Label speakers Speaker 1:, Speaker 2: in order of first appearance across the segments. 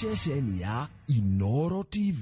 Speaker 1: ceceni ya Inoro TV.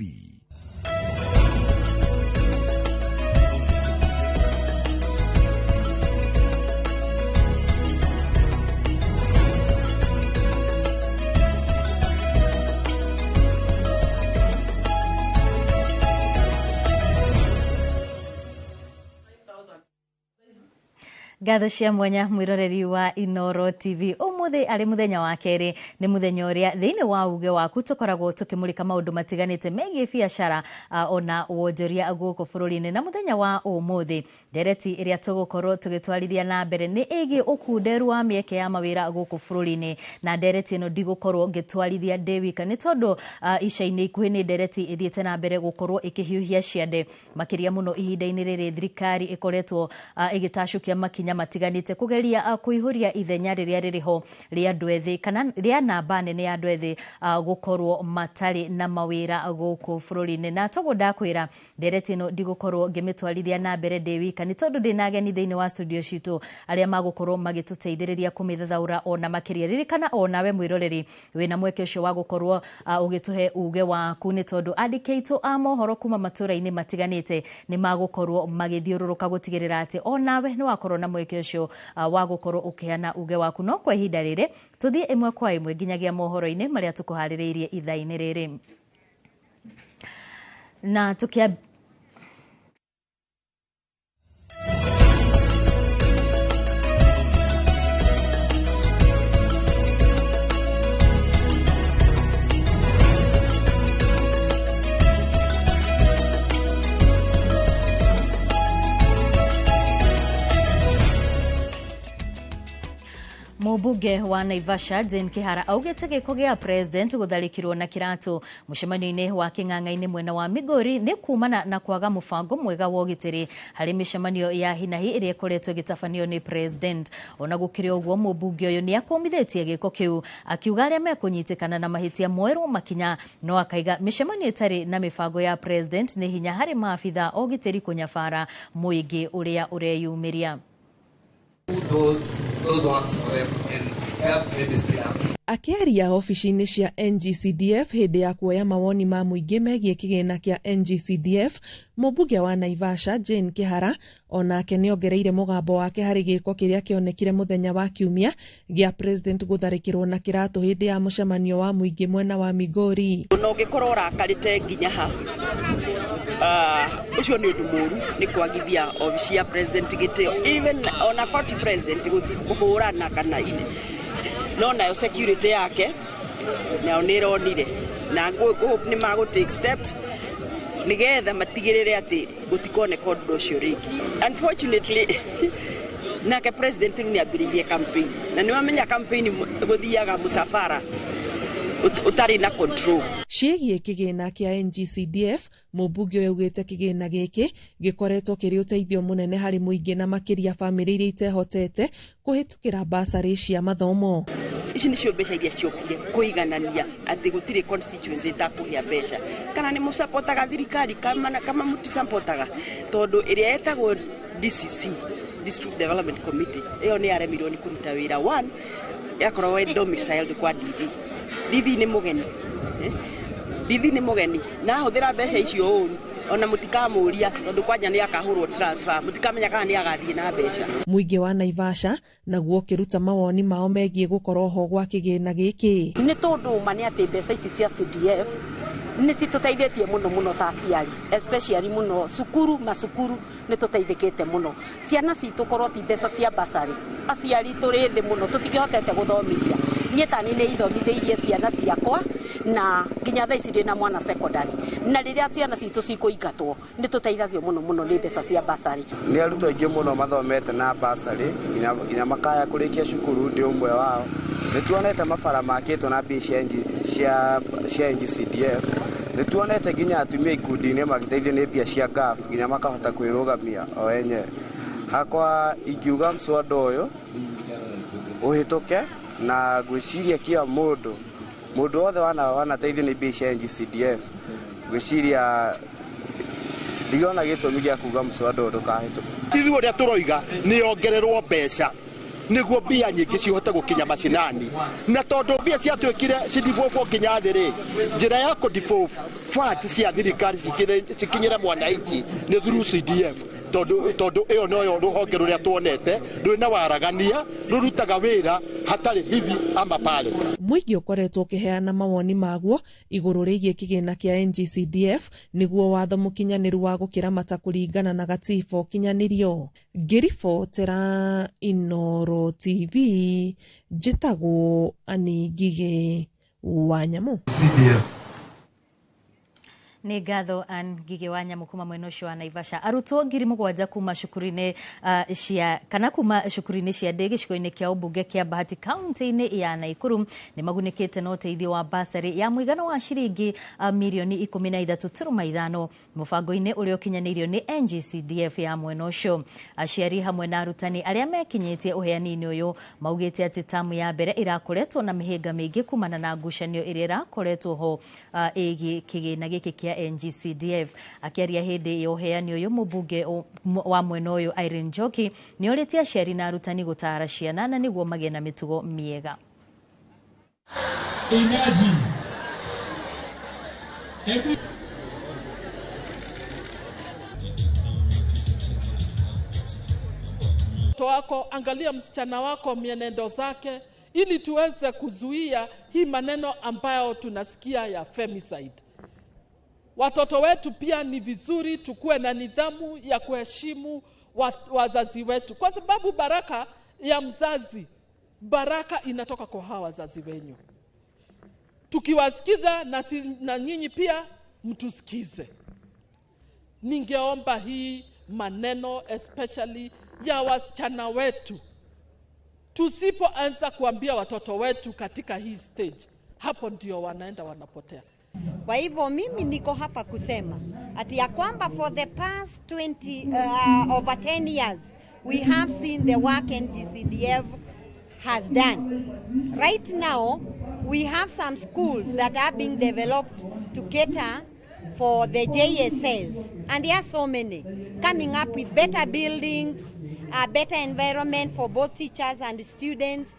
Speaker 2: Gatho cia mwanya mwiroreri wa Inoro TV umuthi ari muthenya wa keri ni muthenya uria thiini wa uge waku tukoragwo tukimulika maundu matiganite megie biashara ona wonjoria guku bururi-ini na muthenya wa umuthi ndereti iria tugukorwo tugitwarithia na mbere ni igi ukunderu wa mieke ya mawira guku bururi-ini na ndereti ino ndigukorwo ngitwarithia ndewika ni tondu ica-ini ikuhi ni ndereti ithiete na mbere gukorwo ikihiuhia ciande makiria muno ihinda-ini riri thirikari ikoretwo igitacukia makinya matiganite kugeria kuihuria ithenya riria ririho ria andu ethi kana ria namba nene ya andu ethi gukorwo matari na mawira guku bururi-ini na togo ndakwira ndereti ino ndigukorwo ngimitwarithia na mbere ndewika ni tondu ndina ageni thiini wa studio citu aria magukorwo magituteithiriria kumithathaura ona makiria ririkana ona we mwiroreri wina mweke ucio wa gukorwo ugituhe uge waku ni tondu andikeitu a mohoro kuma matura-ini matiganite ni magukorwo magithiururuka gutigirira ati ona we ni wakorwo na mweke ucio wa gukorwo ukiana uge waku no kwa ihinda riri tuthie imwe kwa imwe nginyagia mohoro-ini maria tukuhaririirie ithaa-ini riri na tukia Mubunge wa Naivasha Jane Kihara augite giko gia president gutharikirwo na kiratu mucemanio-ini wa king'ang'a-ini mwena wa Migori ni kumana na kwaga mubango mwega wa ugitiri hari micemanio ya hinahi iria ikoretwo igitabanio ni president ona gukiri uguo mubunge uyu ni akomithitie giko kiu akiuga aria mekunyitikana na mahitia mweru makinya no akaiga micemanio itari na mibango ya president ni hinya hari maabitha ugitiri kunyabara muingi uria ureyumiria.
Speaker 3: Those ones for them and help maybe split up.
Speaker 4: Akiaria ofici-ini cia NGCDF hindi ya kuoya mawoni ma muingi megie kigina kia NGCDF mubunge wa Naivasha Jane Kihara onake niongereire mugambo wake hari giko kiria kionekire muthenya wa kiumia gia president gutharikirwo na kiratu hindi ya mucemanio wa muingi mwena wa Migori.
Speaker 5: No gikorwo rakarite nginya ha ucio ni ndumuru ni kwagithia ofisi ya president gitio even on a party president guhurana kana ine no nayo security yake nayo nironire na ni mago take steps nigetha matigirire ati gutikone kondu ucio ringi. Unfortunately nake president ni ambiririe campaign na ni wamenya campaign guthiaga musafara utari na control
Speaker 4: ciĩgie kigina kia NGCDF mubunge yugite kigina giki gikoretwo kiri uteithio munene hari muingi na makiria family iria itehotete kuhitukira basari cia mathomo.
Speaker 5: Ici nicio mbeca iria ciokire kuiganania ati gutire constituency itakugia mbeca kana ni musapotaga thirikari kama mutisapotaga tondu iria etagwo DCC District Development Committee iyo ni aremirwo ni kuruta wira 1 yakorwo domiciled kwa Dithi ni mugeni Dithi ni mugeni na huthira mbeca icio ona mutikamuria tondu kwanja ni akahurwo transfer mutikamenya kana ni agathie na mbeca.
Speaker 4: Muingi wa Naivasha naguo kiruta mawoni mao megie gukorwo ho gwa kigina giki
Speaker 6: ni tondu mani ati mbeca ici cia CDF ni cituteithĩtie muno ta aciari especially muno masukuru ni tuteithĩkĩte muno ciana citu korwo ti mbeca cia basari aciari turi thi muno tutikihotete guthomithia nie tani ni ithomithĩirie ciana ciakwa na nginya thaa ici ndina mwana secondary na riria ciana citu cikuingatwo ni tuteithagio muno ni mbeca cia basari
Speaker 7: ni arutwo aingi muno mathomete na basari nginya makaya kurikia cukuru ndi umwe wao ni tuonete mabara makitwo na mbeca cia NGCDF ni tuonete nginya atumia ikundi-ini magiteithio ni mbia cia GAF nginya makahota kwirugamia o enyewe. Hakwa ingiuga mswada uyu uhituke na gwiciria kia mundu wothe wanateithio ni mbia cia NGCDF gwiciria ndiona gitumi gia kuga mswada uyu ndukahituke.
Speaker 8: Ithuĩ ũrĩa tũroiga nĩ ongererwo mbeca niguo mbia nyingi cihote gukinya macinani na tondu mbia ciatwikire cidibofo nginya thiri njira ya kudifof fat cia thirikari cikinyire mwananchi ni through CDF tondu iyo noyo ruhonge ruria tuonete rwina waragania rurutaga wira hatari hivi ama pale.
Speaker 4: Muingi ukoretwo ukiheana mawoni maguo iguru rigie kigina kia NGCDF niguo watho mukinyaniru wa gukiramata kuringana na gatiba kinyanirio. Ngiribotera Inoro TV njitagwo Ani Ngige wa Nyamu.
Speaker 2: Nĩ ngatho Ngige wa Nyamu kuma mwena ũcio wa Naivasha. Arutwo 7,000 kuma cukuru-inĩ kuma cukuru-inĩ cia ndege gĩcigo-inĩ kĩa ũmbunge kĩa Bahati kaunti-inĩ ya Naikuru nĩ magunĩkĩte na ũteithio wa basari ya mũigana wa ciringi mirioni 13.5 mũbango-inĩ ũrĩa ũkinyanĩirio nĩ NGCDF ya mwena ũcio. Aciari hamwe na arutani arĩa mekinyĩtie ũheani-inĩ ũyũ maugĩte atĩ tamu ya mbere irakoretwo na mĩhĩnga mĩingĩ kumana na ngucanio ĩrĩa irakoretwo ho ĩgiĩ kĩgĩna gĩkĩ kĩa NGCDF. Akiaria hindi ya uheani uyu mubunge wa mwena uyu Irene Njoki ni oritie aciari na arutani gutara ciana na niguo magie na mitugo miega.
Speaker 9: Mtoto wako, angalia msichana wako mienendo zake ili tuweze kuzuia hii maneno ambayo tunasikia ya femicide. Watoto wetu pia ni vizuri tukue na nidhamu ya kuheshimu wazazi wetu, kwa sababu baraka ya mzazi, baraka inatoka kwa hawa wazazi wenyu. Tukiwasikiza na nyinyi pia mtusikize. Ningeomba hii maneno especially ya wasichana wetu, tusipoanza kuambia watoto wetu katika hii stage, hapo ndio wanaenda wanapotea.
Speaker 10: Kwa hivyo mimi niko hapa kusema ati ya kwamba for the past over 10 years we have seen the work NGCDF has done. Right now we have some schools that are being developed to cater for the JSS, and there are so many coming up with better buildings, a better environment for both teachers and students.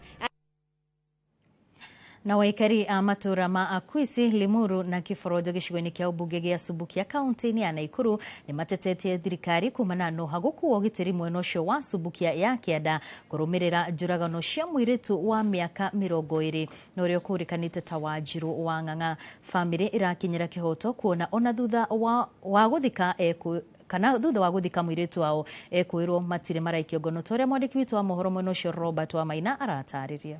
Speaker 2: Na waikari a matura ma Akwisi, Limuru na Kiforojo gĩcigo-inĩ kĩa ũmbunge gĩa Subukia kaunti-inĩ ya Naikuru nĩ matetetie thirikari kumana na ũhagũku wa ũgitĩri mwena ũcio wa Subukia ya kĩanda kũrũmĩrĩra njũragano cia mũirĩtu wa mĩaka 20 na ũrĩa ũkũrĩkanĩte ta Wanjiru wa Ng'ang'a. Famĩlĩ ĩrakinyĩra kĩhoto kuona ona thutha wa gũthika thutha wa gũthika mũirĩtu wao ekwĩrwo matirĩ maraikio ngono ta ũrĩa mwandĩki witũ wa mohoro mwena ũcio Robert wa Maina aratarĩria.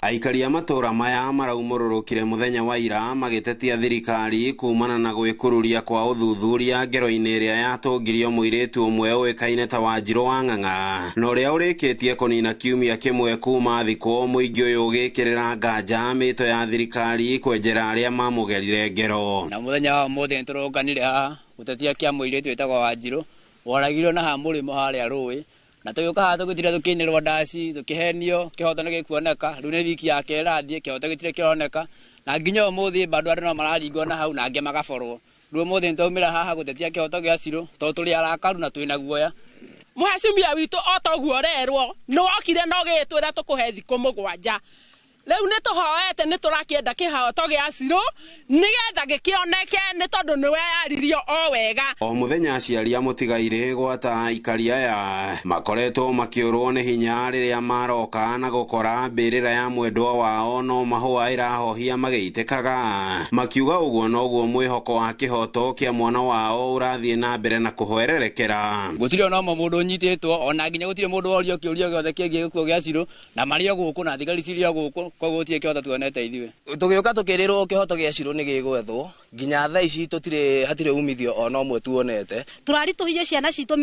Speaker 11: Aikari a matura maya maraumũrũrũkire muthenya wa ira magĩtetia thirikari kumana na gwĩkũrũria kwa ũthuthuria ngero-inĩ ĩrĩa yatũngirio mũirĩtu ũmwe ũĩkaine ta Wanjiru wa Ng'ang'a na ũrĩa ũrĩkĩtie kũnina kiumia kĩmwe kuma thikũ mũingĩ ũyũ ũgĩkĩrĩra nganja mĩto ya thirikari kwenjera arĩa mamũgerire ngero.
Speaker 12: Na muthenya wa ũmũthĩ nĩtũrũnganire haha gũtetia kĩa mũirĩtu wĩtagwo Wanjiru woragirwo na ha mũrĩmo harĩa rũĩ na tũgĩũka haha tũgĩtire tũkĩinĩrwo ndaci tũkĩhenio kĩhoto nĩgĩkuoneka rĩu nĩ wiki yake ĩrathiĩ kĩhoto gĩtirĩ kĩroneka na nginya ũmũthĩ bado andũ no mararingwo na hau na angĩ magaborwo. Rĩu ũmũthĩ nĩtwaumĩra haha gũtetia kĩhoto gĩa Ciro tondũ tũrĩ arakaru na twĩna guoya.
Speaker 13: Mũhecimia witũ otoguo rerwo nĩwokire no gĩtwĩra tũkũhe thikũ 7. Rĩu nĩtũhoete nĩtũrakĩenda kĩhoto gĩa Ciro nĩgetha gĩkĩoneke nĩ tondũ nĩwe yaririo o wega.
Speaker 11: O mũthenya aciari a mũtigairĩ gwata aikari aya makoretwo makĩũrwo nĩ hinya rĩrĩa maroka na gũkora mbĩrĩra ya mwendwa wao no mahũa ĩrahohia magĩitĩkaga. Makiuga ũguo noguo mwĩhoko wa kĩhoto kĩa mwana wao ũrathiĩ na mbere na kũhwererekera.
Speaker 12: Gũtirĩ ona mũndũ ũnyitĩtwo ona nginya gũtirĩ mũndũ worio kĩũria gĩothe kĩgiĩ gĩkuũ gĩa Ciro na marĩ o gũkũ na thigari cirĩ o gũkũ koguo tie kĩhoto tuonete ithuĩ.
Speaker 7: Tũgĩũka tũkĩrĩrwo kĩhoto gĩa Ciro nĩ gĩgwethwo nginya thaa ici hatirĩ umithio ona ũmwe tuonete.
Speaker 14: Tũraritũhia ciana citũ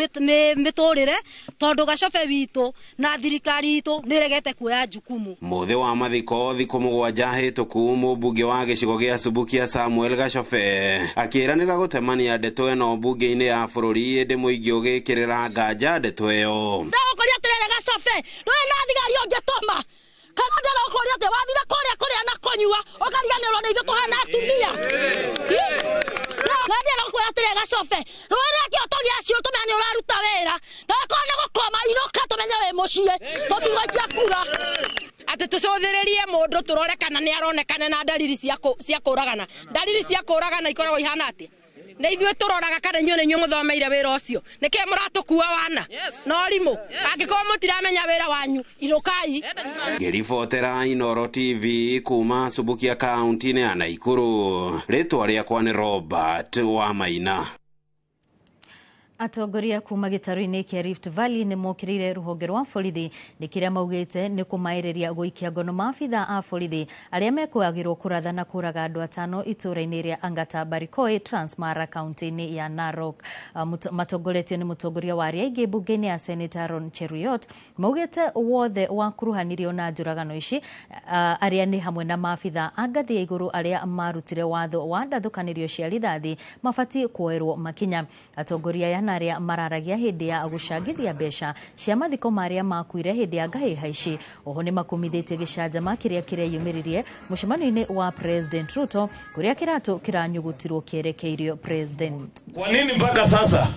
Speaker 14: mĩtũrĩre tondũ gacobe witũ na thirikari itũ nĩregete kuoya jukumu.
Speaker 11: Mũthĩ wa mathiko thikũ 7 hĩtũku mũmbunge wa gĩcigo gĩa Subukia Samuel Gacobe akĩranĩra gũtemania ndeto ĩno mbunge-inĩ ya bũrũri ĩndĩ mũingĩ ũgĩkĩrĩra nganja ndeto ĩyo.
Speaker 14: Ndagũkũria atĩrĩrĩ Gacobe ndũrĩ na thigari ũngĩtũma kana ndagũkũria atĩ wathira kũrĩa na kũnyua ũkariganĩrwo nĩ ithuĩ tũhana atumia.
Speaker 15: Nadi anakuwa tega sofe. Rora ki otogia cio tumenya uraruta wera. Na kona gukoma inoka tumenya we mucie. Tokiwagia kura. Ati tucuthirerie mundu turore kana ni aronekana na dalili cia kuragana. Dalili cia kuragana ikoragwo ihana ati. Na ithuĩ turoraga kana inyuĩ nĩ mũthomeire wĩra ũcio. Nĩkĩ mũratukua wana? No rimũ. Angĩkorwo mũtiramenya wĩra wanyu, irukai.
Speaker 11: Ngĩribotera Inoro TV kuma Subukia kaunti-inĩ ya Naikuru. Rĩtwa rĩakwa nĩ Robert Wamaina.
Speaker 2: Atongoria kuma gĩtarũ-inĩ kĩa Rift Valley nĩ mokĩrĩire rũhonge rwa borithi nĩ kĩrĩa maugĩte nĩ kũmaĩrĩria gũikia ngono maabitha a borithi arĩa mekũagĩrwo kũratha na kũraga andũ 5 itũũra-inĩ rĩa Angata Barikoi, Transmara kaunti-inĩ ya Narok. Matongoretio nĩ mũtongoria wa arĩa aingĩ mbunge-inĩ ya Senator Aaron Cheruiyot maugĩte wothe wakuruhanirio na njũragano ici arĩa nĩ hamwe na maabitha a ngathĩ ya igũrũ arĩa marutire watho wa ndathũkanĩrio cia rithathi mabatiĩ kuoerwo makinya. Atongoria ya arĩa mararagia hĩndĩ ya gũcangithia mbeca cia mathiko marĩa makuire hĩndĩ ya ngahĩha ici. Oho nĩ makumithĩtie gĩcanjama kĩrĩa kĩreyumĩririe mũcemanio-inĩ wa President Ruto kũrĩa kĩratũ kĩranyugutirwo kĩerekeirio President.
Speaker 16: Kwa nini mpaka sasa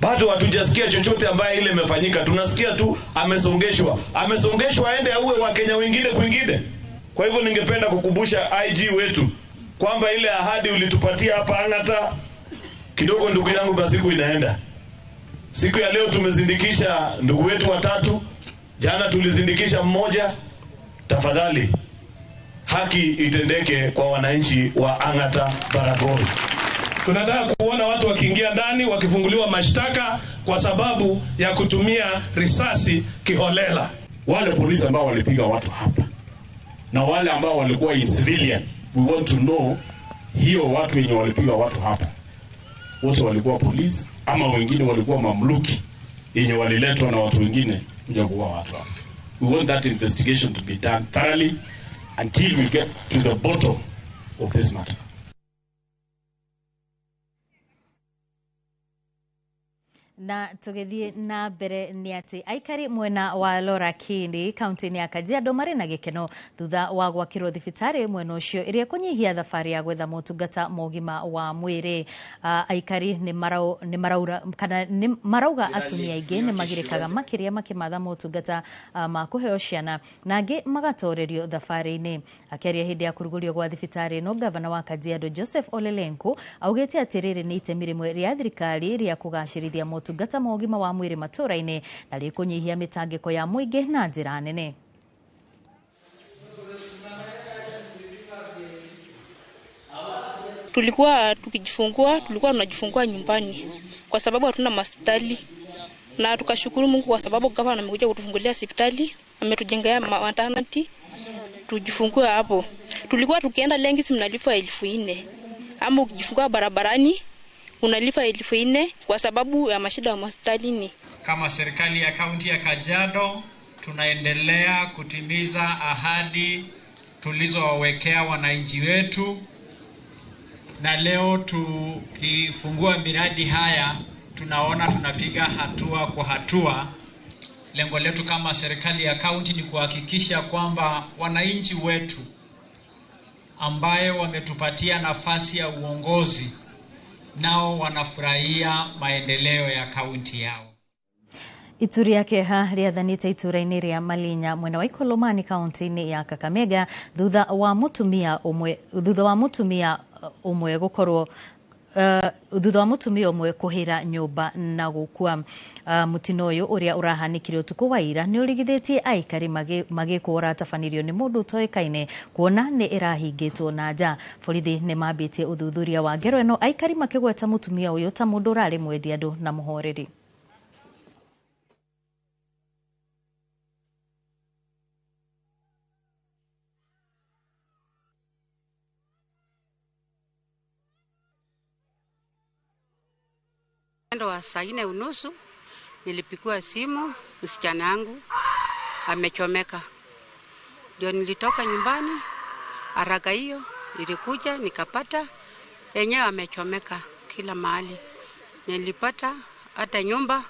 Speaker 16: bado hatujasikia chochote ambaye ile imefanyika? Tunasikia tu amesongeshwa aende auwe wa Kenya wengine kwingine. Kwa hivyo ningependa kukumbusha IG wetu kwamba ile ahadi ulitupatia hapa Angata kidogo, ndugu yangu, basi siku inaenda. Siku ya leo tumezindikisha ndugu wetu 3, jana tulizindikisha 1. Tafadhali haki itendeke kwa wananchi wa Angata Baragoi.
Speaker 17: Tunataka kuona watu wakiingia ndani wakifunguliwa mashtaka kwa sababu ya kutumia risasi kiholela.
Speaker 16: Wale polisi ambao walipiga watu hapa na wale ambao walikuwa in civilian, we want to know hiyo watu wenye walipiga watu hapa wote walikuwa polisi ama wengine walikuwa mamluki yenye waliletwa na watu wengine kuja kuua watu hapa. We want that investigation to be done thoroughly until we get to the bottom of this matter.
Speaker 2: Na tugithie na mbere nĩ atĩ aikari mwena wa Lorakindi kaunti-inĩ ya Kajiado marĩ na gĩkeno thutha wa gwakĩrwo thibitarĩ mwena ũcio ĩrĩa kũnyihia thabarĩ ya gwetha motungata ma ũgima wa mwĩrĩ. Aikari nĩ marauga atumia aingĩ nĩ magirĩkaga makĩria makĩmatha motungata ma kũheo ciana na angĩ magatorerio thabarĩ-inĩ. Akĩaria hĩndĩ ya kũrugũrio gwa thibitarĩ ĩno, gavana wa Kajiado Joseph Ole Lenku augĩte atĩ rĩrĩ nĩ itemi rĩmwe rĩa thirikari rĩa kũgacĩrithia motungata ma ũgima wa mwĩrĩ matũũra-inĩ na rĩkũnyihia mĩtangĩko ya mũingĩ na njĩra nene.
Speaker 18: Tulikuwa tunajifungua nyumbani kwa sababu hatuna hospitali, na tukashukuru Mungu kwa sababu gavana amekuja kutufungulia hospitali, ametujengea maternity tujifungue hapo. Tulikuwa tukienda Lengisi mnalipa 1400, ama ukijifungua barabarani unalipa 1400 kwa sababu ya mashida ya hospitalini.
Speaker 19: Kama serikali ya kaunti ya Kajiado tunaendelea kutimiza ahadi tulizowawekea wananchi wetu, na leo tukifungua miradi haya tunaona tunapiga hatua kwa hatua. Lengo letu kama serikali ya kaunti ni kuhakikisha kwamba wananchi wetu ambayo wametupatia nafasi ya uongozi nao wanafurahia maendeleo ya kaunti yao.
Speaker 2: Ituri ya Keha rĩathanĩte itũra-inĩ rĩa Malinya mwena wa Ikolomani kaunti-inĩ ya Kakamega thutha wa mũtumia ũmwe gũkorwo thutha wa mũtumia ũmwe kũhĩra nyũmba na gũkua. Mũtino ũyũ ũrĩa ũrahanĩkire ũtukũ wa ira nĩ ũrigithĩtie aikari magĩkwo ũratabanĩrio nĩ mũndũ ũtoĩkaine kuona nĩ ĩrahingĩtwo na nja. Borithi nĩ mambĩtie ũthuthuria wa ngero ĩno, aikari makĩgweta mũtumia ũyũ ta mũndũ ũrarĩ mwendia andũ na mũhoreri.
Speaker 20: Mwendo wa saa 4:30 nilipigiwa simu, msichana yangu amechomeka. Ndio nilitoka nyumbani haraka, hiyo nilikuja nikapata yenyewe amechomeka kila mahali. Nilipata hata nyumba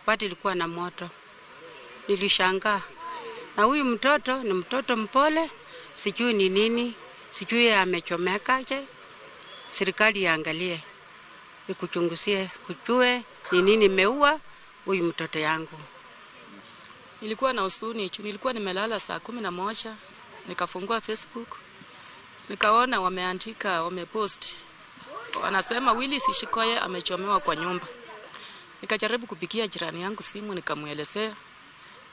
Speaker 20: bado ilikuwa na moto. Nilishangaa. Na huyu mtoto ni mtoto mpole, sijui ni nini, sijui amechomeka je. serikali iangalie, ikuchunguzie, kujue ni nini imeua huyu mtoto yangu.
Speaker 21: Nilikuwa na huzuni, nilikuwa nimelala saa 11, nikafungua Facebook, nikaona wameandika, wamepost, wanasema Willis Shikoye amechomewa kwa nyumba. Nikajaribu kupigia jirani yangu simu, nikamuelezea.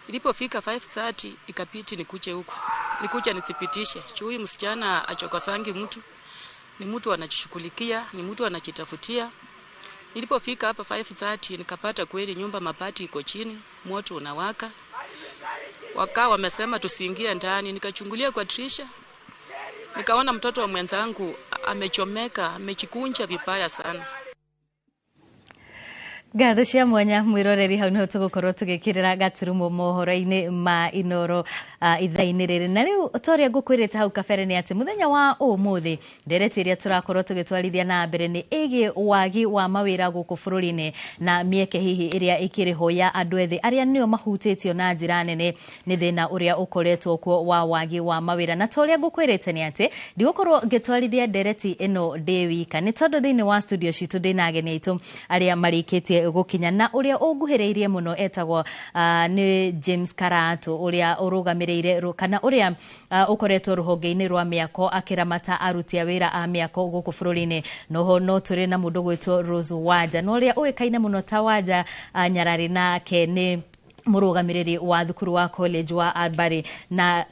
Speaker 21: Ilipofika 5:30 ikapiti nikuje huko. Nikuja nithibitishe. Huyu msichana achokosangi mtu. Ni mtu anajishughulikia, ni mtu anajitafutia. Nilipofika hapa 5:30 nikapata kweli nyumba mabati iko chini, moto unawaka. Wakawa wamesema tusiingie ndani, nikachungulia kwa dirisha. Nikaona mtoto wa mwenzangu amechomeka, amechikunja vibaya sana.
Speaker 2: Ngatho cia mwanya mwiroreri hau niho tugukorwo tugikirira gaturumo mohoro-ini ma Inoro ithaa-ini riri na riu toria ngukwirite hau kabere ni ati muthenya wa umuthi ndereti iria turakorwo tugitwarithia na mbere ni igi wagi wa mawira guku bururi-ini na mieke hihi iria ikiriho ya andu ethi aria nio mahutitio na njira nene ni thina uria ukoretwo kuo wa wagi wa mawira na toria ngukwirite ni ati ndigukorwo ngitwarithia ndereti ino ndi wika ni tondu thiini wa studio citu ndina ageni aitu aria marikitie gukinya na uria unguhiriirie muno etagwo ni James Karatu uria urugamireire kana uria ukoretwo ruhonge-ini rwa miako akiramata aruti a wira a miako guku bururi-ini noho no turi na mundu gwitwo Rose Wanja no uria uikaine muno ta Wanja Nyarari nake ni murugamiriri wa thukuru wa college wa Albari na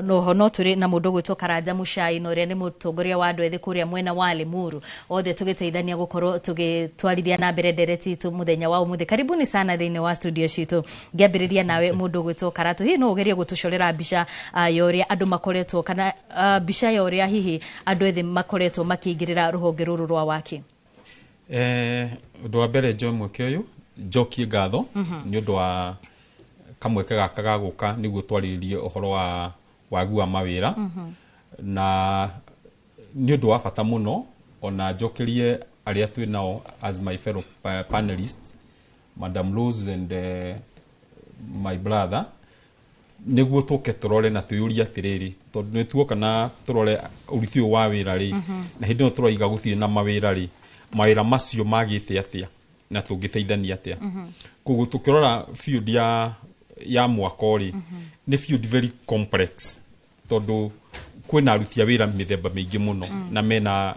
Speaker 2: noho no turi na mundu gwitwo Karanja Muchai no ria ni mutongoria wa andu ethi kuria mwena wa Limuru othe tugiteithania gukorwo tugitwarithia na mbere ndereti itu muthenya wa umuthi. Karibuni sana thiini wa studio citu. Ngiambiriria nawe mundu gwitwo Karatu, hihi no ugerie gutucorera mbica ya uria andu makoretwo kana mbica ya uria hihi andu ethi makoretwo makiingirira ruhonge ruru rwa waki?
Speaker 22: Undu wa mbere Mweke uyu njokie ngatho ni undu wa kamweke gaka gaguka niguo twariririe uhoro wa wagi wa mawira na ni undu wa bata muno ona njokerie aria twi nao as my fellow panelists, Madam Rose and my brother, niguo tuke turore na tuyuria atiriri tondu nituoka na turore uriti wa wira ri na hindi no turoiga gutire na mawira ri mawira macio magite atia na tungiteithania atia koguo tukirora field ya mwako ri ni field very complex tondu kwina aruti a wira mithemba mingi muno na mena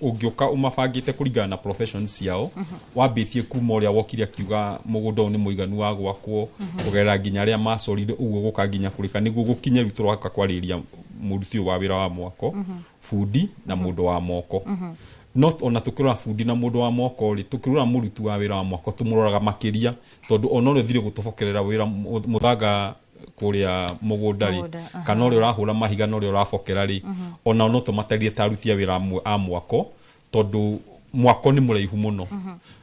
Speaker 22: ungioka umabangite kuringana na professions yao wambitie kuma uria wokire akiuga mugunda ni muiganu wa gwakwo kugerera nginya aria macorire uguo guka nginya kurika niguo gukinye rutu rwaka kwariria muruti wa wira wa mwako fundi na mundu wa moko not ona tukirora fundi na mundu wa moko ri tukirora muruti wa wira wa mwako tumuroraga makiria tondu ona uri thire gutubokerera wira muthanga kuria mugunda ri kana uri urahura mahiga no uri urabokera ri ona no tumatarie tarutia wira a mwako tondu mwako ni muraihu muno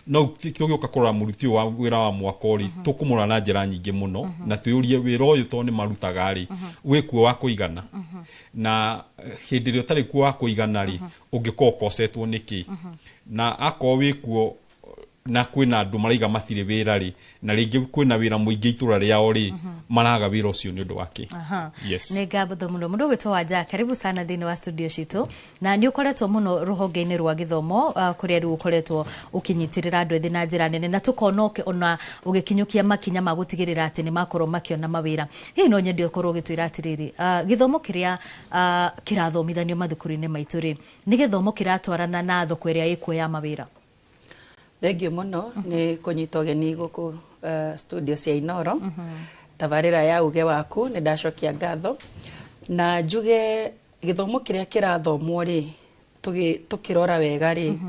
Speaker 22: no kigioka kurora muruti wa wira wa mwako ri tukumura na njira nyingi muno na tuyurie wira uyu to ni marutaga ri wikuo wa kuigana na hindi ri utari kuo wa kuigana ri ungikokosetwo niki na ako wikuo na kwina andu maraiga mathire wira ri na ringi kwina wira muingi itura riao ri maraga wira ucio ni undu wake. Yes,
Speaker 2: ni ngatho muno mundu gwitwo Wanja, karibu sana thiini wa studio citu na ni ukoretwo muno ruhonge-ini rwa githomo kuria ri ukoretwo ukinyitirira andu ethi na njira nene na tukona ona ugikinyukia makinya ma gutigirira ati ni makorwo makiona mawira. Hihi no nyende ukorwo gitwira atiriri githomo kiria kirathomithanio mathukuru-ini maitu ri ni githomo kiratwarana na thoko iria ikuoya mawira?
Speaker 23: Thengio muno ni kunyita ugeni guku studio cia Inoro tabarira ya uge waku ni ndacokia ngatho na njuge githomo kiria kirathomwo ri tukirora wega ri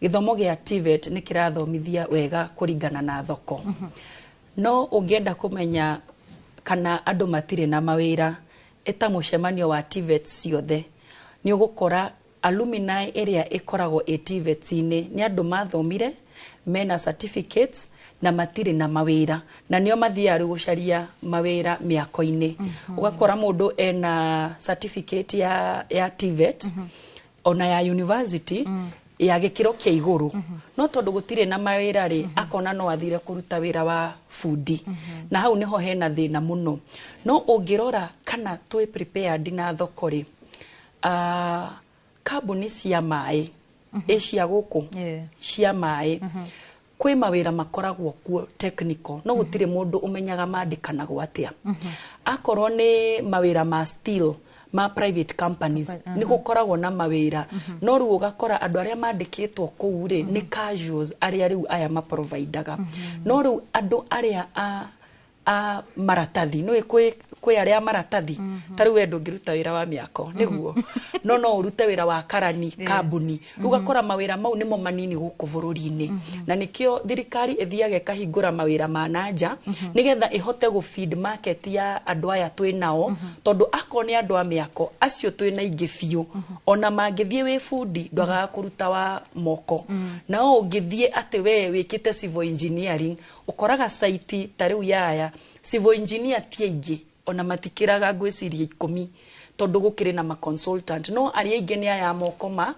Speaker 23: githomo gia TVET ni kirathomithia wega kuringana na thoko no ungienda kumenya kana andu matire na mawira eta mucemanio wa TVET ciothe ni ugukora alumni area ikoragwo TVET-ini ni andu mathomire mena certificates na matire na mawira na nio mathiaru gucaria mawira miako-ini ugakora mundu ena certificate ya TVET ona ya university ya gikiro kia iguru no tondu gutire na mawira ri akona no athire kuruta wira wa fundi na hau niho hena thina muno no ungirora kana twi prepared na thoko ri kambuni cia maĩ cia gũkũ cia maĩ kwĩ mawĩra makoragwo kuo technical no gũtirĩ mũndũ ũmenyaga mandĩkanagwo atĩa akorwo nĩ mawĩra ma steel ma private companies nĩ gũkoragwo na mawĩra no rĩu ũgakora andũ arĩa mandĩkĩtwo kũu rĩ nĩ casuals arĩa rĩu aya maprovidaga no rĩu andũ arĩa a maratathi no kwĩ arĩa maratathi ta rĩu wendo ngĩruta wĩra wa mĩako nĩguo no ũrute wĩra wa karani kambuni rĩu gakora mawĩra mau nĩmo manini gũkũ bũrũri-inĩ na nĩkĩo thirikari ĩthiaga ĩkahingũra mawĩra ma nanja nĩgetha ĩhote gũ-feed market ya andũ aya twĩ nao tondũ akorwo nĩ andũ a mĩako acio twĩ na ingĩ biũ ona mangĩthiĩ wĩ bundi ndwagaga kũruta wa moko na ũngĩthiĩ atĩ we wĩkĩte civil engineering ũkoraga site ta rĩu yaya civil engineer ti aingĩ ona matikĩraga ngwĩciria 10 tondũ gũkĩrĩ na ma consultant no arĩa aingĩ nĩ aya moko ma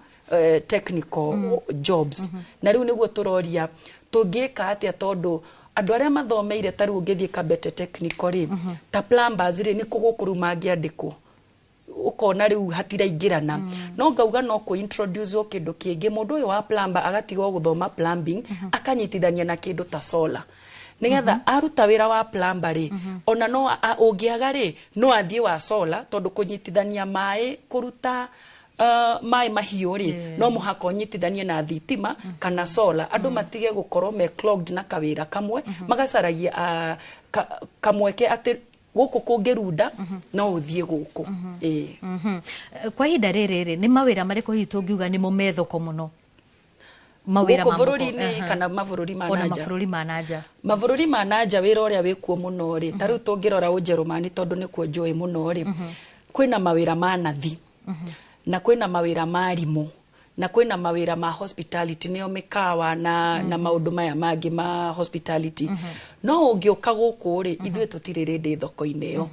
Speaker 23: technical jobs na rĩu nĩguo tũroria tũngĩka atĩa tondũ andũ arĩa mathomeire ta rĩu ũngĩthiĩ Kabete technical rĩ ta plumbers rĩ nĩ kũgũkũrũ mangĩandĩkwo ukona rĩu hatiraingĩrana no ngauga no ku introduce kĩndũ kĩngĩ mũndũ ũyũ wa plumber agatigwo gũthoma plumbing akanyitithania na kĩndũ ta solar nĩgetha aruta wĩra wa plumber rĩ ona no ũngĩaga rĩ no athiĩ wa solar tondũ kũnyitithania maĩ kũruta maĩ mahiũ rĩ no mũhaka ũnyitithanie na thitima kana solar andũ matige gũkorwo me clogged na kawĩra kamwe magacaragia kamweke atĩ gũkũ kũngĩrunda no ũthiĩ gũkũ
Speaker 2: kwa ihinda rĩrĩ nĩ mawĩra marĩkũ hihi tũngiuga nĩ mo me thoko mũno mawĩra ma
Speaker 23: bũrũri-inĩ kana mabũrũri ma nanja
Speaker 2: ona mabũrũri ma nanja
Speaker 23: mabũrũri ma nanja wĩra ũrĩa wĩkuo mũno rĩ ta rĩu tũngĩrora Ũjerũmani tondũ nĩkuo njũĩ mũno rĩ kwĩna mawĩra ma nathi na kwĩna mawĩra ma arimũ na kwĩna mawĩra ma hospitality nĩo mĩkawa na maũndũ maya mangĩ ma hospitality no ũngĩũka gũkũ rĩ ithuĩ tũtirĩ rĩndĩ thoko-inĩ ĩyo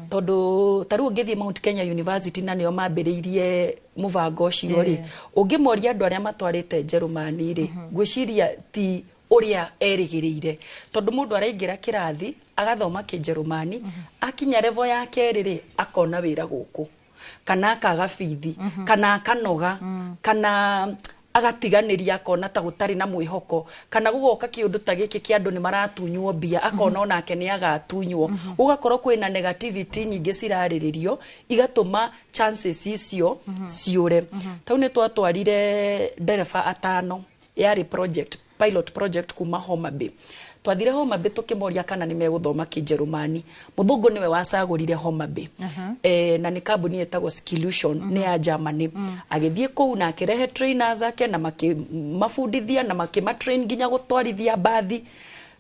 Speaker 23: tondũ ta rĩu ũngĩthiĩ Mount Kenya University na nĩo mambĩrĩirie mũbango ũcio rĩ ũngĩmoria andũ arĩa matwarĩte Njerũmani rĩ ngwĩciria ti ũrĩa erĩgĩrĩire tondũ mũndũ araingĩra kĩrathi agathoma kĩnjerũmani akinya level ya kerĩ rĩ akona wĩra gũkũ kana akaga bithi kana akanoga kana agatiganĩria akona ta gũtarĩ na mwĩhoko kana gũgoka kĩũndũ ta gĩkĩ kĩa andũ nĩ maratunywo mbia akona onake nĩ agatunywo ũgakorwo kwĩna negativity nyingĩ cirarĩrĩrio igatũma chances icio ciũre tau nĩ twatwarire ndereba atano yarĩ pilot project kuma Homa Bay twathire Homa Bay tukimoria kana nĩ megũthoma kĩnjerũmani mũthũngũ nĩwe wacagũrire Homa Bay na nĩ kambuni ĩtagwo Skillution nĩ ya Germany agĩthiĩ kũu na akĩrehe trainers ake na makĩmabundithia na makĩmatrain nginya gũtwarithia mbathi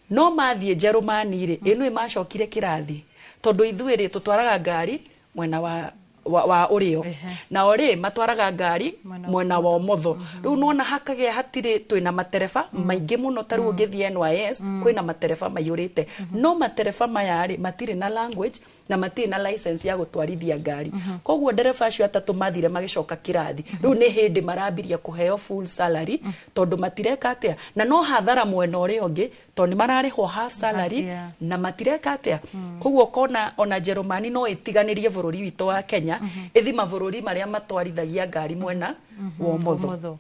Speaker 23: no mathiĩ Njerũmani rĩ ĩno macokire kĩrathi tondũ ithuĩ rĩ tũtwaraga ngari mwena wa ũrĩo na ore matwaraga ngari mwena wa ũmotho rĩu nona hakagĩa hatirĩ twĩna matereba maingĩ mũno ta rĩu ũngĩthiĩ NYS kwĩna matereba maiyũrĩte no matereba maya rĩ matirĩ na language na matirĩ na license ya gũtwarithia ngari koguo ndereba acio atatũ mathire magĩcoka kĩrathi rĩu nĩ hĩndĩ marambiria kũheo full salary tondũ matireka atĩa na no hathara mwena ũrĩa ũngĩ tondũ nĩ mararĩhwo half salary na matireka atĩa koguo kona ona Njerũmani no ĩtiganĩrie bũrũri witũ wa Kenya ĩthi mabũrũri marĩa matwarithagia ngari mwena wa ũmotho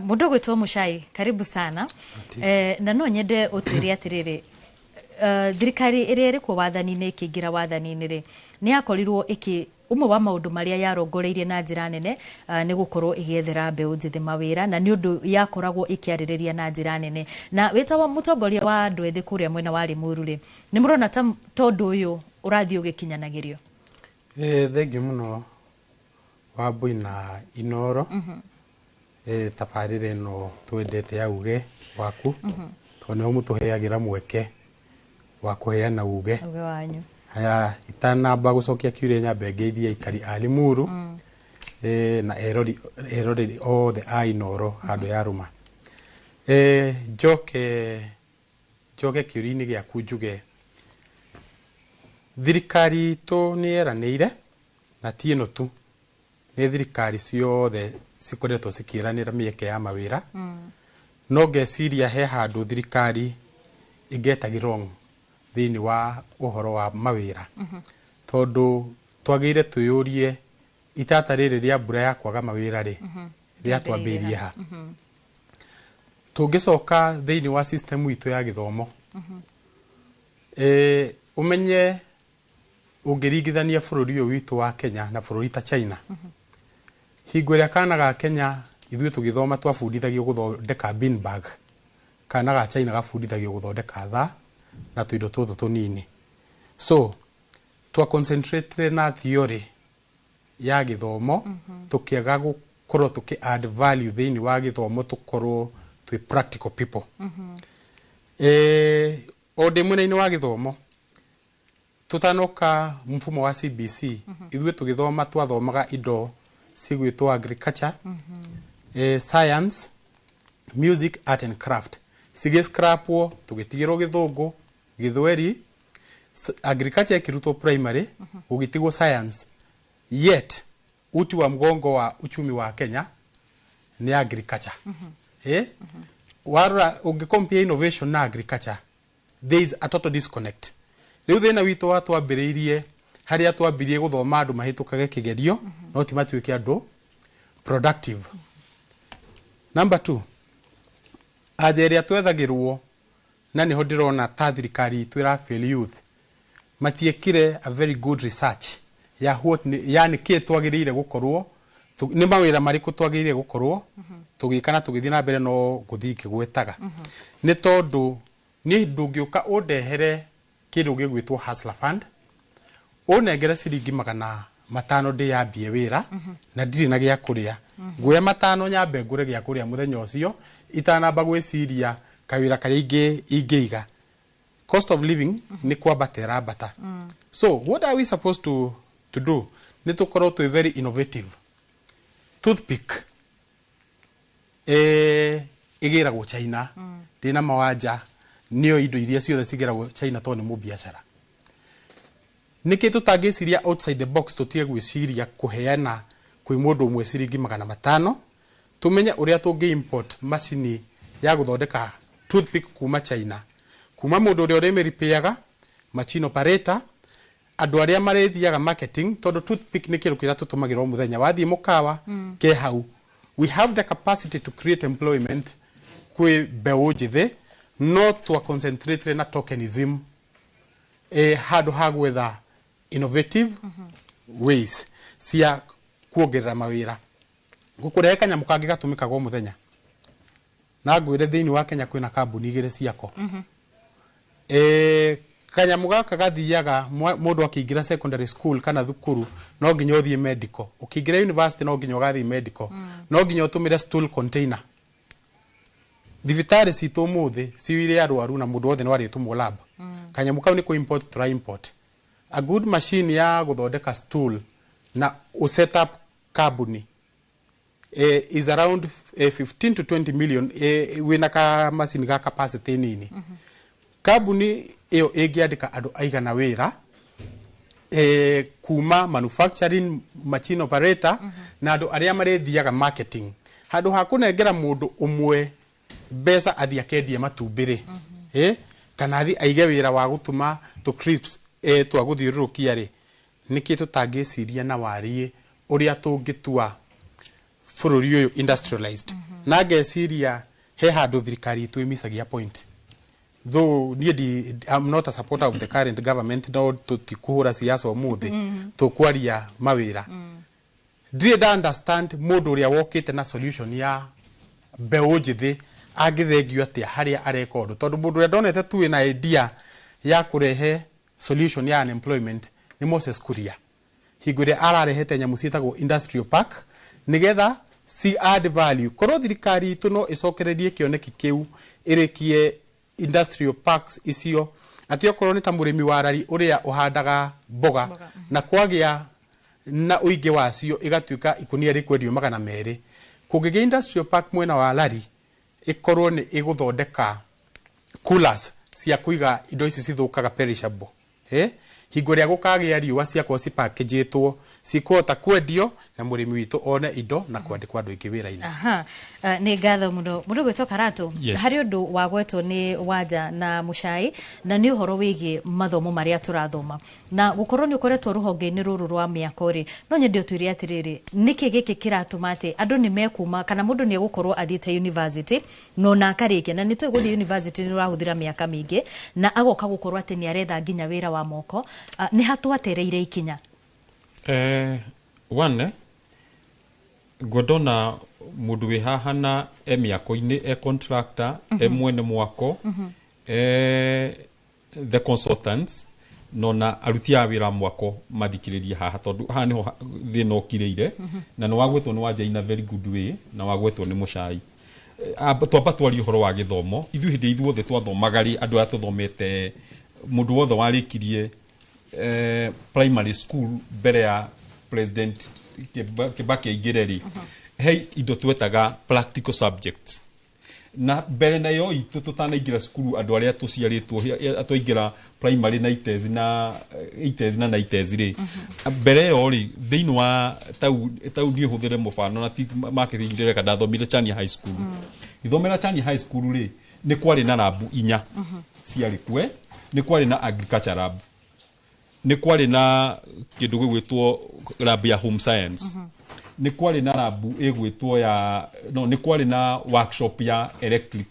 Speaker 2: mũndũ gwĩtwo Mũchai karibu sana na no nyende ũtwĩre atĩrĩrĩ thirikari ĩrĩa ĩrĩ kuo wathani-inĩ ĩkĩingĩra wathani-inĩ rĩ nĩ yakorirwo ũmwe wa maũndũ marĩa yarongoreirie na njĩra nene nĩ gũkorwo ĩgĩethera mbeũ njĩthĩ mawĩra na nĩ ũndũ yakoragwo ĩkĩarĩrĩria na njĩra nene na wĩta mũtongoria wa andũ ethĩ kũrĩa mwena wa Limuru rĩ nĩ mũrona ta ũndũ ũyũ ũrathiĩ ũgĩkinyanagĩrio
Speaker 1: thengiũ mũno Wambui na Inoro tabarĩra ĩno twendete ya uge waku tondũ nĩo mũtũheagĩra mweke wa kũheana uge
Speaker 2: wanyu
Speaker 1: itanamba gũcokia kiuria nyambe ngeithia aikari a Limuru na eroreri othe a Inoro handũ ya Rũma njoke kiuria-inĩ gĩaku njuge thirikari itũ nĩ yeranĩire na ti ĩno tu nĩ thirikari ciothe cikoretwo cikĩranĩra mĩeke ya mawĩra no ngeciria he handũ thirikari ĩgetagĩrwo thĩinĩ wa ũhoro wa mawĩra tondũ twagĩrĩire twĩyũrie itata rĩrĩ rĩa mbura ya kwaga mawĩra rĩ rĩa twambĩrie ha tũngĩcoka thĩinĩ wa system itũ ya gĩthomo umenye ũngĩringithania bũrũri ũyũ witũ wa Kenya na bũrũri ta China hingo ĩrĩa kana ga Kenya ithuĩ tũgĩthoma twabundithagio gũthondeka beanbag kana ga China gabundithagio gũthondeka tha na tũindo tũtũ tũnini so twa concentrate na theory ya gĩthomo tũkĩaga gũkorwo tũkĩ add value thĩinĩ wa gĩthomo tũkorwo twĩ practical people o ndĩ mwena-inĩ wa gĩthomo tutanoka mfumo wa CBC ithuĩ tũgĩthoma twathomaga indo cigwĩtwo agriculture science music art and craft sigĩscrapwo tũgĩtigĩrwo gĩthũngũ gĩthweri agriculture ikirutwo primary gũgĩtigwo science yet uti wa mgongo wa uchumi wa Kenya ni agriculture wara ungicompare innovation na agriculture there is a total disconnect riu thina witũ wa twambĩrĩirie harĩa twambirie gũthoma andũ mahĩtũkage kĩgerio no ti matuĩke andũ productive. Number 2 aja ĩrĩa twethagĩrwo na nĩho ndĩrona ta thirikari itũ ĩrafail youth matiekire a very good research ya what yani kĩ twagĩrĩire gũkorwo nĩ mawĩra marĩkũ twagĩrĩire gũkorwo tũgĩkana tũgĩthiĩ na mbere no gũthiĩ kĩgwetaga nĩ tondũ nĩ ndũngĩũka ũndehere kĩndũ gĩgwĩtwo hustler fund ũnengere ciringi 500 ndĩ yambie wĩra na ndirĩ na gĩa kũrĩa nguoya 5 nyambe ngũre gĩa kũrĩa mũthenya ũcio itanamba gwĩciria kawĩra karĩa ingĩiga cost of living ni kwambatĩra mbata so what are we supposed to do ni tukorwo twi very innovative toothpick igĩragwo China ndina mawanja nĩo indo iria ciothe cigĩragwo China to nĩ mũbiacara nĩkĩ tutangĩciria outside the box tutige gwĩciria kũheana kwĩ mũndũ ũmwe ciringi 500 tumenye ũrĩa tũngĩ import macini ya gũthondeka toothpick kuma China kuma mũndũ ũrĩa ũrĩmĩripayaga machine operator andũ arĩa marethiaga marketing tondũ toothpick nĩ kĩndũ kĩrĩa tũtũmagĩra o mũthenya wathiĩ mũkawa ke hau we have the capacity to create employment kwĩ mbeũ njĩthĩ no to concentrate na tokenism handũ ha gwetha innovative ways cia kuongerera mawĩra gũkũrehe kanyamũ kangĩ gatũmĩkaga o mũthenya na ngwĩre thĩinĩ wa Kenya kwĩna kambuni igĩrĩ ciako kanyamũ gaka gathiaga mũndũ akĩingĩra secondary school kana thukuru no nginya ũthiĩ medical ũkĩingĩra university no nginya ũgathiĩ medical no nginya ũtũmĩre stool container thibitarĩ citũ ũmũthĩ ciwire arwaru na mũndũ wothe no arĩtũmwo lab kanyamũ kau nĩ kũ import to import a good machine ya gũthondeka stool na set up company is around 15 to 20 million wina ka machine ga capacity nini company iyo ĩngĩandĩka andũ aigana wĩra kuma manufacturing machine operator na andũ arĩa marethiaga marketing handũ ha kũnengera mũndũ ũmwe mbeca athia kendie matumbĩrĩ kana athi aige wĩra wa gũtuma to crisps twa gũthiũrũrũkia rĩ nĩkĩ tũtangĩciria na warie ũrĩa tũngĩtua bũrũri ũyũ industrialized na ngeciria he handũ thirikari itũ ĩmicagia point though I'm not a supporter of the current government no tũtikũhũra siasa ũmũthĩ tũkwaria mawĩra ndirĩ understand mũndũ ũrĩa wokĩte na solution ya mbeũ njĩthĩ angĩthengio atĩa harĩa areka ũndũ tondũ mũndũ ũrĩa ndonete tu ĩna idea ya kũrehe solution ya unemployment ni Moses Kuria hingo ĩrĩa ararehete nyamũ ciĩtagwo industrial park nigetha si add value korwo thirikari itũ no ĩcokererie kĩoneki kĩu ĩrĩkie industrial parks icio atĩ okorwo nĩ ta mũrĩmi wa rari ũrĩa ũhandaga mboga na kwagĩa na ũingĩ wacio igatuĩka ikunia rĩkwendio 200 kũngĩgĩa industrial park mwena wa rari ikorwo nĩ igũthondeka coolers cia kũiga indo ici cithũkaga perishable hingo ĩrĩa gũkagĩa riũa ciakwo cipakĩjĩtwo cikũhota kwendio na mũrĩmi witũ one indo na kwandĩkwo andũ aingĩ wĩra-inĩ.
Speaker 2: nĩ ngatho mũno mũndũ gwĩtwo Karatu.
Speaker 22: Yes.
Speaker 2: Harĩ ũndũ wagwetwo nĩ Wanja na Mũchai na nĩ ũhoro wĩgiĩ mathomo marĩa tũrathoma na gũkorwo nĩ ũkoretwo rũhonge-inĩ rũrũ rwa mĩako rĩ, no nyende ũtwĩre atĩrĩrĩ, nĩkĩ gĩkĩ kĩratũma atĩ andũ nĩ mekuma kana mũndũ nĩ egũkorwo athiĩte university no na akarĩkia, na nĩ tũĩ gũthiĩ university nĩ ũrahũthĩra mĩaka mĩingĩ na agoka gũkorwo atĩ nĩ aretha nginya wĩra wa moko, nĩ hatwatereire ikinya?
Speaker 22: One ngondona mundu wi haha na mĩako-inĩ contractor mwene mwako the consultants no na aruti a wĩra mwako mathikĩrĩria haha tondu haha niho thĩna ũkirĩire na nĩ wagwetwo nĩ Wanja in a very good way na wagwetwo nĩ Mũchai. Twamba twarie ũhoro wa gĩthomo, ithuĩ hĩndĩ ithuothe twathomaga rĩ, andũ arĩa tũthomete mũndũ wothe warĩkirie primary school mbere ya President Kibaki aingĩre rĩ, he indo twetaga practical subjects na mbere na yo itũ tũtanaingĩra cukuru andũ arĩa tũciarĩtwo twaingĩra primary na itezi na 90s rĩ, mbere yo rĩ thĩinĩ wa tauni hũthĩre mũfano na marketing ndĩreka ndathomire Chania High School. Ithomera Chania High School rĩ, nĩ kwarĩ na labu 4 ciarĩ kwe, nĩ kwarĩ na agriculture lab, nĩ kwarĩ na kĩndũ gĩgwĩtwo lab ya home science, nĩ kwarĩ na labu ĩgwĩtwo ya no nĩ kwarĩ na workshop ya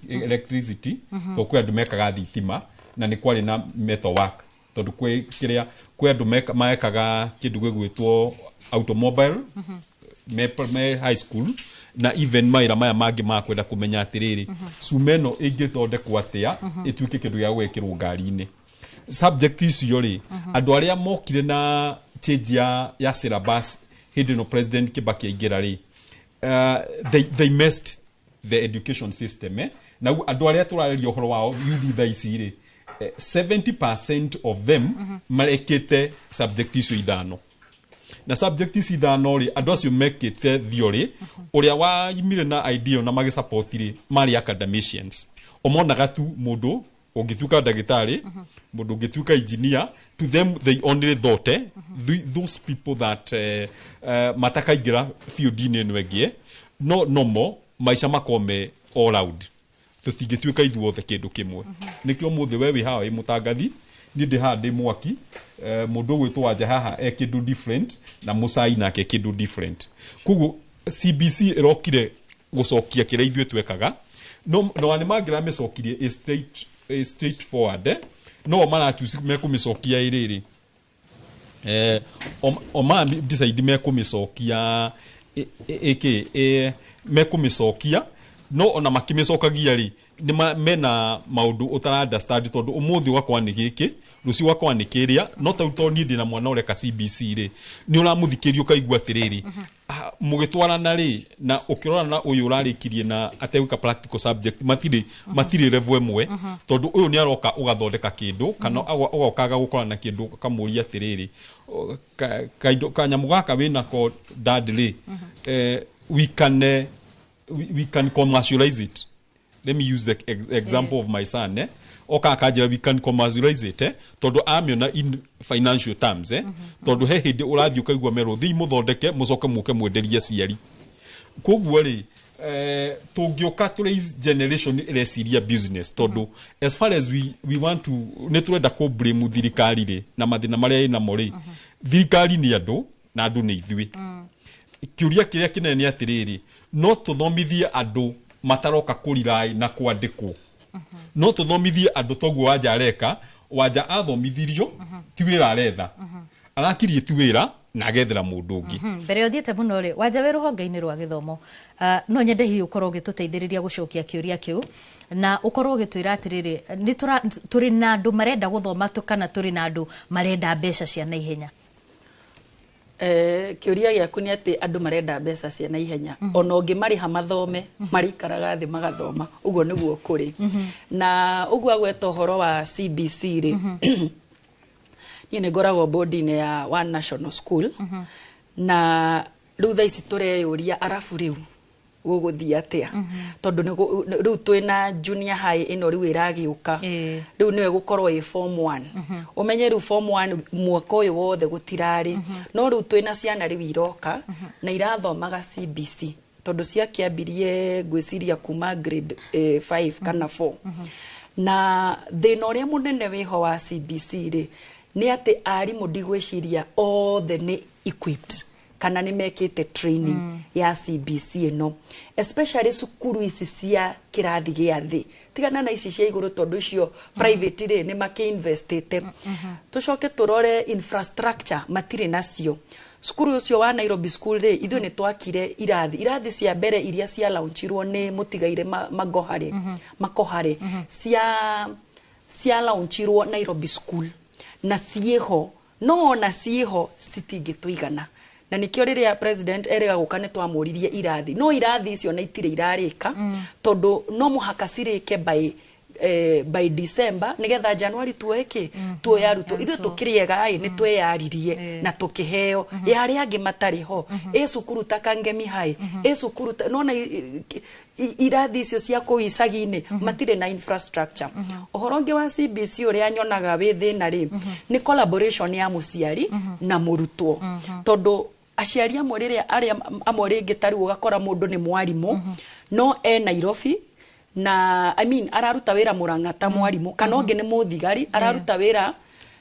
Speaker 22: electricity to kwĩ andũ mekaga thitima, na nĩ kwarĩ na metal work tondu kwĩ andũ mekaga kĩndũ gĩgwĩtwo automobile me high school, na even mawĩra maya mangĩ makwenda kũmenya atĩrĩrĩ cuma ĩno ĩngĩthondekwo atĩa ĩtuĩke kĩndũ gĩa gwĩkĩrwo ngari-inĩ. Subject icio rĩ, andũ arĩa mokire na change ya syllabus hĩndĩ no President Kibaki aingĩra rĩ, they messed the education system na andũ arĩa tũrarĩria ũhoro wao youth thaa ici rĩ, 70% of them marekĩte subject icio ithano, na subject icio ithano rĩ, andũ acio mekĩte theory, ũrĩa waimire na idea na magĩsupport rĩ marĩ academicians, omonaga tu mũndũ ũngĩtuĩka ndagĩtarĩ, mũndũ ũngĩtuĩka engineer, to them they only thought those people that matakaingĩra field-inĩ ĩno ĩngĩ no mo maica makome all round, tũtingĩtuĩka ithuothe kĩndũ kĩmwe. Nĩkĩo mũthĩ we wĩ haha wĩ mũtangathi, niĩ ndĩ haha ndĩ mwaki, mũndũ ũgwĩtwo Wanja haha kĩndũ different na Mũchai nake kĩndũ different. Koguo CBC ĩrokire gũcokia kĩrĩa ithuĩ twekaga, no nĩ mangĩra mĩcokirie straight forward, no maratusi mekũmĩcokia ĩrĩrĩ, oma decide mekũmĩcokia mekũmĩcokia, no ona makĩmĩcokagia rĩ mena maũndũ ũtara understand tondu ũmũthĩ wakwa nĩ gĩkĩ, rũciũ wakwa nĩ kĩrĩa, no tauto niĩ ndĩna mwana ũreka CBC rĩ, nĩ ũramũthikĩria ũkaigua atĩrĩrĩ mũgĩtwarana rĩ, na ũkĩrora na ũyũ ũrarĩkirie na ategwĩka practical subject matirĩ level ĩmwe, tondu ũyũ nĩ aroka ũgathondeka kĩndũ kana ũgokaga gũkora na kĩndũ kamũria atĩrĩrĩ kanyamũ gaka wĩnako dad rĩ, we can commercialize it. Let me use the example of my son. Oka akajira we can commercialize it tondu amiona in financial terms tondu he hindi urathi ukaigua mero thi muthondeke mucoke muke mwenderia ciari. Koguo ri tungioka turaise generation ireciria business tondu as far as we want to ne turenda ko blame thirikari ri na mathina maria ina mori, thirikari ni andu na andu ni ithui. Kiuria kiria kinene ni atiriri, no tuthomithie andu mataroka kurirai na kwandikwo, no tuthomithie andu toguo Wanja areka, Wanja athomithirio ti wĩra aretha, arakirie ti wĩra na agethera mũndũ ũngĩ. Mbere ũthiĩte mũno rĩ, Wanja wĩ rũhonge-inĩ rwa gĩthomo, no nyende hihi ũkorwo ũgĩtũteithĩrĩria gũcokia kĩũria kĩu na ũkorwo ũgĩtwĩra atĩrĩrĩ, tũrĩ na andũ marenda gũthoma kana tũrĩ na andũ marenda mbeca cia naihenya?
Speaker 23: Kiuria gĩaku nĩ atĩ andũ marenda mbeca cia naihenya, ona ũngĩmarĩha mathome marĩikaraga thĩ magathoma, ũguo nĩguo kũrĩ. Na ũguo agweta ũhoro wa CBC rĩ, niĩ nĩ ngoragwo board-inĩ ya One National School, na rĩu thaa ici tũreyũria arabu rĩu gũgũthiĩ atĩa, tondu rĩu twĩna junior high ĩno rĩu ĩragĩũka, rĩu nĩwe gũkorwo ĩ form 1. Ũmenye rĩu form 1 mwaka ũyũ wothe gũtirarĩ, no rĩu twĩna ciana rĩu iroka na irathomaga CBC tondu cia kiambirie gwiciria kuma grade 5 kana 4 na thina uria munene wiho wa CBC ri ni ati arimu ndigwiciria othe ni equipped kana ni mekite training ya CBC ino, especially sukuru ici cia kirathi gia thi tigana na ici cia iguru tondu icio private ri ni makiinvestite. Tucoke turore infrastructure matire nacio. Sukuru ucio wa Nairobi School ri ithu ni twakire irathi cia mbere iria cia launchirwo ni mutigaire makohare cia launchirwo Nairobi School na cieho no na cieho citingituigana na nikio riria president erega gukane twamuririe irathi no irathi icio na itire irarika tondu no muhaka cirike by December nigetha January tuoya ruto ithu tukiriega ni tweyaririe na tukiheo yari angi matari ho cukuru ta Kangemi High cukuru nona irathi icio cia kuicagi-ini matire na infrastructure. Uhoro ngi wa CBC uria nyonaga wi thina ri ni collaboration ya muciari na murutwo tondu aciari amwe riria aria amwe ringi tari ugakora mundu ni mwarimu no Nairobi na araruta wira Murang'ata mwarimu kana onge ni muthigari araruta wira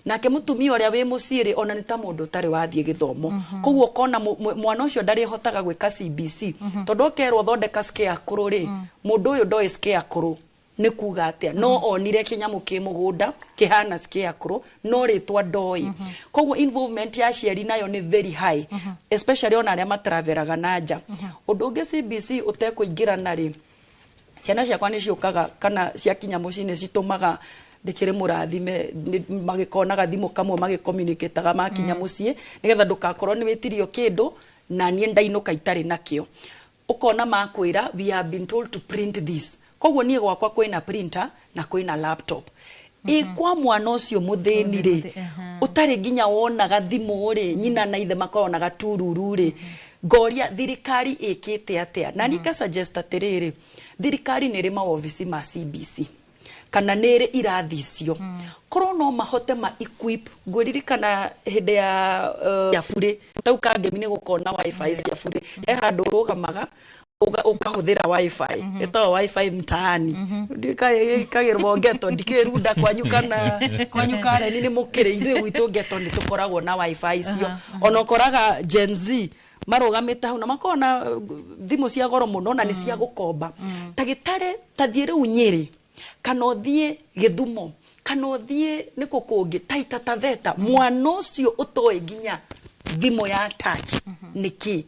Speaker 23: nake mutumia uria wi muciiri ona ni ta mundu tari wathie githomo koguo kona mwana ucio ndari hotaga gwika CBC tondu okerwo thondeka scarecrow ri mundu uyu ndoi scarecrow ni kuga atia no onire kinyamu ki mugunda kihana scarecrow no ritwa ndoi koguo involvement ya ciari nayo ni very high especially ona aria matraveraga nanja undu ungi CBC utekuingirana ri ciana ciakwa ni ciukaga kana ciakinya mucini citumaga ndikire murathime magikonaga thimu kamwe magicommunicateaga makinya mucie nigetha ndukakorwo ni witirio kindu na nie ndainuka itari nakio ukona makwira we have been told to print this koguo nie gwakwa kwina printer na kwina laptop kwa mwana ucio muthini ri utari nginya wonaga thimu ri nyina na ithe makonaga tururu ri ngoria thirikari ikite atia na nika suggest atiriri thirikari niri maofici ma CBC kana niri irathi icio korwo no mahote ma equip ngwiririkana hinde ya bure tau Kangemi ni gukona wifi cia bure handu rugamaga ukahuthira wifi etawa wifi mtaani ndikagirwo geto ndikirunda kwanyu kana ni mukire ithu gwitu geto ni tukoragwo na wifi icio ona ukoraga Gen Z marugamite hau na makona thimu cia goro muno na ni cia gukomba tagitare tathiire unyiri kana uthie Githumo kana uthie niko kungi Taita Taveta mwana ucio utoi nginya thimu ya touch niki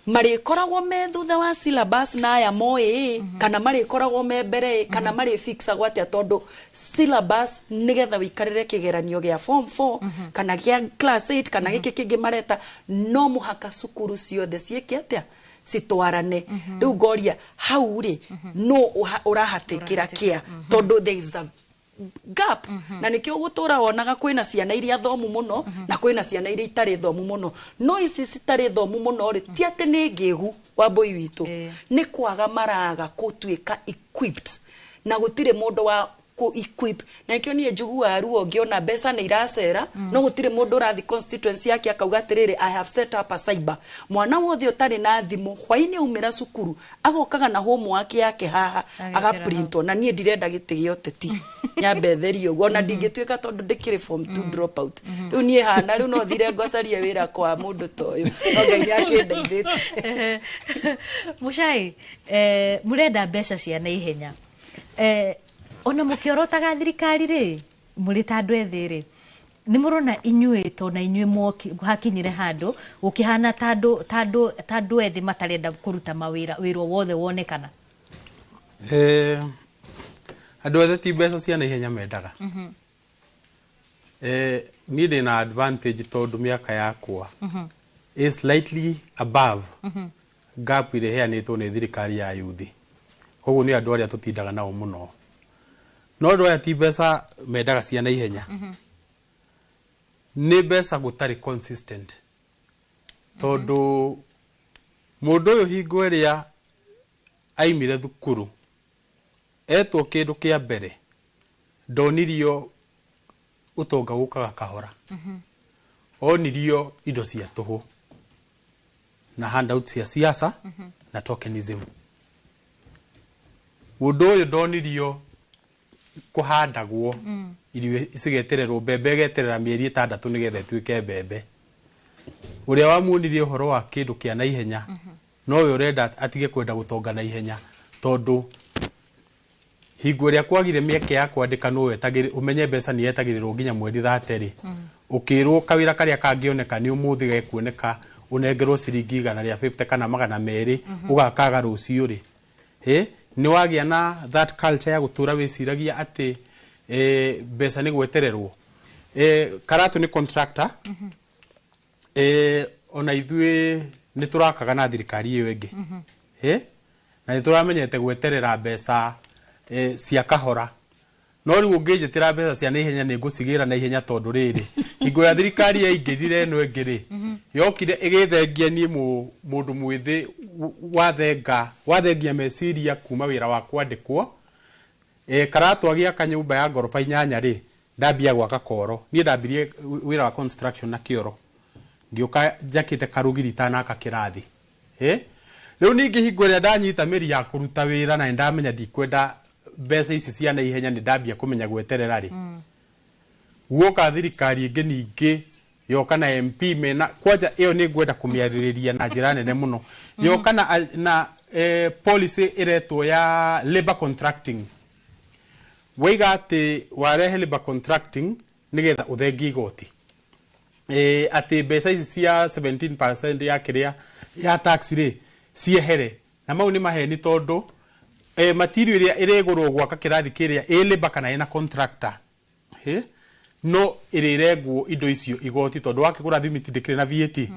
Speaker 23: marikoragwo me thutha wa syllabus na aya moe kana marikoragwo me mbere kana mari fixa gwatia tondu syllabus nigetha wikarire kigeranio gia form 4 kana gia class 8 kana giki kingi mareta no muhaka cukuru ciothe ciekiatia citwarane riu ngoria hau ri no urahatikira kia tondu there is a gap na nikio gutura wonaga kwina ciana iria thomu muno na kwina ciana iria itari thomu muno no ici citari thomu muno ri ti ati ni ngegu wa boy witu ni kwaga maraga kutuika equipped na gutire mundu wa ku equip na ikio nie njugua ruo ngiona mbeca ni iracera no gutire mundu rathi constituency yake akauga atiriri I have set up a cyber mwana wothe utari na thimu hwaini umira cukuru agokaga na homework yake haha aga print na nie ndirenda gitigio teti nyambe therio ona ndingituika tondu ndikire form 2 dropout riu nie hana riu no thire ngocarie wira kwa mundu toyo no ngai akindeithite
Speaker 2: Muchai murenda mbeca cia na ihenya ona mukiorotaga thirikari ri muri tandu ethiri ni murona inyue to na inyue moki hakinyire handu ukihana tandu ethi matarenda kuruta mawira wiro wothe wonekana
Speaker 1: andu ethe ti mbeca cia na ihenya mendaga ni ndi na advantage tondu miaka yakwa is slightly above gap ile heanitwo ni thirikari ya yuthi koguo ni andu aria tutindaga nao muno no ndo ya ti mbeca mendaga cia na ihenya ni mbeca gutari consistent tondu mundu uyu hingo iria aimire thukuru etwo kindu kia mbere ndonirio utonga gukaga kahora onirio indo cia tuhu na handouts cia siasa na tokenism. Undu uyu ndonirio kuhandagwo irio cigetererwo mbembe geterera mieri 6 nigetha tuike mbembe. Uria wamunirie uhoro wa kindu kia na ihenya no we urenda atige kwenda gutonga na ihenya tondu hingo ria kwagire mieke ya kwandika no wetagire umenye mbeca ni yetagirirwo nginya mweri 30 ukirwo kawira karia kangioneka ni umuthi gekuoneka unengerwo ciringi 150 kana 200 ugakaga rucio ri ni wagia na that culture ya gutura wiciragia ati mbeca ni gwetererwo. Karatu ni contractor ona ithuĩ nĩ turakaga na thirikari ĩyo ĩngĩ na nĩ turamenyete gweterera mbeca cia kahora no rĩu ũngĩnjĩtĩra mbeca cia naihenya nĩ ngũcigĩra naihenya tondũ rĩrĩ hingo ya thirikari yaingĩrire ĩno ĩngĩ rĩ yokire ĩgĩthengia niĩ mũndũ mwĩthĩ wathengia meciria kuma wĩra wa kwandĩkwo Karatu agĩaka nyũmba ya ngoroba 8 rĩ ndambia gwaka koro niĩ ndambirie wĩra wa construction na kĩoro ngioka jakite karugiri tanaka kirathi riu ningi hingo ria ndanyita meri ya kuruta wira na ndamenya ndikwenda mbeca ici cia na ihenya ni ndambia kumenya gweterera ri guoka thirikari ingi ningi yoka na MP mena kwanja iyo ni ngwenda kumiaririria na njira nene muno yoka na policy iretwo ya labor contracting wiga ati warehe labor contracting nigetha uthengi igoti ati mbeca ici cia 17% ya kiria ya tax ri ciehere na mau ni maheni tondu material iria iregurwo gwaka kirathi kiria labor kana ina contractor no irirengwo indo icio igoti tondu wakigura thimiti ndikire na VAT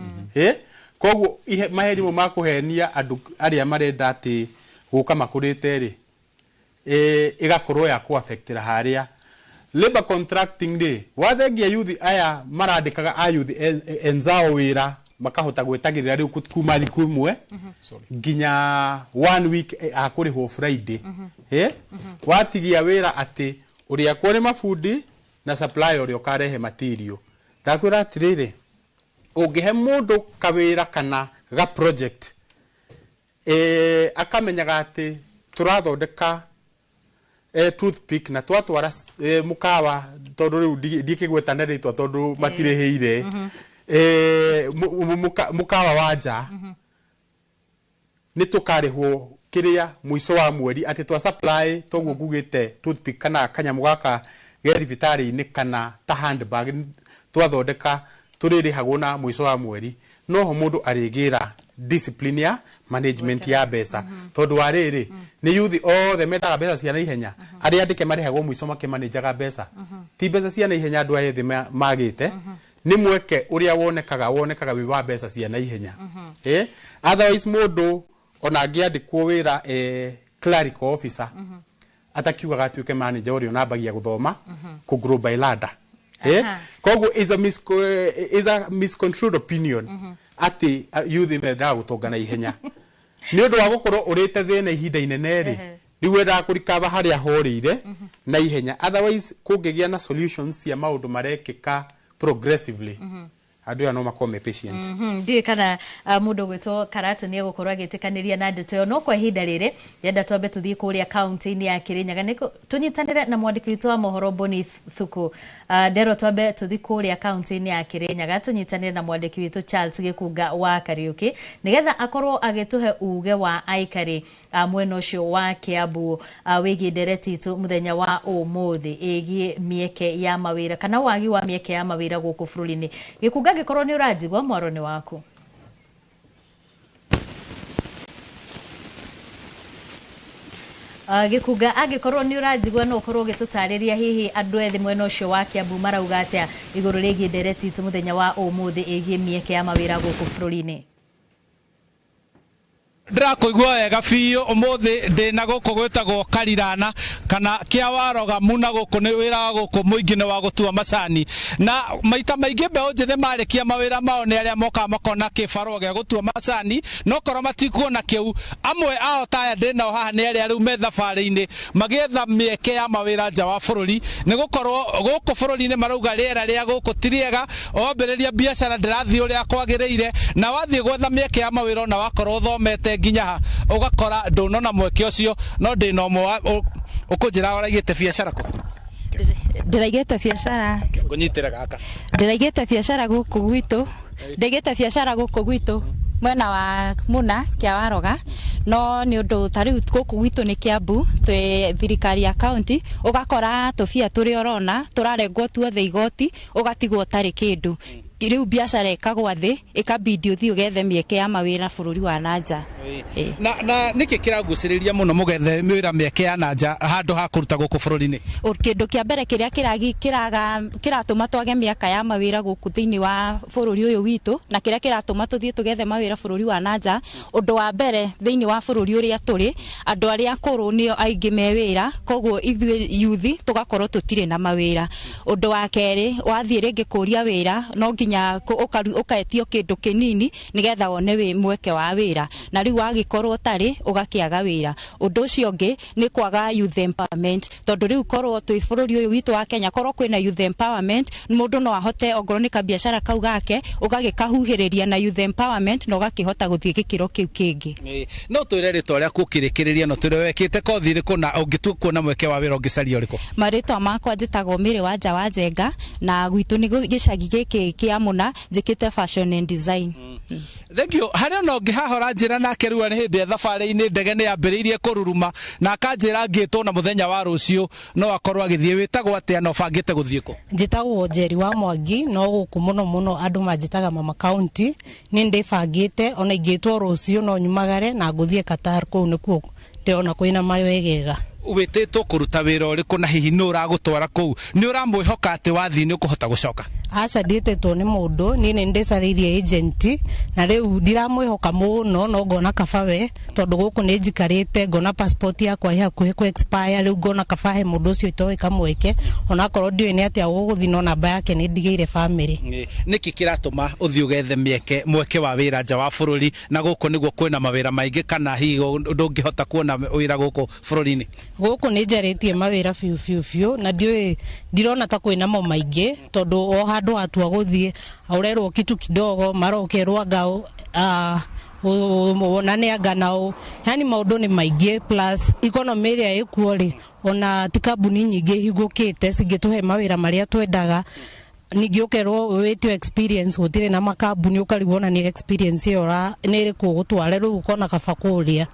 Speaker 1: koguo maheni mo makuhenia andu aria marenda ati guka makurite ri igakorwo ya ku affectira haria labor contracting day wathengia youth aya marandikaga a youth enzao wira makahota gwetagirira riu kuma thiku imwe nginya 1 week akurihwo Friday watigia wira ati uria kwone mafundi na supply uria ukarehe material ndakwira atiriri ungihe mundu kawira kana ga project akamenyaga ati turathondeka toothpick na twatwara mukawa tondu riu ndikigwetana ritwa tondu matirihire mukawa wanja ni tukarihwo kiria mwiso wa mweri ati twa supply toguo ngugite toothpick kana kanyamu gaka ge thibitari-ini kana ta handbag twathondeka turirihagwo na mwiso wa mweri noho mundu arigira discipline ya management ya mbeca tondu wa riri ni youth othe mendaga mbeca cia naihenya aria andike marihagwo mwiso makimanajaga mbeca ti mbeca cia naihenya andu aya thi magite ni mweke uria wonekaga wi wa mbeca cia naihenya otherwise mundu ona angiandikwo wira clerical officer atakiugaga atuike manager uria nambagia guthoma ku grow by ladder koguo is a misconstrued opinion ati youth mendaga gutonga na ihenya ni undu wa gukorwo urite thina ihinda inene ri riu wenda kurikava haria horire na ihenya otherwise kungigia na solutions cia maundu marekika progressively andu ya no makome patient ndi kana mundu gwitwo Karatu ni egukorwa agitikaniria na ndeto yo no kwa ihinda riri yenda twambe tuthie kuria county-ini ya Kirinyaga niko tunyitanire na mwandiki witũ wa mohoro Boni Thuku ndero twambe tuthie kuria county-ini ya Kirinyaga tunyitanire na mwandiki witũ Charles Gikunga wa Kariuki nigetha akorwo agituhe uge wa aikari mwena ucio wa Kiambu wigi ndereti itu muthenya wa umuthi igi mieke ya mawira kana wagi wa mieke ya mawira guku bururi-ini Gikunga gikorwo ni urajigwa mwaroni waku Gikunga agikorwo ni urajigwa no ukorwo gitutariria hihi andu ethi mwena ucio wa Kiambu marauga atia iguru rigi ndereti itu muthenya wa umuthi igi mieke ya mawira guku bururi-ini
Speaker 3: ndirakuigua wega biũ ũmũthĩ ndĩna gũkũ gwĩtagwo Karirana kana Kĩawaroga muna gũkũ nĩ wĩra wa gũkũ mũingĩ nĩ wa gũtua macani na maita maingĩ mbeũ njĩthĩ marĩkia mawĩra mao nĩ arĩa mokaga makona kĩbarũa gĩa gũtua macani no korwo matikuona kĩu amwe ao ta aya ndĩnao haha nĩ arĩa rĩu me thabarĩ-inĩ magĩetha mĩeke ya mawĩra nja wa bũrũri nĩ gũkorwo gũkũ bũrũri-inĩ marauga rĩera rĩa gũkũ ti rĩega wambĩrĩria biacara ndĩrathiĩ ũrĩa kwagĩrĩire na wathiĩ gwetha mĩeke ya mawĩra na wakorwo thomete nginya ha ugakora ndunona mweke ucio no ndi no mwa ukunjira waraigite biacara ko
Speaker 5: ndiraigite biacara
Speaker 3: ngunyitira gaka
Speaker 5: ndiraigite biacara guku gwitu ndigite biacara guku gwitu mwena wa Muna kia Waroga no ni undu tari guku gwitu ni Kiambu twe thirikari ya county ugakora tufia turi orona turarengwo tuothe igoti ugatigwo tari kindu riu biacara ikagwa thi ikabidi uthi ugethe mieke ya mawira bururi wa nanja
Speaker 3: na niki kiraguciriria muno mugethe mawira mieke ya nanja handu ha kuruta guku bururi-ini
Speaker 5: kindu kia mbere kiria kiratuma twage miaka ya mawira guku thiini wa bururi uyu witu na kiria kiratuma tuthie tugethe mawira bururi wa nanja undu wa mbere thiini wa bururi uria turi andu aria akuru nio aingi me wira koguo ithue yuthi tugakorwo tutire na mawira undu wa keri wathie ringi kuria wira no ukaetio kindu kinini nigetha wone wi mweke wa wira na riu wagikorwo tari ugakiaga wira undu ucio ngi ni kwaga youth empowerment tondu riu korwo twi bururi uyu witu wa Kenya korwo kwina youth empowerment mundu no ahote ongorwo ni kabiacara kau gake ugagikahuhiriria na youth empowerment no gakihota guthie gikiro kiu kingi
Speaker 3: no twire ritwa ria kukirikiriria no twire wekite kothi riku na ungitu kuona mweke wa wira ungicaria riku
Speaker 5: maritwa makwa njitagwo Miri wa Nja wa Njenga na gwitu ni gicagi giki kia Muna njikite fashion and design
Speaker 3: thank you haria no ngihahora njira nake riu ni hindi thabari-ini ndege ni yambiriirie kururuma na akanjira ngitwo na muthenya wa rucio no akorwo agithie witagwo atia no bangite guthie ku
Speaker 6: njitagwo Njeri wa Mwangi no guku muno andu manjitaga Mama County ni ndibangite ona ingitwo rucio no nyumagare na nguthie Qatar ku nikuo ndiona kwina mawegega
Speaker 3: wititwo kuruta wira uriku na hihi no uragutwara ku ni uramwihoka ati wathi ni ukuhota gucoka
Speaker 6: aca nditetwo ni mundu ni ndicaririe agent na riu ndiramwihoka muno no ngona kabawe tondu guku ni njikarite ngona passport yakwa hakuhi ku expire riu ngona kabahe mundu ucio itoe kamweke ona korwo ndiwe ni atia guguthi no namba yake ni ndigeire family
Speaker 3: niki kiratuma uthi ugethe mweke wa wira nja wa bururi na guku niguo kwina mawira maingi kana hihi ndungihota kuona wira guku bururi-ini
Speaker 6: guku ni njaritie mawira fiu na ndirona ta kwina mo maingi tondu o handu atua guthie aurerwo kitu kidogo marokerwa ngao wonane nganao yani maundu ni maingi plus economy ria ikuo ri ona tikabuni nyingi higukite cingituhe mawira maria twendaga ningi ukerwo wetio experience gutire na makambuni ukarigona ni experience iyo ni iri kugutware riu ukona kaba kuria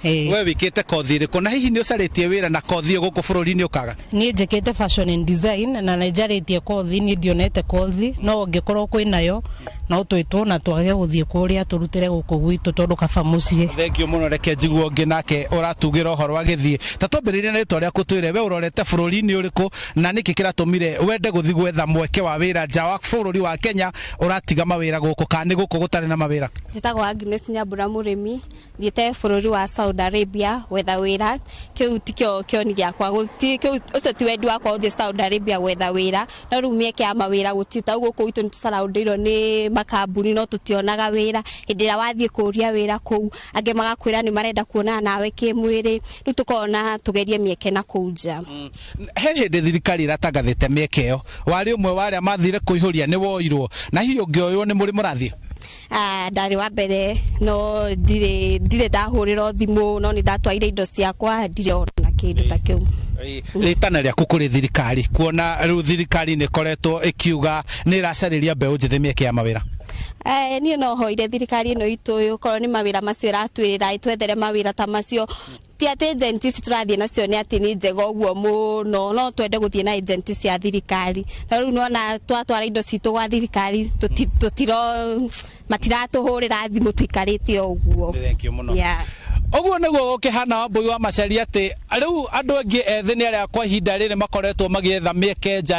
Speaker 3: we wikite kothi iriku na hihi ni ucaritie wira na kothi iyo guku bururi-ini ukaga
Speaker 6: ni njikite fashion and design na njaritie kothi ni ndionete kothi no ngikorwo kwinayo no twitwo na twage guthie kuria turutire guku gwitu tondu kaba mucii
Speaker 3: thank you muno reke njiguo ngi nake uratugira uhoro wa githie ta twambiririe na ritwa riaku twire we urorete bururi-ini uriku na niki kiratumire wende guthi gwetha mweke wa wira nja wa bururi wa Kenya uratiga mawira guku kana guku gutari na mawira
Speaker 8: njitagwo Agnes Nyambura Murimi thiete bururi wa Saudi Arabia wetha wira kiu tikio kioni giakwa guti kiu ucio ti wendi wakwa uthie Saudi Arabia wetha wira no riu mieke ya mawira gutita guku gwitu ntusaraundirwo ni makambuni no tutionaga wira indira wathie kuria wira kuu ange magakwira ni marenda kuona nawe kimwiri riu tukona tugerie mieke na kuja
Speaker 3: he hindi thirikari iratangathite mieke iyo wari umwe waria mathire kuihuria ni woirwo na hiyo ngioywo ni muri murathie
Speaker 8: ndari wa mbere no ndire ndahurira thimu no ni ndatwaire indo ciakwa ndire ona kindu ta kiu
Speaker 3: ritana riaku kuri thirikari kuona riu thirikari ni koretwo ikiuga ni iracariria mbeu njithi mieke ya mawira
Speaker 8: ni no hoire thirikari no itu korwo ni mawira macio ratwira itwethere mawira ta macio ti ati agents turathie nacio ni ati ni njega uguo muno no twende guthie na agents cia thirikari na riu nona twatwara indo citu gwa thirikari tutiro matiratuhurira thimu tuikarite uguo
Speaker 3: thank you muno oguo niguo ukihana Wambui wa Macharia ati riu andu angi ethi ni aria kwa ihinda riri makoretwo magietha mieke nja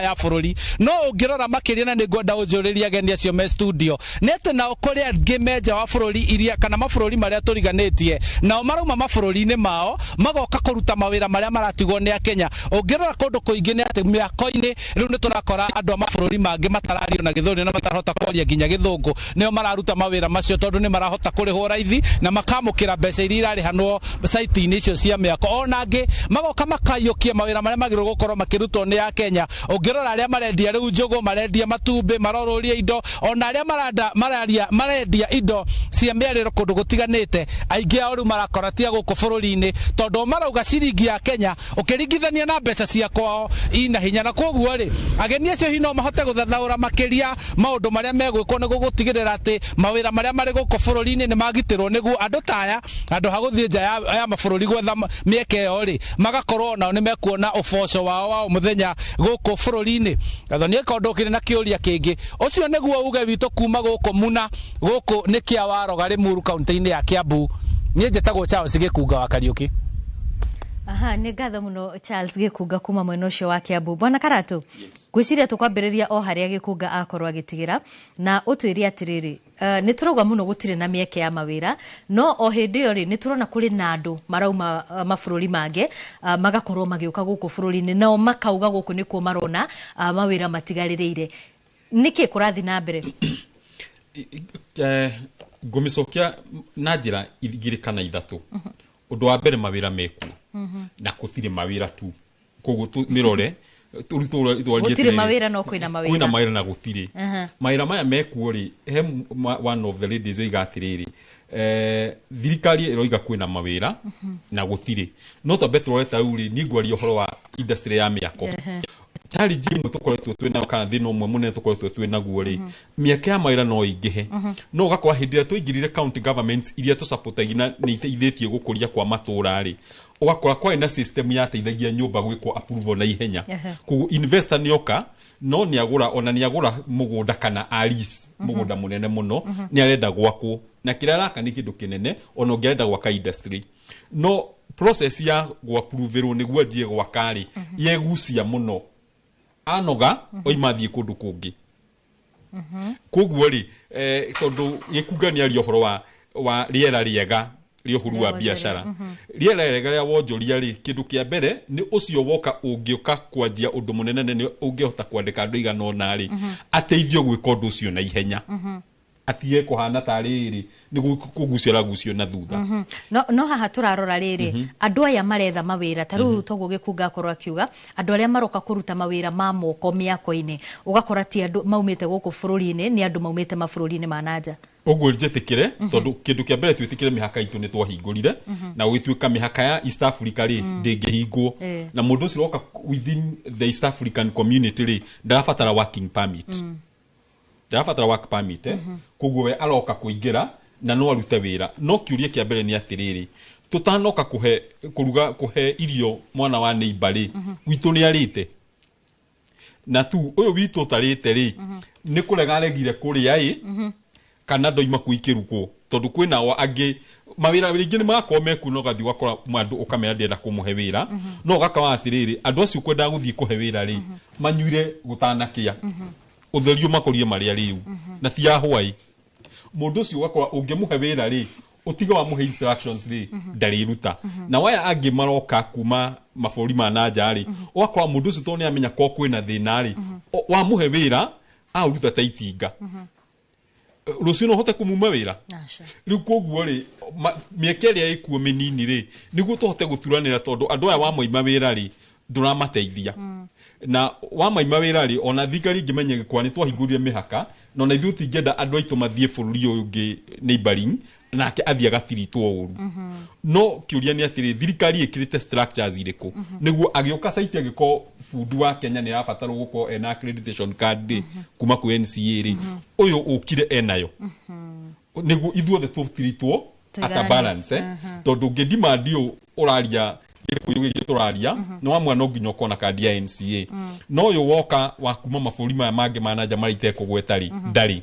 Speaker 3: ya bururi no ungirora makiria na ningwenda unjuriria ageni acio me studio nete na ukuri angi menja wa bururi iria kana mabururi maria turiganitie nao marauma mabururi-ini mao magoka kuruta mawira maria maratigwo ni Kenya ungirora kundu kuingi ni ati miako-ini riu ni turakora andu a mabururi mangi matarario na githuri na matarahota kwaria nginya githungu nio mararuta mawira macio tondu ni marahota kurihwo raithi na makamukira mbeca iria irarihanwo site-inĩ icio cia mĩako ona angĩ magoka makayũkia mawĩra marĩa magĩrĩirwo gũkorwo makĩrutwo nĩ ya Kenya. Ũngĩrora arĩa marendia rĩu njũgũ, marendia matumbĩ, marorũria indo, ona arĩa marendia indo cia mĩarĩro kũndũ gũtiganĩte, aingĩ ao rĩu marakora tia gũkũ bũrũri-inĩ tondũ marauga ciringi ya Kenya ũkĩringithania na mbeca cia kwao ina hinya, na koguo rĩ ageni acio hihi no mahote gũthathaũra makĩria maũndũ marĩa megwĩkwo nĩguo gũtigĩrĩra atĩ mawĩra marĩa marĩ gũkũ bũrũri-inĩ nĩ magitĩrwo, nĩguo andũ taya andũ ha gũthiĩ nja ya mabũrũri gwetha mĩeke ĩyo rĩ magakorwo nao nĩ mekuona ũboco wao wa mũthenya gũkũ bũrũri-inĩ. Gathoni Kaũndũ kĩrĩ na kĩũria kĩngĩ, ũcio nĩguo uge witũ kuma gũkũ Muna, gũkũ nĩ Kĩawaroga Limuru kaunti-inĩ ya Kiambu. Niĩ njĩtagwo Charles Gĩkunga wa Kariũki.
Speaker 2: Aha, nĩ ngatho mũno Charles Gĩkunga kuma mwena ũcio wa Kiambu. Bwana Karatu, gwĩciria tũkwambĩrĩria o harĩa Gĩkunga akorwo agĩtigĩra na ũtwĩrie atĩrĩrĩ, nĩ tũrauga mũno gũtirĩ na mĩeke ya mawĩra, no o hĩndĩ ĩyo rĩ nĩ tũrona kũrĩ na andũ marauma mabũrũri mangĩ magakorwo magĩũka gũkũ bũrũri-inĩ, nao makauga gũkũ nĩkuo marona mawĩra matigarĩrĩire. Nĩkĩ kũrathi na mbere?
Speaker 22: Ngũmĩcokia na njĩra igĩrĩ kana ithatũ. Ũndũ wa mbere mawĩra mekuo na gũtirĩ mawĩra tu, koguo mĩrore
Speaker 2: gũtirĩ mawĩra no kwĩna
Speaker 22: mawĩra na gũtirĩ mawĩra maya mekuo rĩ. He one of the ladies oiga atĩrĩrĩ, thirikari ĩroiga kwĩna mawĩra na gũtirĩ, no twambe tũrore ta rĩu rĩ, niĩ ngwaria ũhoro wa industry ya mĩako. Challenge imwe tũkoretwo twĩna kana thĩna ũmwe mũnene tũkoretwo twĩnaguo rĩ, mĩeke ya mawĩra no ĩingĩhe, no ũgakora hĩndĩ ĩrĩa tũingĩrire county governments iria tũsupportagia na nĩ iteithĩtie gũkũria kwa matũũra rĩ, ũgakora kwarĩ na system yateithagia nyũmba gwĩkwo approval na ihenya. Koguo investor nĩoka no nĩagũra mũgũnda kana aris mũgũnda mũnene mũno nĩ arenda gwakwo, na kĩrĩa araka nĩ kĩndũ kĩnene ona ũngĩenda gwaka industry, no process ya gwapuruverwo nĩguo anjie gwaka rĩ yegucia mũno, anoga oima thiĩ kũndũ kũngĩ. Koguo rĩ tondũ Gĩkunga nĩ aria ũhoro wa rĩera rĩega rĩa ũhuru wa biacara, rĩera rĩega rĩa wonjoria rĩ, kĩndũ kĩa mbere nĩ ũcio woka ũngĩũka kwanjia ũndũ mũnene nene ũngĩhota kwandĩka andũ igana ũna rĩ ateithio gwĩka ũndũ ũcio na ihenya, atige kũhana tarĩ rĩ nĩguo kũgucio aragucio na thutha.
Speaker 2: No haha tũrarora rĩrĩ, andũ aya maretha mawĩra ta rĩu toguo Gĩkunga akorwo akiuga andũ arĩa maroka kũruta mawĩra ma moko mĩako-inĩ, ũgakora ti andũ maumĩte gũkũ bũrũri-inĩ, nĩ andũ maumĩte mabũrũri-inĩ ma nanja.
Speaker 22: Ũguo njĩtĩkĩre tondũ kĩndũ kĩa mbere twĩtĩkĩre mĩhaka itũ nĩ twahingũrire na gũgĩtuĩka mĩhaka ya East Africa rĩ ndĩngĩhingwo, na mũndũ ũcio roka within the East African community rĩ ndarabatara working permit, ndarabatara work permit, koguo we aroka kũingĩra na no arute wĩra. No kĩũria kĩa mbere nĩ atĩrĩrĩ, tũtanoka kũhe irio mwana wa neighbor rĩ witũ nĩ arĩte, na tu ũyũ witũ ũtarĩte rĩ nĩ kũrega aregire kũrĩa ĩ kana ndoima kũikĩrukwo, tondũ kwĩnao angĩ mawĩra rĩngĩ nĩ magakorwo meku no gathi ũgakora andũ ũkamera ndĩenda kũmũhe wĩra, no ũgakawa atĩrĩrĩ andũ acio kwendaga gũthiĩ kũhe wĩra rĩ manyuire gũtanakĩa ũtherio makorie marĩa rĩu na ti ya hwaĩ. Mũndũ ũcio ũgakora ũngĩmũhe wĩra rĩ ũtiga wa mũhe instructions rĩ ndarĩruta, na waya angĩ maroka kuma mabũrũri ma nanja rĩ ũgakora mũndũ ũcio tondũ nĩ amenya ko kwĩna thĩna rĩ wa mũhe wĩra aũruta ta itinga rũciũ no hote kũmuma wĩra. Rĩu koguo rĩ mĩeke ĩrĩa ĩkuo mĩnini rĩ nĩguo tũhote gũturanĩra, tondũ andũ aya wa moima wĩra rĩ ndũramateithia, na wa moima wĩra rĩ ona thigari ingĩmenye gĩkwa nĩ twahingũrire mĩhaka no na ithuĩ tingĩenda andũ aitũ mathiĩ bũrũri ũyũ ũngĩ neighboring nake athiĩ agatiritwo ũru. No kĩũria nĩ atĩrĩ thirikari ĩkĩrĩte structures irĩkũ nĩguo agĩũka site agĩkorwo bundi wa Kenya nĩ arabatarwo gũkorwo ena accreditation card kuma kwĩ NCA rĩ ũyũ ũkire enayo nĩguo ithuothe tũtiritwo ata balance, tondũ ũngĩdimandi ũraria Gĩkũyũ gĩkĩ tũraria no wa mwana nginya ũkona kandi ya NCA, no ũyũ woka wa kuma mabũrũri maya mangĩ ma nanja marĩa itekũgweta rĩ ndarĩ.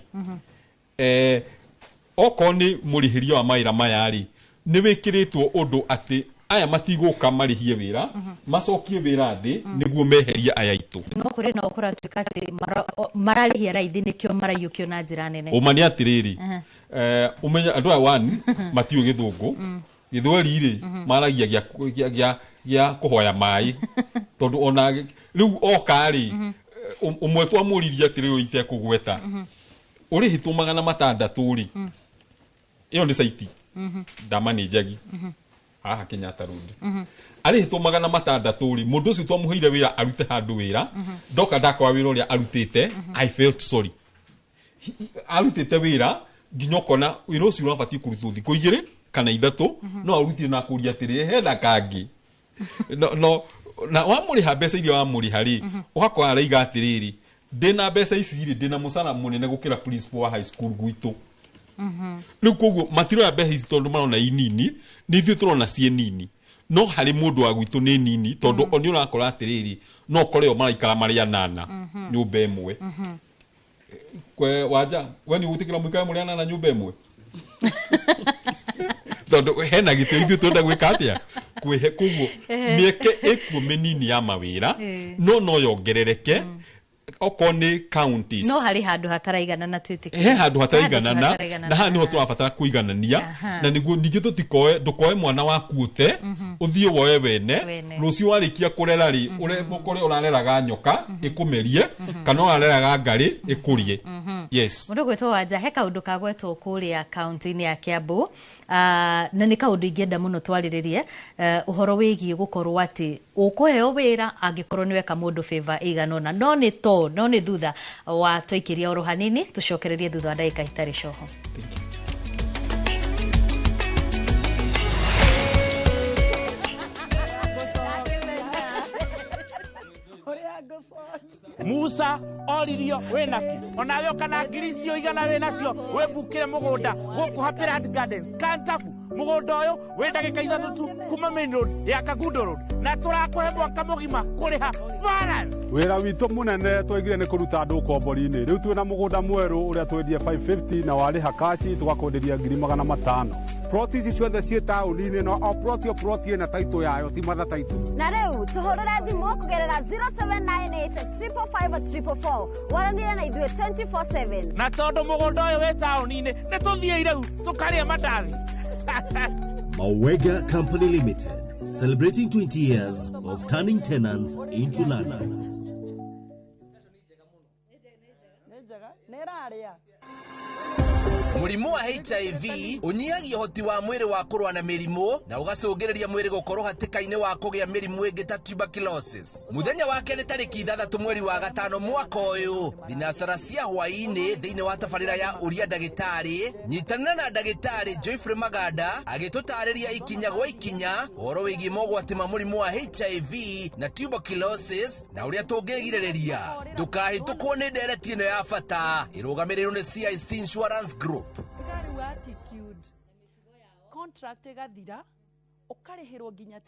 Speaker 22: Okorwo nĩ mũrĩhĩria wa mawĩra maya rĩ nĩ wĩkĩrĩtwo ũndũ atĩ aya matigũka marĩhie wĩra macokie wĩra thĩ nĩguo meherie aya aitũ.
Speaker 2: No kũrĩ na ũkora tuĩka atĩ mararĩhia raithi nĩkĩo maraiyũkio na njĩra nene.
Speaker 22: Ũma nĩ atĩrĩrĩ ũmenya andũ aya one matiũĩ Gĩthũngũ, Gĩthweri rĩ maragia gĩa kũhoya maĩ, tondũ ona rĩu oka rĩ ũmwe twamũririe atĩrĩrĩ itekũgweta ũrĩhĩtwo 600 rĩ ĩyo nĩ saiti ndamani njagi aha Kenyatta Road arihitwo 600 ri mundu ucio twamuheire wira arute handu wira ndoka ndakwa wira uria arutite I felt sorry arutite wira nginya kona wira ucio urabati kurutwo thiko 2 kana 3 no arutire na kuria atiri henda kangi no na wamuriha mbeca iria wamuriha ri ukakora araiga atiriri ndina mbeca ici ri ndina musara munene gukira principal wa high school gwitu riu koguo matiro ya mbeca ici tondu marona inini ni ithuĩ turona cie nini no hari mundu wa gwitu ni nini tondu oni urakora atiriri no kore o maraikara mari 8 nyumba imwe kwe waja wani utikira mwikara muri 8 nyumba imwe tondu hena gite ithuĩ turenda gwika atia kwihe koguo mieke ekuo minini ya mawira no yongerereke okoni counties
Speaker 2: no hari handu hataraigana na twitike
Speaker 22: handu hataraigana na hani ho turabatara kuiganania na niguo ningi tutikoe ndukoe mwana waku ute uthie woe wene rucio warikia kurera ri ure mukore urareraga nyoka ikumerie kana urareraga ngari ikurie yes
Speaker 2: mundu gwetwo Wanja he kaundu kagwetwo kuria county-ini ya Kiambu na ni kaundu ingenda muno twariririe uhoro wigie gukorwo ati ukuheo wira angikorwo niweka mundu favor iganona no ni thutha wa twikiria oro hanini tucokererie thutha wa ndagika itari coho.
Speaker 4: Musa oririo wenaki onawe kana ngiricio igana wenacio webukire mugunda guku happy land gardens Kantafu mugunda uyu we ndagika 3 tu kuma main road ya Kagundo road na turakuhe mwaka mugima kuriha balance
Speaker 9: wira witu munene twigire ni kuruta andu kombori-ini riu twina mugunda mweru uria twendie 550 na wariha kashi tugakonderia 500,000 ploti ici ciothe ciĩ taũni-inĩ no o ploti ĩna taitũ yayo ti matha taitũ
Speaker 10: na rĩu tũhũrĩre thimũ kũgerera 0798-345-344 waranire na ithuĩ 24/7
Speaker 4: na tondũ mũgũnda ũyũ wĩ taũni-inĩ nĩ tũthiĩ rĩu tũkarĩa mandathi
Speaker 24: Mawega Company Limited, celebrating 20 years of turning tenants into landlords.
Speaker 25: Murimu wa HIV unyihagia hoti wa mwiri wa kurwa na mirimu na ugacungirirĩa mwiri gukorwo hatikaine wa kugia mirimu ingi ta tuberculosis. Muthenya wake ni tariki 6 mweri wa 5 mwaka uyu thinacara cia hwaini thiini wa tabarira ya uria ndagitari nyitanana na ndagitari Joyfrey Maganda agitutariria ikinya gwa ikinya uhoro wigie mogwati ma murimu wa HIV na tuberculosis na uria tungigiririria. Ndukahitukwo ni ndereti ino ya bata irugamirirwo ni CIC Insurance Group.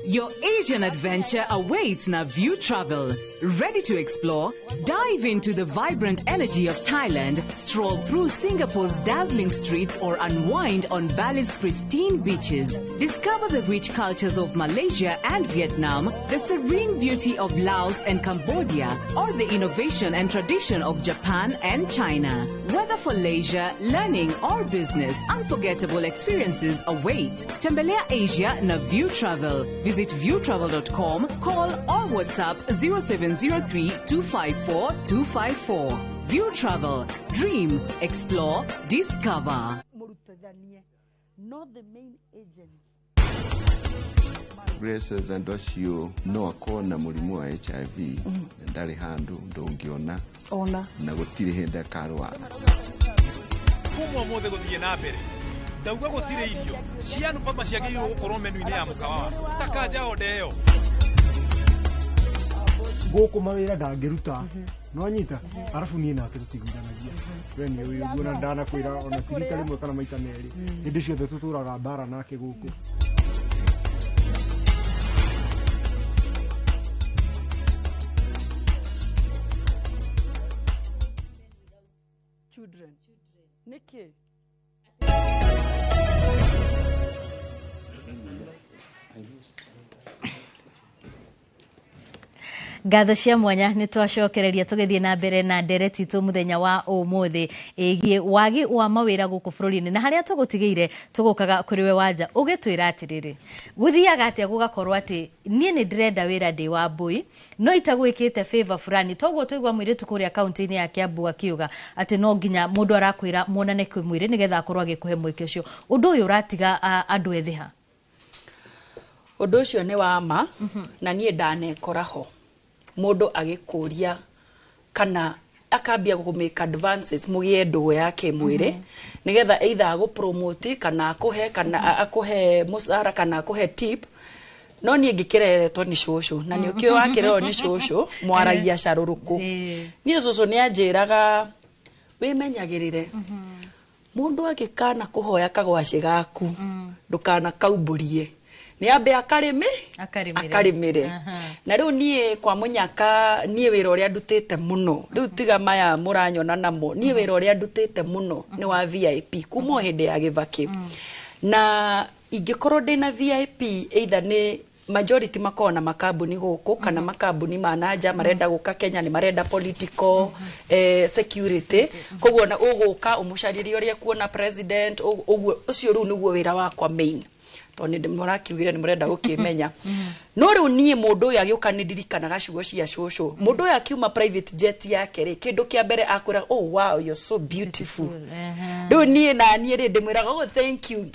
Speaker 26: Your Asian adventure awaits na View Travel. Ready to explore? Dive into the vibrant energy of Thailand, stroll through Singapore's dazzling streets, or unwind on Bali's pristine beaches. Discover the rich cultures of Malaysia and Vietnam, the serene beauty of Laos and Cambodia, or the innovation and tradition of Japan and China. Whether for leisure, learning, or business, unforgettable experiences await. Tembelea Asia na View Travel. Visit viewtravel.com, call or WhatsApp 0703 254 254. View Travel. Dream, explore, discover.
Speaker 27: Not the main agents.
Speaker 28: Graces and Oshio no akona murimu wa HIV ndari handu ndungiona
Speaker 27: ona
Speaker 28: na gutire henda karwara
Speaker 29: kumwa mothe guthie na mbere ndauga gutire irio cianu pamba ciagirwo gukorwo menu-ini ya mukawa takanja ondeyo
Speaker 30: guku mawira ndangiruta no nyita arafu nie nake tutigithanagia we ni uyu ngona ndana kwira ona tirita rimwe kana maita meri hindi ciothe tuturaga bara nake guku
Speaker 27: children Nikki
Speaker 2: Ngatho cia mwanya nĩ twacokereria tũgĩthiĩ na mbere na ndereti itũ mũthenya wa ũmũthĩ ĩgiĩ wagi wa mawĩra gũkũ bũrũri-inĩ, na harĩa tũgũtigĩire tũgũkaga kũrĩ we Wanja ũgĩtwĩra atĩrĩrĩ, gũthiaga atĩa gũgakorwo atĩ niĩ nĩ ndĩrenda wĩra ndĩ wa mbui no itagwĩkĩte favor fulani, toguo tũigua mũirĩtu kũrĩa kaunti-inĩ ya Kiambu akiuga atĩ no nginya mũndũ arakwĩra muonane kwĩmwĩrĩ nĩgetha akorwo agĩkũhe mweke ũcio. Ũndũ ũyũ ũratiga andũ ethĩ ha?
Speaker 23: Ũndũ ũcio nĩ wa ma na niĩ ndanekora ho mũndũ agĩkũria kana akambia gũmake advances mũgĩe ndũgũ yake mwĩrĩ nĩgetha either agũpromote kana akũhe mũcara kana akũhe tip. No niĩ ngĩkĩreretwo nĩ cũcũ na nĩ ũkĩo wakĩrerwo nĩ cũcũ mwaragia carũrũkũ. Niĩ cũcũ nĩ anjĩraga wĩmenyagĩrĩre mũndũ agĩkana kũhoya kagwacĩ gaku ndũkana kaumbũrie nĩ ambe akarimire. Na rĩu niĩ kwa mũnyaka niĩ wĩra ũrĩa ndutĩte mũno rĩu tiga maya mũranyona namo, niĩ wĩra ũrĩa ndutĩte mũno nĩ wa VIP kuma hĩndĩ ya gĩbakĩ. Na ingĩkorwo ndĩna VIP either nĩ majority makorwo na makambuni gũkũ kana makambuni mananja marenda gũka Kenya nĩ marenda political security, koguo na ũgũka ũmũcarĩrie ũrĩa kuona president ũcio rĩu nĩguo wĩra wakwa main. Tondũ nĩ mũrakiugire nĩ mũrenda gũkĩmenya. No rĩu niĩ mũndũ ũyũ agĩũka nĩ ndirikanaga ciugo cia cũcũ. Mũndũ ũyũ akiuma private jet yake rĩ kĩndũ kĩa mbere akwĩra oh wow you're so beautiful. Rĩu niĩ na niĩ rĩ ndĩmwĩraga oh thank you.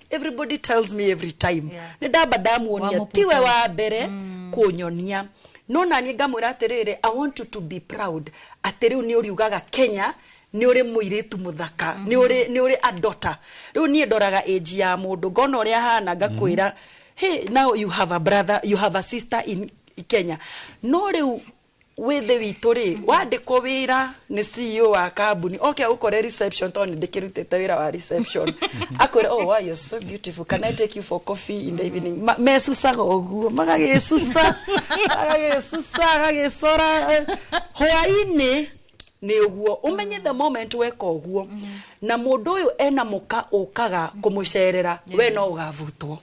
Speaker 23: Everybody tells me every time. Nĩ ndamba ndamuonia tiwe wa mbere kũnyonia. No na niĩ ngamwĩra atĩrĩrĩ I want you to be proud atĩ rĩu nĩ ũriugaga Kenya ni uri muiritu muthaka ni uri adota. Riu nie ndoraga age ya mundu ngona uria hana ngakwira hey now you have a brother you have a sister in Kenya. No riu wethe witu ri wandikwo wira ni CEO wa kambuni okay ukore reception to ndikirutete wira wa reception akwira oh wow you're so beautiful can I take you for coffee in the evening mesusaga oguo magagesusa agagecora hwaini ni uguo umenye the moment weka uguo na mundu uyu ena muka ukaga kumucerera we no ugavutwo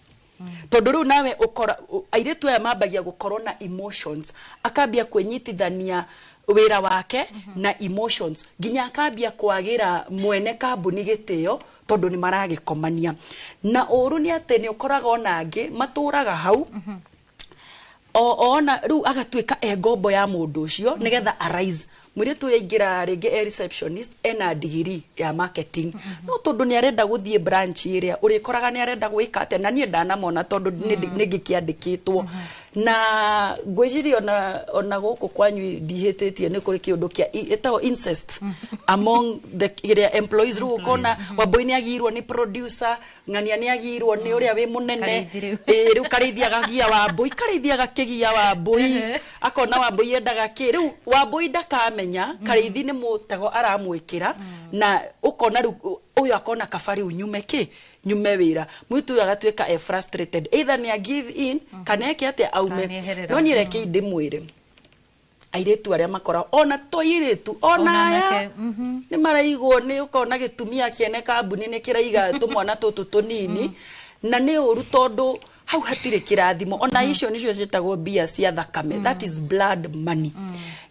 Speaker 23: tondu riu nawe ukora airetu aya mambagia gukorwo na emotions akambia kwenyitithania wira wake na emotions ginya akambia kwagira mwene kambuni gitio tondu ni maragikomania na uru ni ate ni ukoraga ona angi maturaga hau ona riu agatuika engombo ya mundu ucio nigetha arise muritu yaingira rege receptionist ena degree ya marketing no tondu ni arenda guthie branch iria urikoraga ni arenda gwika ate na nie ndanamona tondu ni gikiandikitwo na gwejiri ona guku kwanyu ndihitetie ni kuri kiundu kia etago incest among the employees ru kona Wambui ni agirwo ni producer ngania ni agirwo ni uria wi munene riu kareithiaga gia Wambui kareithiaga kigia Wambui akona Wambui endaga ki riu Wambui ndakamenya kareithi ni mutego aramwikira na ukona riu uyu akona kabari unyume ki nyume wira mwitu agatuika frustrated either ni a give in kana eke ate aume no ni reke ndimwire airetu aria makora ona toiretu ona aya ni maraigwo ni ukona gitumia kiene kambuni ni kiraiga tumwana tutu tunini na ni uru tondu hau hatire kirathimo ona icio nicio cietagwo bia cia thakame that is blood money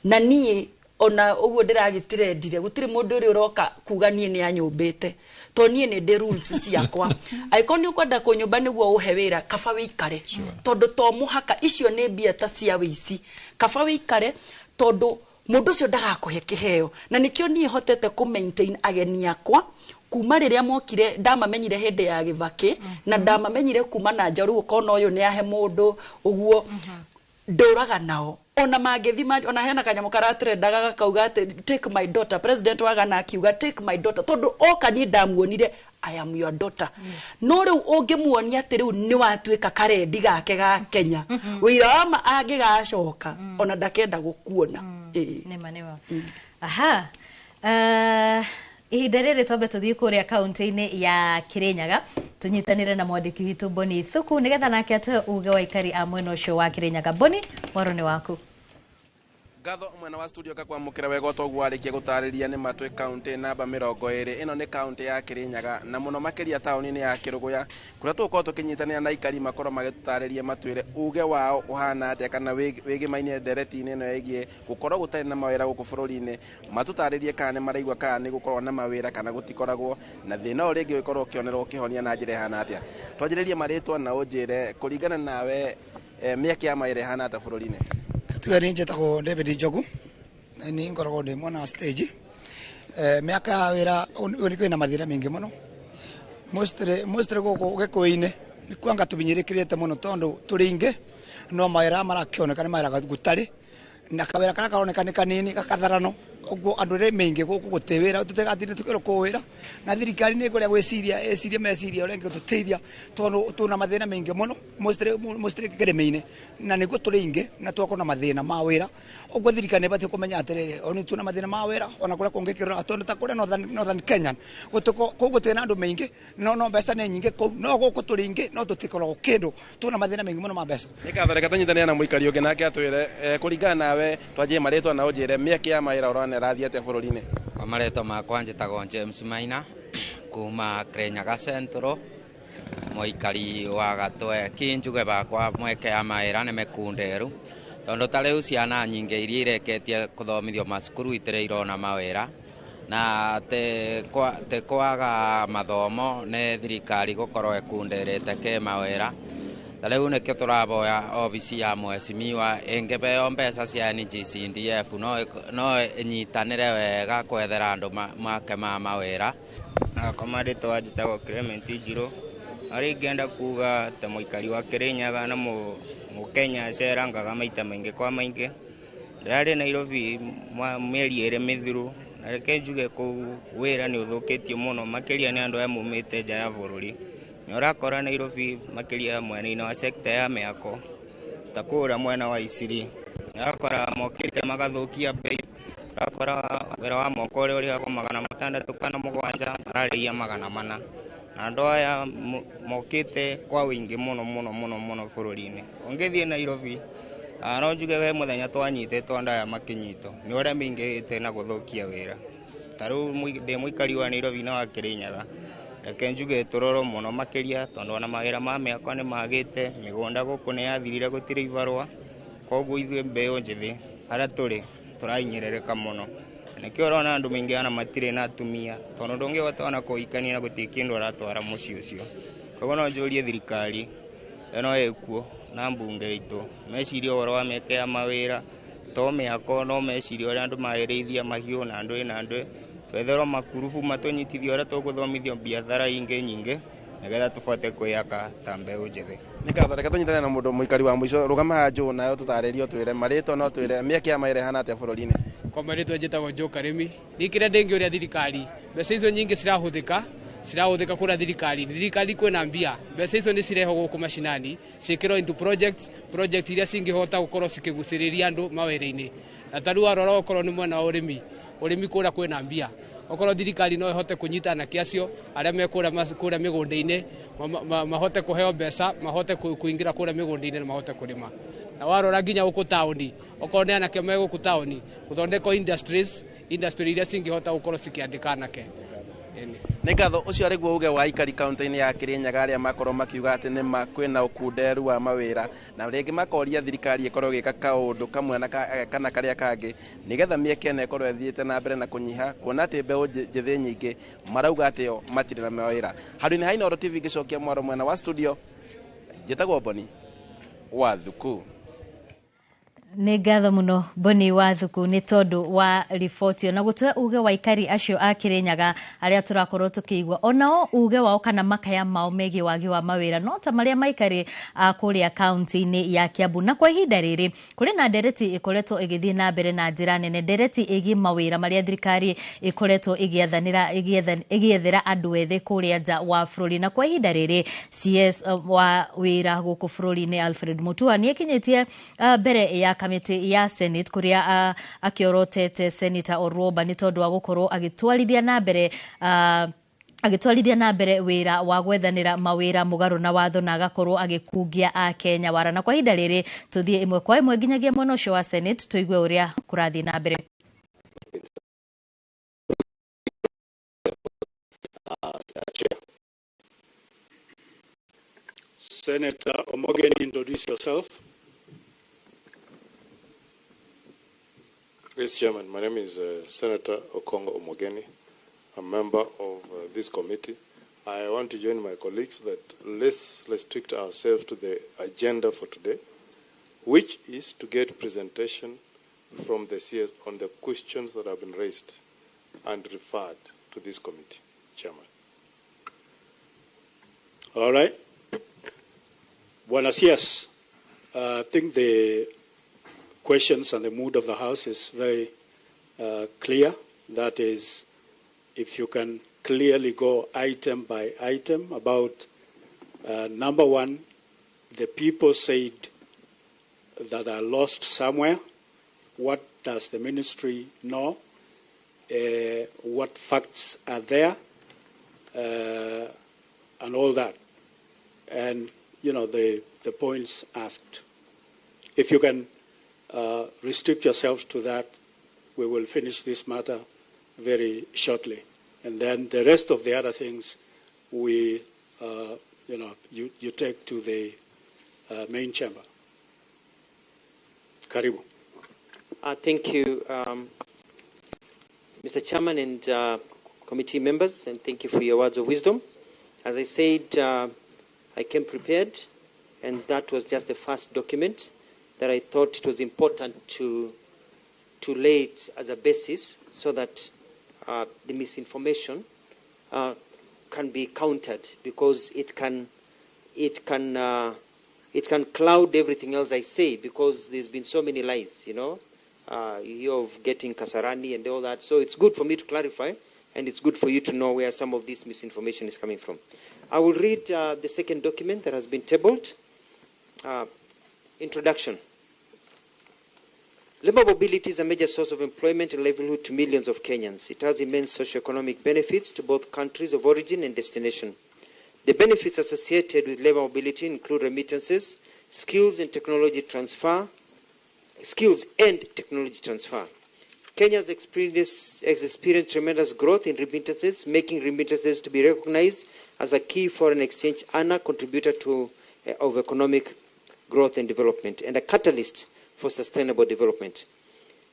Speaker 23: na nie ona uguo ndiragitirendire gutire mundu uri uroka kuga nie ni anyumbite to nie ni de rules ciakwa aikoni ukwenda kunyumba niguo uhe wira kaba wikare tondu to muhaka icio ni bia ta cia wici kaba wikare tondu mundu cio ndagakuhe kiheo na nikio nie hotete ku maintain ageni yakwa kuma riria mokire ndamamenyire hindi ya gibaki na ndamamenyire kuma na njaru ukona uyu ni ahe mundu uguo nduraga nao ona magethima ona hena kanyamo karatrendaga gakauga ati take my daughter president wagana akiuga take my daughter tondu oka ni ndamuonire I am your daughter no riu ungimuonia ati riu ni watuika karendi gake ga Kenya wira wama angigacoka ona ndakenda gukuona
Speaker 2: nema aha ihinda rĩrĩ twambe tũthiĩ kũrĩa kaunti-inĩ ya Kirinyaga tunyitanĩre na mwandĩki witũ Boni Thuku nĩgetha nake atũhe uge wa ikari a mwena ũcio wa Kirinyaga. Boni, waro nĩ waku.
Speaker 7: Gatho mwena wa studio kakwamukira wega togu warikia gutariria ni matwe county namba 20 ino ni county ya Kirinyaga na muno makiria tauni ni ya Kiruguya kuria tuko tukinyitanira na ikari makoro magitariria matwire uge wao uhana atia kana wigi maine dereti-ini no yegie gukorwo gutari na mawira guku bururi-ini matutaririe kana maraigwa kana ni gukorwo na mawira kana gutikoragwo na thina uri ngi gukorwo kionerwo kihonia na njira hana atia twanjiririe maritwa na unjire kuringana nawe miaka ya mawira hana atia bururi-ini
Speaker 11: Tiga ni njetago David Njogu ni ngoragwo ndi mwana stage miaka ya wira uri kwina mathira mingi muno mostly guku gikuini ni kwanga tubinyirikirite muno tondu turinge no mawira marakioneka ni mawira gutari na kawira kana karoneka kanini kakatharano uguo andu re mingi guku gutewira tutegatinde tukiro kuwira na thirikari ni kuria gwiciria meciria urengi tuteithia tondu tuna mathina mingi muno mostly kireme-ini na niguo turinge na twakona mathina ma wira uguo thirikari ni bati kumenya atiriri oni tuna mathina ma wira ona kuria kungikirwa tondu ta kuria northern Kenya gutuko tena andu mingi no mbeca ni nyingi ku no guku turinge no tutikorwo kindu tuna mathina mingi muno ma mbeca
Speaker 7: nikathoreka tanyitania na muikari ungi nake atwire kuringana nawe twanjie maritwa na unjire miaka ya mawira urone rathi atia bururi-ini
Speaker 12: amaretwa makwa njitagwo James Maina kuma Kirinyaga Central muikari wa Gatwe kinjuge bakwa mweke ya mawira ni mekunderu tondu ta riu ciana nyingi iria ireketie kuthomithio macukuru itire irona mawira na te kwaga mathomo ne thirikari gukorwo ekunderete ke mawira riu nikio turaboya obisi ya mwecimiwa ingibeo mbeca cia NGCDF no inyitanire wega kwethera andu make ma mawira
Speaker 13: na komaritwa njitagwo Clement Njiro ari ngenda kuga ta muikari wa Kirinyaga na Mukenya cerangaga maita maingi kwa maingi ndari Nairobi mieri iri mithiru na reke njuge ku wira ni uthukitio muno makiria ni andu amumite nja ya bururi ni urakora Nairobi makiria mwena wa sekta ya miako takura mwena wa Isiri urakora mokite magathukia bei urakora wira wa moko uri ako 600 kana 7 araria 400 na andu aya mokite kwa wingi muno bururi-ini ungithie Nairobi no njuge we muthenya twanyite twanda ya makinyito ni ura mingite na guthukia wira taru ndi muikari wa Nairobi na wa Kirinyaga reke njuge turoro muno makiria tondu ona mawira ma miako ni magite migunda guku ni yathirire gutire ibarwa koguo ithue mbeo njithi ara turi turainyerereka muno nikio rona andu mingi ana matire na atumia tondu ndungihota ona kuikania na gutie kindu aratwara muci ucio koguo no njurie thirikari eno ekuo na mbunge itu meciria uhoro wa miaka ya mawira to miako no meciria uria andu mairithia mahiu na andu twetherwo makurubu matunyitithio uria tuguthomithio biathara ingi nyingi nigetha tubote kwiyaka ta mbeu njithi
Speaker 7: nikathoreka tunyitane na mundu muikari wa mwico rugama nju nayo tutaririo twire maritwa no twire miaka ya mawira hana atia bururi-ini
Speaker 14: kwa maritwa njitagwo Joe Karemi nikire ndingi uria thirikari mbeca icio nyingi cirahuthika kura thirikari kwina mbia mbeca icio ni cireho guku mashinani cikirwo into project iria cingihota gukorwo cikiguciriria andu mawira-ini na taru arora ukorwo ni mwena wa urimi kura kwina mbia okorwo thirikari no ihote kunyitana kiacio aria mekura migunda-ini mahote kuheo mbeca mahote kuingira kura migunda-ini na mahote kurima na warora nginya guku tauni okorwo ni anake me guku tauni guthondeko industry iria cingihota gukorwo cikiandika anake
Speaker 7: nigatho ucio ari guo uge wa ikari county-ini ya Kirinyaga aria makorwo makiuga ati ni makwina ukunderu wa mawira na ringi makoria thirikari ikorwo gika kaundu kamwe kana karia kangi nigetha mieke na ikorwo ethiite na mbere na kunyiha kuona ati mbeu njithi nyingi marauga ati yo matire na mawira haruni ha Inooro TV gicokia mwaro mwena wa studio njitagwo Boni wa Thuku
Speaker 2: Nĩ ngatho mũno Boni wa Thuku nĩ tondu wa riboti na gũtwe uge wa ikari acio a Kirinyaga arĩa tũrakorwo tũkĩigua onao uge wao kana makaya mao megie wagi wa mawĩra no ta marĩa maikari kũrĩa kaunti-inĩ ya Kiambu na kwa ihinda rĩrĩ kũrĩ na ndereti ĩkoretwo ĩgĩthiĩ na mbere na njĩra nene ndereti ĩgiĩ mawĩra marĩa thirikari ĩkoretwo ĩgĩethera andũ ethĩ kũrĩa nja wa bũrũri na kwa ihinda rĩrĩ CS wa wĩra gũkũ bũrũri-inĩ Alfred Mutua nĩ ekinyitie mbere ya kamiti ya Senate kuria akiorotete Senator Orwoba ni tondu wa gukorwo agitwarithia na mbere agitwarithia na mbere wira wa gwethanira mawira mugaru na watho na agakorwo agikungia a Kenya warana kwa hinda riri tuthie imwe kwa imwe nginyagia mwena ucio wa Senate tuigue uria kurathi na mbere.
Speaker 1: Senator Omogeni, introduce yourself.
Speaker 5: Yes, Chairman. My name is Senator Okongo Omogeni, a member of this committee. I want to join my colleagues that let's restrict ourselves to the agenda for today, which is to get presentation from the CS on the questions that have been raised and referred to this committee, Chairman.
Speaker 1: All right. Buenos Dias. I think the questions and the mood of the House is very clear. That is, if you can clearly go item by item about, number one, the people said that are lost somewhere. What does the ministry know? What facts are there? And all that. And, you know, the points asked. If you can restrict yourselves to that, we will finish this matter very shortly. And then the rest of the other things, we, you take to the main chamber. Karibu.
Speaker 6: Thank you, Mr. Chairman and committee members, and thank you for your words of wisdom. As I said, I came prepared, and that was just the first document that I thought it was important to lay it as a basis so that the misinformation can be countered, because it can cloud everything else I say, because there's been so many lies, you hear of getting Kasarani and all that. So it's good for me to clarify, and it's good for you to know where some of this misinformation is coming from. I will read the second document that has been tabled. Introduction. Labour mobility is a major source of employment and livelihood to millions of Kenyans. It has immense socio-economic benefits to both countries of origin and destination. The benefits associated with labour mobility include remittances, skills and technology transfer. Kenya has experienced tremendous growth in remittances, making remittances to be recognized as a key foreign exchange earner, contributor of economic growth and development, and a catalyst for sustainable development.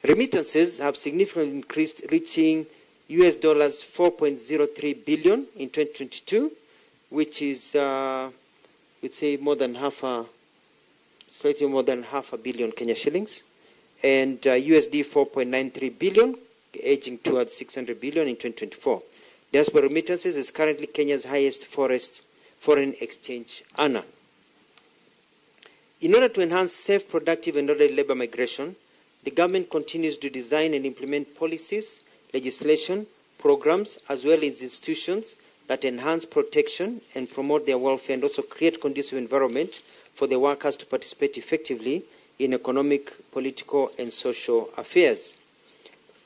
Speaker 6: Remittances have significantly increased, reaching US dollars 4.03 billion in 2022, which is, we'd say, slightly more than half a billion Kenya shillings, and USD 4.93 billion, edging towards 600 billion in 2024. Diaspora remittances is currently Kenya's highest foreign exchange earner. In order to enhance safe, productive and orderly labour migration, the government continues to design and implement policies, legislation, programs, as well as institutions that enhance protection and promote their welfare, and also create conducive environment for the workers to participate effectively in economic, political and social affairs.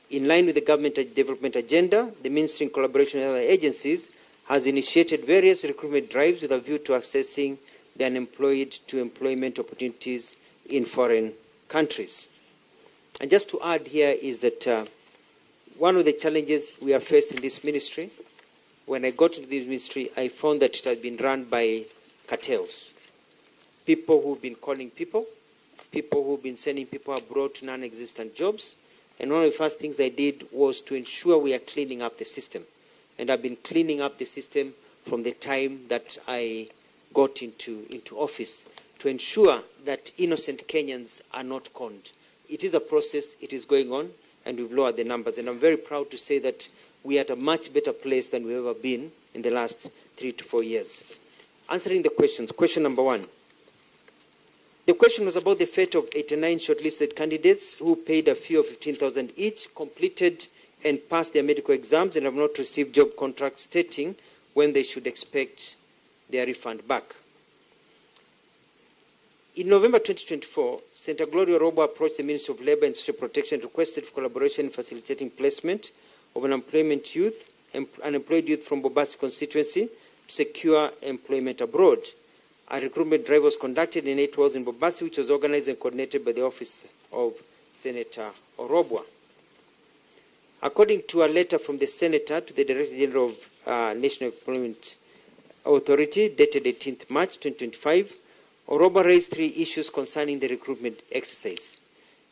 Speaker 6: In line with the government development agenda, the Ministry, in collaboration with other agencies, has initiated various recruitment drives with a view to accessing the unemployed to employment opportunities in foreign countries. And just to add here is that one of the challenges we have faced in this ministry, when I got into this ministry, I found that it has been run by cartels. People who've been calling people who've been sending people abroad to non-existent jobs. And one of the first things I did was to ensure we are cleaning up the system. And I've been cleaning up the system from the time that I got into office, to ensure that innocent Kenyans are not conned. It is a process, it is going on, and we've lowered the numbers. And I'm very proud to say that we are at a much better place than we've ever been in the last 3 to 4 years. Answering the questions. Question number 1. The question was about the fate of 89 shortlisted candidates who paid a fee of 15,000 each, completed and passed their medical exams, and have not received job contracts stating when they should expect their refund back. In November 2024, Senator Gloria Robo approached the Ministry of Labour and Social Protection and requested for collaboration in facilitating placement of unemployment youth unemployed youth from Bobasi constituency to secure employment abroad. A recruitment drive was conducted in 8 wards in Bobasi, which was organized and coordinated by the office of Senator Orobwa. According to a letter from the Senator to the Director General of National Employment Authority, dated 18th March 2025, Orobwa raised 3 issues concerning the recruitment exercise.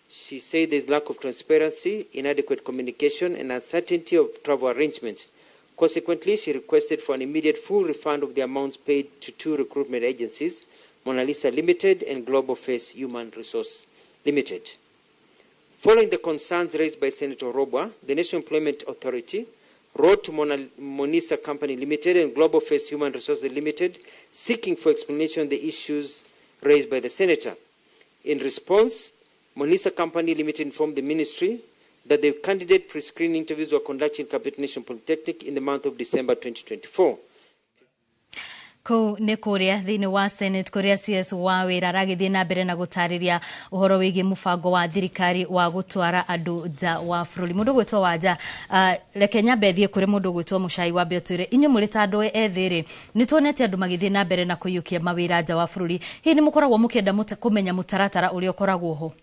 Speaker 6: She said there is lack of transparency, inadequate communication, and uncertainty of travel arrangements. Consequently, she requested for an immediate full refund of the amounts paid to 2 recruitment agencies, Mona Lisa Limited and Global Face Human Resource Limited. Following the concerns raised by Senator Orobwa, the National Employment Authority wrote to Monisa Company Limited and Global Face Human Resources Limited seeking for explanation on the issues raised by the Senator. In response, Monisa Company Limited informed the Ministry that the candidate pre-screening interviews were conducted in Capital Nation Polytechnic in the month of December 2024.
Speaker 2: Kou nĩ kũrĩa thĩinĩ wa Senate kũrĩa CS wa wĩra aragĩthiĩ na mbere na gũtarĩria ũhoro wĩgiĩ mũbango wa thirikari wa gũtwara andũ nja wa bũrũri. Mũndũ gwĩtwo Wanja, reke nyambe thiĩ kũrĩ mũndũ gwĩtwo Mũchai wa Mbĩotwĩre. Inyuĩ mũrĩ ta andũ ethĩ-rĩ, nĩ tuonete andũ magĩthiĩ na mbere na kũiyũkia mawĩra nja wa bũrũri. Hihi nĩ mũkoragwo mũkĩenda kũmenya mũtaratara ũrĩa ũkoragwo ho?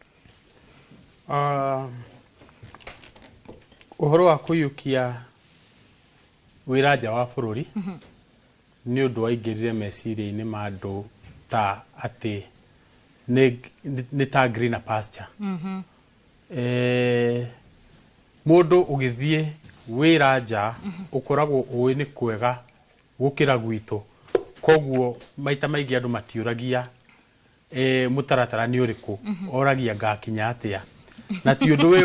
Speaker 3: Ũhoro wa kũiyũkia wĩra nja wa bũrũri nĩ ũndũ waingĩrire meciria-inĩ ma andũ ta atĩ nĩ ta greener pasture. Mũndũ ũgĩthiĩ wĩra nja ũkoragwo ũĩ nĩ kwega gũkĩra gwitũ, koguo maita maingĩ andũ matiũragia mũtaratara nĩ ũrĩkũ, oragia ngakinya atĩa. Na ti ũndũ wĩ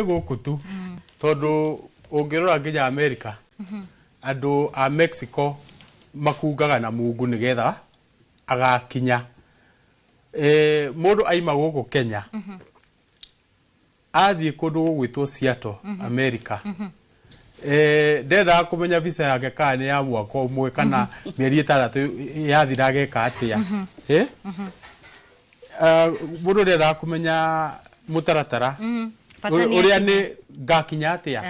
Speaker 3: gũkũ tu, tondũ ũngĩrora nginya America, andũ a Mexico makungaga na mungu nĩgetha agakinya. Mũndũ aima gũkũ Kenya athiĩ kũndũ gũgwĩtwo Seattle, America, ndendaga kũmenya visa yake kana nĩ ya mwaka ũmwe kana mĩeri 6 yathira ageka atĩa. Mũndũ ndendaga kũmenya mũtaratara ũrĩa nĩ ngakinya atĩa.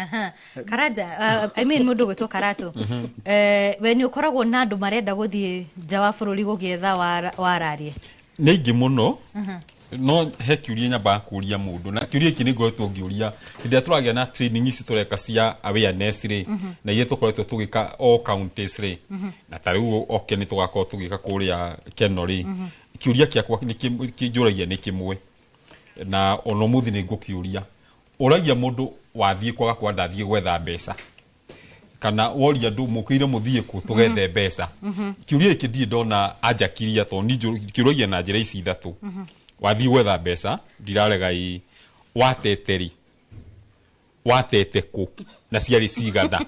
Speaker 2: Karanja, I mean mũndũ gwĩtwo Karatu, we nĩ ũkoragwo na andũ marenda gũthiĩ nja wa bũrũri gũgĩetha wararie?
Speaker 8: Nĩ ingĩ mũno, no he kĩũria nyambaga kũria mũndũ, na kĩũria gĩkĩ nĩ ngoretwo ngĩũria hĩndĩ ĩrĩa tũragĩa na training ici tũreka cia awareness rĩ, na iria tũkoretwo tũgĩka all counties rĩ, na ta rĩu oke nĩ tũgakorwo tũgĩka kũrĩa Keno rĩ. Kĩũria gĩakwa kĩnjũragia nĩ kĩmwe, na ona mũthĩ nĩ ngũkĩũria. Ũragia mũndũ wathiĩ kwaga kwa ndathiĩ gwetha mbeca, kana woria andũ mũkĩire mũthiĩ kũ tũgethe mbeca. Kĩũria gĩkĩ ndirĩ ndona anjakiria, tondũ kĩũragia na njĩra ici 3. Wathiĩ gwetha mbeca, ndirarega wateteri, watete kũ na ciarĩ ciganda.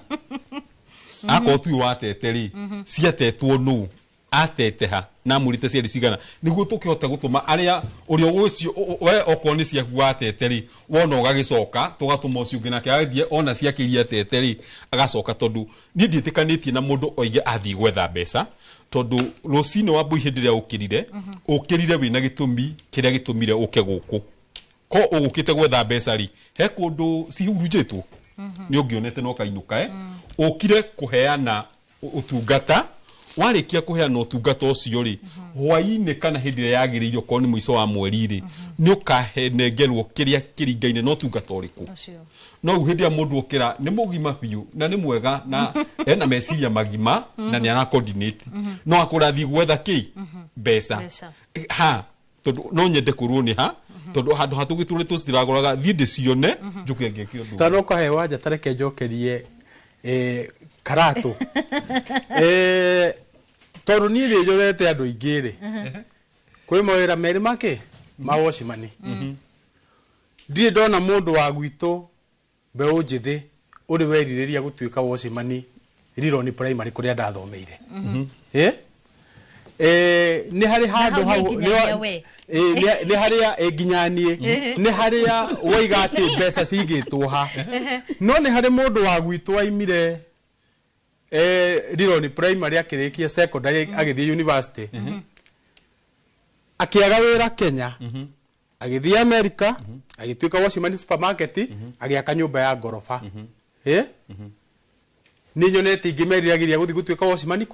Speaker 8: Akorwo tu wateteri, ciatetwo nũ, ateteha na mũrite ciarĩ cigana, nĩguo tũkĩhote gũtũma arĩa ũrĩa ũcio we okorwo nĩ ciaku wateteri wona ũgagĩcoka tũgatũma ũcio ũngĩ nake agathiĩ ona ciakĩria teteri agacoka, tondũ niĩ ndiĩtĩkanĩtie na mũndũ oige athiĩ gwetha mbeca, tondũ rũcinĩ wa mbũi hĩndĩ ĩrĩa ũkĩrire wĩna gĩtũmi kĩrĩa gĩtũmire ũke gũkũ, ko ũgũkĩte gwetha mbeca rĩ, he kũndũ cihurunjĩtwo nĩ ũngĩonete no kainũka ũkire kũheana ũtungata. Warĩkia kũheana ũtungata ũcio rĩ, hwaĩ-inĩ kana hĩndĩ ĩrĩa yagĩrĩire korwo nĩ mũico wa mweri rĩ, nĩ ũkanengerwo kĩrĩa kĩringaine na ũtungata ũrĩkũ. No rĩu hĩndĩ ĩrĩa mũndũ okĩra nĩ mũgima biũ na nĩ mwega na ena meciria magima na nĩ ara coordinate, no akũrathiĩ gwetha kĩ mbeca tondũ no nyende kũrwo nĩ tondũ handũ hatũgĩtũrĩtwo citiragoraga thiĩ ndĩcione njũke ngĩke ũndũ.
Speaker 3: Tano ũkahe Wanja tareke njokerie Karatu. Tondũ niĩ nĩ njorete andũ aingĩ rĩ, kwĩ mawĩra merĩ make ma wocimani. Ndirĩ ndona mũndũ wa gwitũ mbeũ njĩthĩ ũrĩ werirĩria gũtuĩka wocimani Rironi Primary kũrĩa ndathomeire. Nĩ harĩ handũ hau nĩ harĩa nginya niĩ nĩ harĩa woiga atĩ mbeca cigĩtwo ha, no nĩ harĩ mũndũ wa gwitũ aimire Rironi Primary akĩrĩkia secondary agĩthiĩ university, akĩaga wĩra Kenya, agĩthiĩ America, agituika Washimani supermarket agiaka nyumba ya gorofa ni nyonete ingimeriragiria guthi gutuika Washimani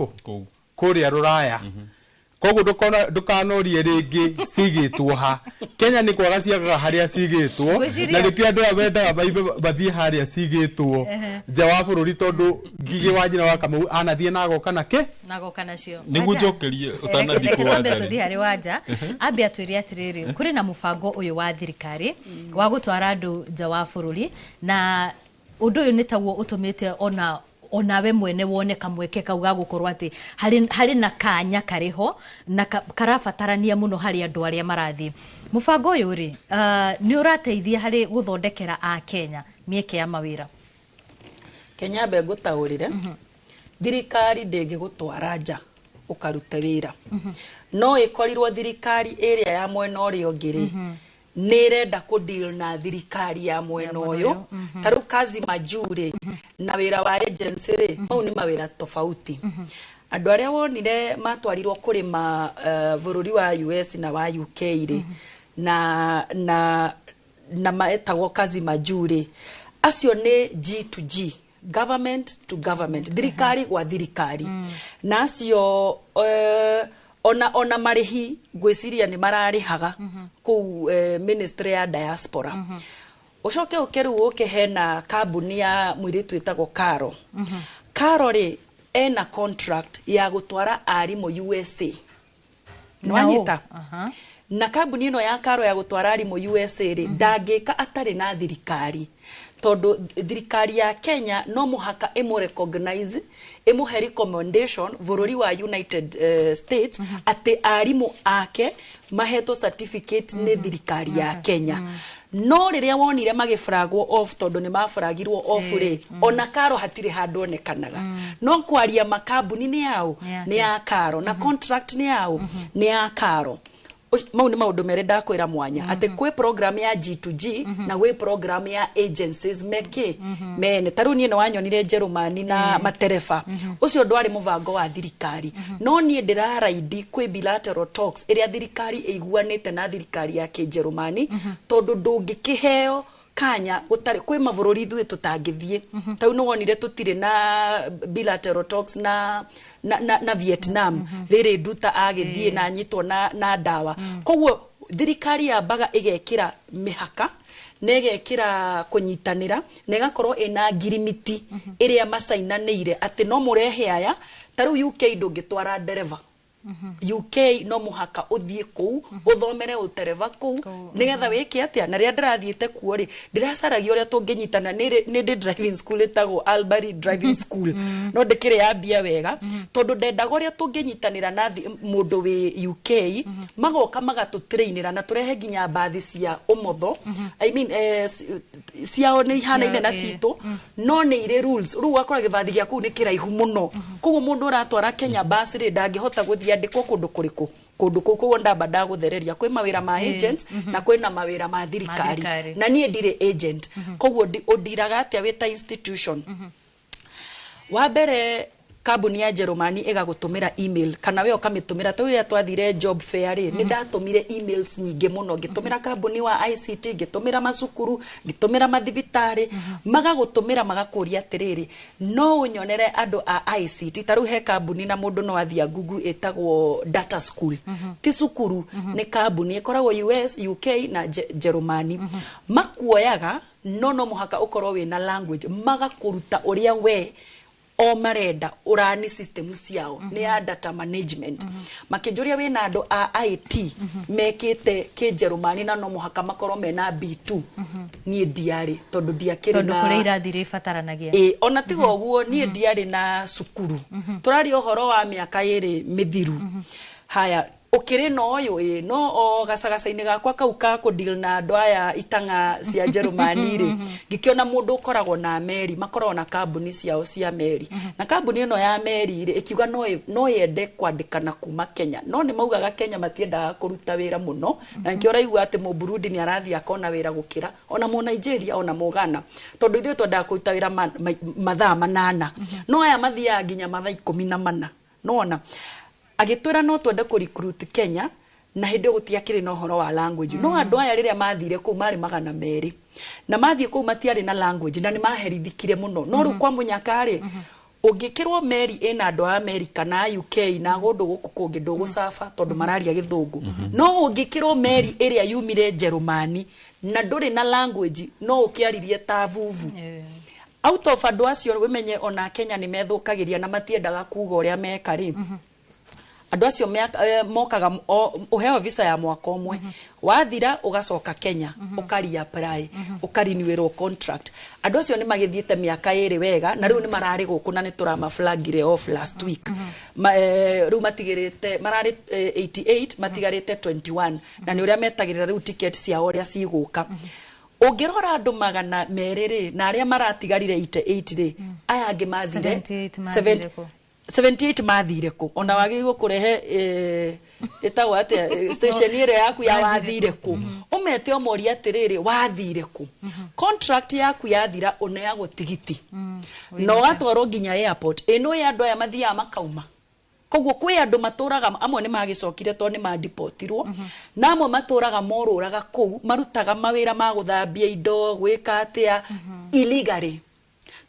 Speaker 3: kuria Ruraya koguo ndukanorie ringi cigitwo ha Kenya ni kwaga ciagaga haria cigitwo na nikio andu abendaga bathie haria cigitwo nja wa bururi tondu Ngigi wa Njira wa Kamau anathie nagoka
Speaker 2: nacio
Speaker 8: niguo njokerie utanathie kwa
Speaker 2: tuthie hari wanja ambe atwire atiriri kuri na mubango uyu wa thirikari wa gutwara andu nja wa bururi na undu uyu nitaguo utumite onawe mwene wone kamweke kau ga gukorwo ati hari na kanya kariho na karabatarania muno hari andu aria marathi mubango uyu ri ni urateithia hari guthondekera a Kenya mieke ya mawira
Speaker 23: Kenya be gutaurire thirikari ndege gutwara nja ukarute wira no ikorirwo thirikari area ya mwena uria ungiri nirenda ku deal na thirikari ya mwena uyu taru kazi majure na wira wa agency ri mau ni mawira tofauti andu aria wonire matwarirwo kurima bururi wa US na wa UK ri na maetagwo kazi majure acio ni G2G government to government thirikari wa thirikari na acio ona marihi gwiciria ni mararihaga ku ministry ya diaspora ucoke ukeru ukihena kambuni ya mwiritu itagwo Karo ri ena contract ya gutwara arimu USA nwanyita na kambuni ino ya Karo ya gutwara arimu USA ri ndangika atari na thirikari tondu thirikari ya Kenya no muhaka emu recognize emu recommendation bururi wa United States ati arimu ake maheto certificate ni thirikari ya Kenya no riria wonire magifragwo off tondu ni mafragirwo off ri ona Karo hatire handu onekanaga no kwaria makambuni ni yao ni ya Karo na contract ni yao ni ya Karo mau ni maundu mere ndakwira mwanya ati kwe program ya G2G na kwe program ya agencies mene taruni no wanyonire Jerumani na materefa ucio ndwari mubango wa thirikari no nie ndiraraidi kwe bilateral talks iria thirikari iguanite na thirikari ya Jerumani tondu ndungikiheo kanya gutari kwe mavururi thwe tutangithie tau no wonire tutire na bilateral talks na Vietnam riri duta agithie na nyitwo na dawa koguo thirikari ya baga igekira mihaka negekira kunyitanira negakorwo ina ngirimiti iria masainanire ati no murehe aya taru UK ndungitwara dereva UK no muhaka uthie ku uthomere utereva ku nigetha wiki atia na ria ndirathiete kuo ri ndiracaragia uria tunginyitana ni driving school etago Albury driving school no ndikire yambia wega tondu ndendaga uria tunginyitanira na mundu wi UK magoka magatutrainira na turehe ginya bathi cia umotho I mean ciao ni ihanaine na citu no ni ire rules ru akora gibathi gia ku ni kiraihu muno koguo mundu uratwara Kenya bus ri ndangihota guthia ndiko kundu kuriku kundu kuko ndamba ndaguthereria kwi mawira ma agents na kwina mawira ma thirikari na nie ndire agent koguo ondiraga atia wita institution wa mbere kambuni ya Jerumani igagutumira email kana we ukamitumira turia twathire job fair ri ni ndatumire emails nyinge muno gitumira kambuni wa ICT gitumira masukuru gitumira mathibitari magagutumira magakuria atiriri no unyonere andu a ICT taru he kambuni na mundu no athia Google etagwo data school ti sukuru ni kambuni ikoragwo US UK na Jerumani makuoyaga no muhaka ukorwo wina language magakuruta uria we o marenda urani system ciao ni ya data management makijuria wina andu a IT mekite ki Jerumani na no muhaka makoro mena B2 ni diari tondu diakiri na
Speaker 2: tondu kuri irathire fataranagia
Speaker 23: ona tigo oguo ni diari na sukuru turari ohoro wa miaka iri mithiru haya ukiri no uyu no o gacagacaini gakwa kauka ku deal na andu aya itanga cia Jerumani ri gikiona mundu ukoragwo na meri makorwo na kambuni ciao cia meri na kambuni ino ya meri ri ikiuga no yende kwandikana kuma Kenya no ni maugaga Kenya matiendaga kuruta wira muno na nkiora igua ati mu Burundi ni arathi akona wira gukira ona mu Nigeria ona mu Ghana tondu ithuĩ twendaga kuruta wira mathaa 8 no aya mathiaga nginya mathaa 14 nona agitwira no twende ku recruit Kenya na hindi gutiakire no horo wa language no andu aya riria mathire ku mari magana meri na mathie ku matiari na language na ni maherithikire muno no ru kwa munyakari ungikirwo meri ina andu a America na UK na gundu guku kungi ndugucafa tondu mararia githungu no ungikirwo meri iria yumire Jerumani na nduri na language no ukiaririe ta vuvu out of andu acio wimenye ona Kenya ni methukagiria na matiendaga kuga uria mekari andu acio mokaga uheo visa ya mwaka umwe wathira ugacoka Kenya ukari apply ukarinuirwo contract andu acio ni magithiete miaka iri wega na riu ni marari guku na ni turama flagire off last week riu matigirite marari 88 matigarite 21 na ni uria metagirira riu ticket cia uria ciguka ungirora andu magana meriri na aria maratigarire 88 ri aya angi mathire 78 mathire ku ona wagirwo kurehe etagwo ate station ire yaku ya wathire ku umete omori atiriri wathire ku contract yaku yathira uneagwo tigiti no atwaro nginya airport eno ya andu aya mathia makauma koguo kwi andu maturaga amwe ni magicokire to ni madeportirwo na amwe maturaga moruraga ku marutaga mawira ma guthambia indo gwika atia illegally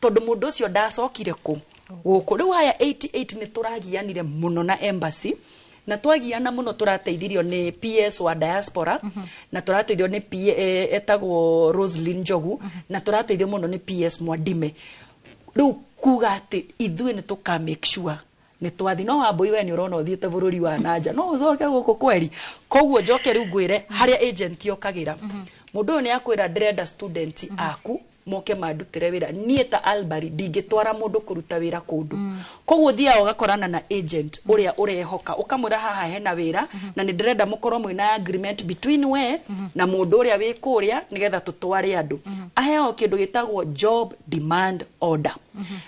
Speaker 23: tondu mundu ucio ndacokire ku guku riu aya 88 ni turagianire muno na embassy na twagiana muno turateithirio ni PS wa diaspora na turateithio ni etagwo Roslyn Jogu na turateithio muno ni PS Mwadime riu kuga ati ithui ni tuka make sure ni twathi no wambui we ni urona uthiete bururi wa nanja no ucoke guku kweri koguo njoke riu ngwire haria agent yokagira mundu ni akwira ndrenda student aku moke madutire wira nie ta Albari ndingitwara mundu kuruta wira kundu koguo thia ugakorana na agent uria urehoka ukamwira haha hena wira na ni ndrenda mukorwo mwina agreement between we na mundu uria wi kuria nigetha tutware andu aheo kindu gitagwo job demand order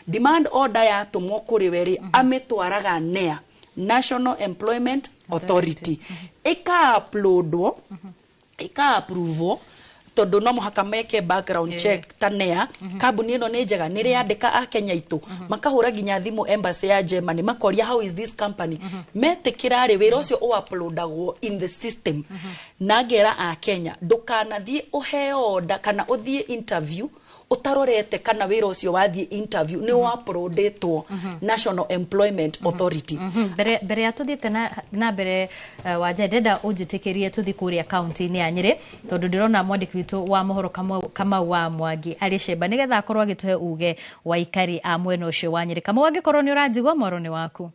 Speaker 23: demand order ya tumwo kuri weri ametwaraga NEA National Employment Authority ika uploadwo ika approval tondu no muhaka meke background check tanea kambuni ino ni njega ni riandika a Kenya itu makahura ginya thimu embassy ya Germany makoria how is this company metikira ri wira ucio o uploadagwo in the system na ngera a Kenya ndukanathie uheo order kana uthie interview utarorete kana wira ucio wathie interview ni uploadetwo National Employment Authority
Speaker 2: bere ya tuthiete na bere wanja ndenda unjitikirie tuthi kuria county ni ya Nyeri tondu ndirona mwandiki witu wa mohoro kama wa Mwangi ari cemba nigetha akorwo agituhe uge wa ikari a mwena ucio wa Nyeri kama wangikorwo ni uranjigwa moroni waku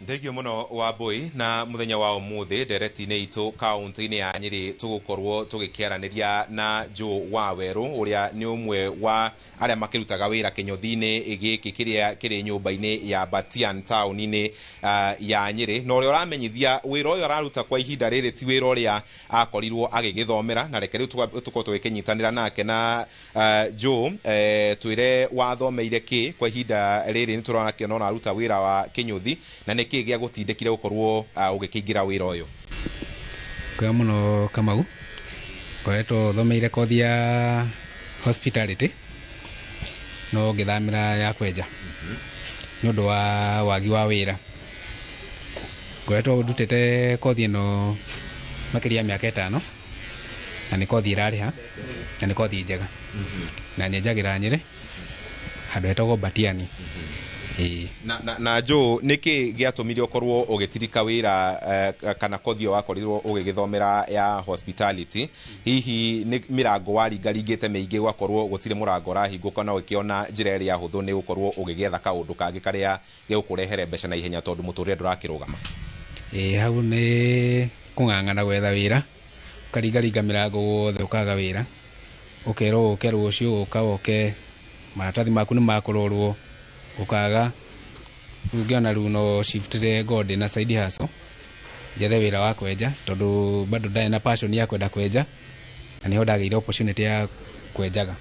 Speaker 9: Ndegio muno wa boy na muthenya wa umuthi ndereti-ini itu kaunti-ini ya Nyeri tugukorwo tugikiaraniria na Joe Waweru uria ni umwe wa aria makirutaga wira kinyothi-ini giki kiria kiri nyumba-ini ya Batian town-ini ya Nyeri no uria uramenyithia wira uyu araruta kwa ihinda riri ti wira uria akorirwo agigithomera na reke riu tuko tugikinyitanira nake na Joe twire wathomeire ki kwa ihinda riri ni turona kiona aruta wira wa kinyothi na niki gia gutindikire gukorwo ugikingira wira uyu
Speaker 10: kwa muno Kamau koeto thomeire kothi ya hospitality no githamira ya kwenja nundu wa wagi wa wira koeto ndutete kothi ino makiria miaka 5 na ni kothi irariha na ni kothi njega na nyenjagira Nyeri handu hetagwo Batiani
Speaker 9: na Joe niki giatumire ukorwo ugitirika wira kana kothi wakorirwo ugigithomera ya hospitality hihi ni mirango waringaringite meingi gwakorwo gutire murango rahinguka na ukiona njira iri ya huthu ni gukorwo ugigetha kaundu kangi karia gigukurehere mbeca na ihenya tondu muturire ndurakirugama
Speaker 10: hau ni kung'ang'ana gwetha wira ukaringaringa mirango wothe ukaga wira ukerwo ukerwo ucio ukawoke maratathi maku ni makurorwo ukaga ungiona riu no shiftire God na side hustle jethe wira wa kwenja tondu bado ndai na passion ya kwenda kwenja na niho ndagire opportunity ya kwenjaga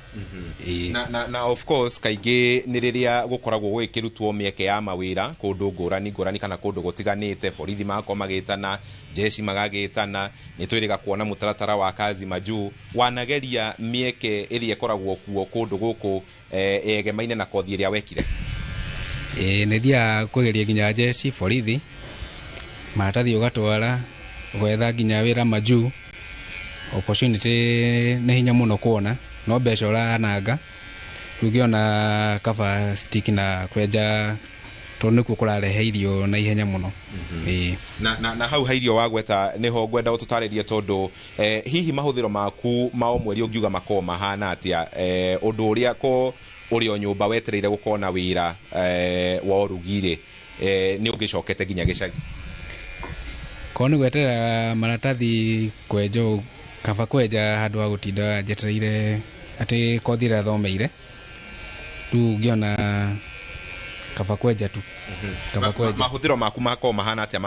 Speaker 9: na of course kaingi ni riria gukoragwo gwikirutwo mieke ya mawira kundu ngurani kana kundu gutiganite borithi mako magitana jeshi magagitana ni twiriga kuona mutaratara wa kazi majuu wanageria mieke iria ikoragwo kuo kundu guku egemaine na kothi iria wekire
Speaker 10: nithia kugeria ginya jeshi borithi maratathi ugatwara gwetha nginya wira majuu opportunity nĩ hinya mũno kuona no mbeca ũrananga ũngiona kaba stick na kwenja tondu nĩkuo kũrarehe irio na ihenya mũno.
Speaker 9: Na hau hairio wagweta niho ngwenda ũtũtarĩrie tondu hihi mahũthĩro maku ma o mweri ũngiuga makoo mahana atĩa ũndũ ũrĩa ko ũrĩ o nyũmba wetereire gũkorwo na wĩra wa ũrugire nĩ ũngĩcokete nginya gĩcagi
Speaker 10: korwo nĩ gweterera maratathi kwenja kaba kwenja handũ ha gũtinda njetereire atĩ kothi ĩrĩa thomeire rĩu ũngĩona kaba kwenja tu kaba kwenja.
Speaker 9: Mahũthĩro maku makoo mahana atĩa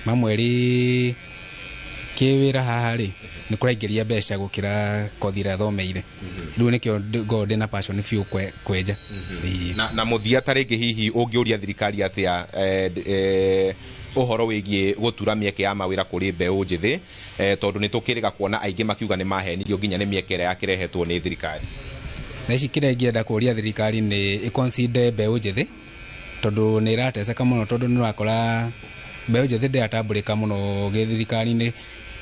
Speaker 9: ma mweri kĩwĩra haha rĩ nĩ kũraingĩria mbeca gũkĩra kothi ĩrĩa thomeire rĩu nĩkĩo ngorwo ndĩna passion biũ kwenja. Na mũthia ta rĩngĩ hihi ũngĩũria thirikari atĩa ũhoro wĩgiĩ gũtura mĩeke ya mawĩra kũrĩ mbeũ njĩthĩ tondũ nĩ tũkĩrĩga kuona aingĩ makiuga nĩ mahenirio nginya nĩ mĩeke ĩrĩa yakĩrehetwo nĩ thirikari.
Speaker 10: Na ici kĩrĩa ingĩenda kũria thirikari nĩ ĩconsider mbeũ njĩthĩ tondu nĩ irateceka mũno tondu nĩ ũrakora mbeũ njĩthĩ ndĩratambũrĩka mũno gĩthirikari-inĩ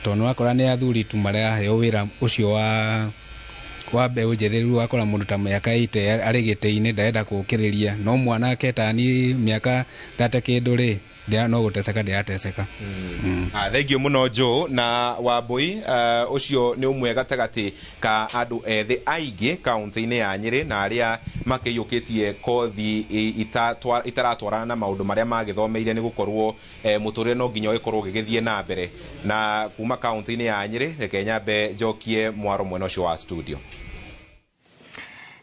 Speaker 10: tondu nĩ ũrakora nĩ athuri tu maraheo wĩra ũcio wa mbeũ njĩthĩ rĩu ũgakora mũndũ ta mĩaka 80 arĩ gĩtĩ-inĩ ndarenda gũkĩrĩria no mwanake tani mĩaka 30 kĩndũ rĩ no gũteceka ndĩrateceka.
Speaker 9: Thengiũ mũno Joe na Wambui ũcio nĩ ũmwe gatagatĩ ka andũ ethĩ aingĩ kaunti-inĩ ya Nyĩrĩ na arĩa makĩiyũkĩtie kothi itaratwarana na maũndũ marĩa magĩthomeire nĩ gũkorwo mũtũrĩre no nginya ũgĩkorwo ũgĩgĩthiĩ na mbere na kuma kaunti-inĩ ya Nyĩrĩ reke nyambe njokie mwaro mwena ũcio wa studio.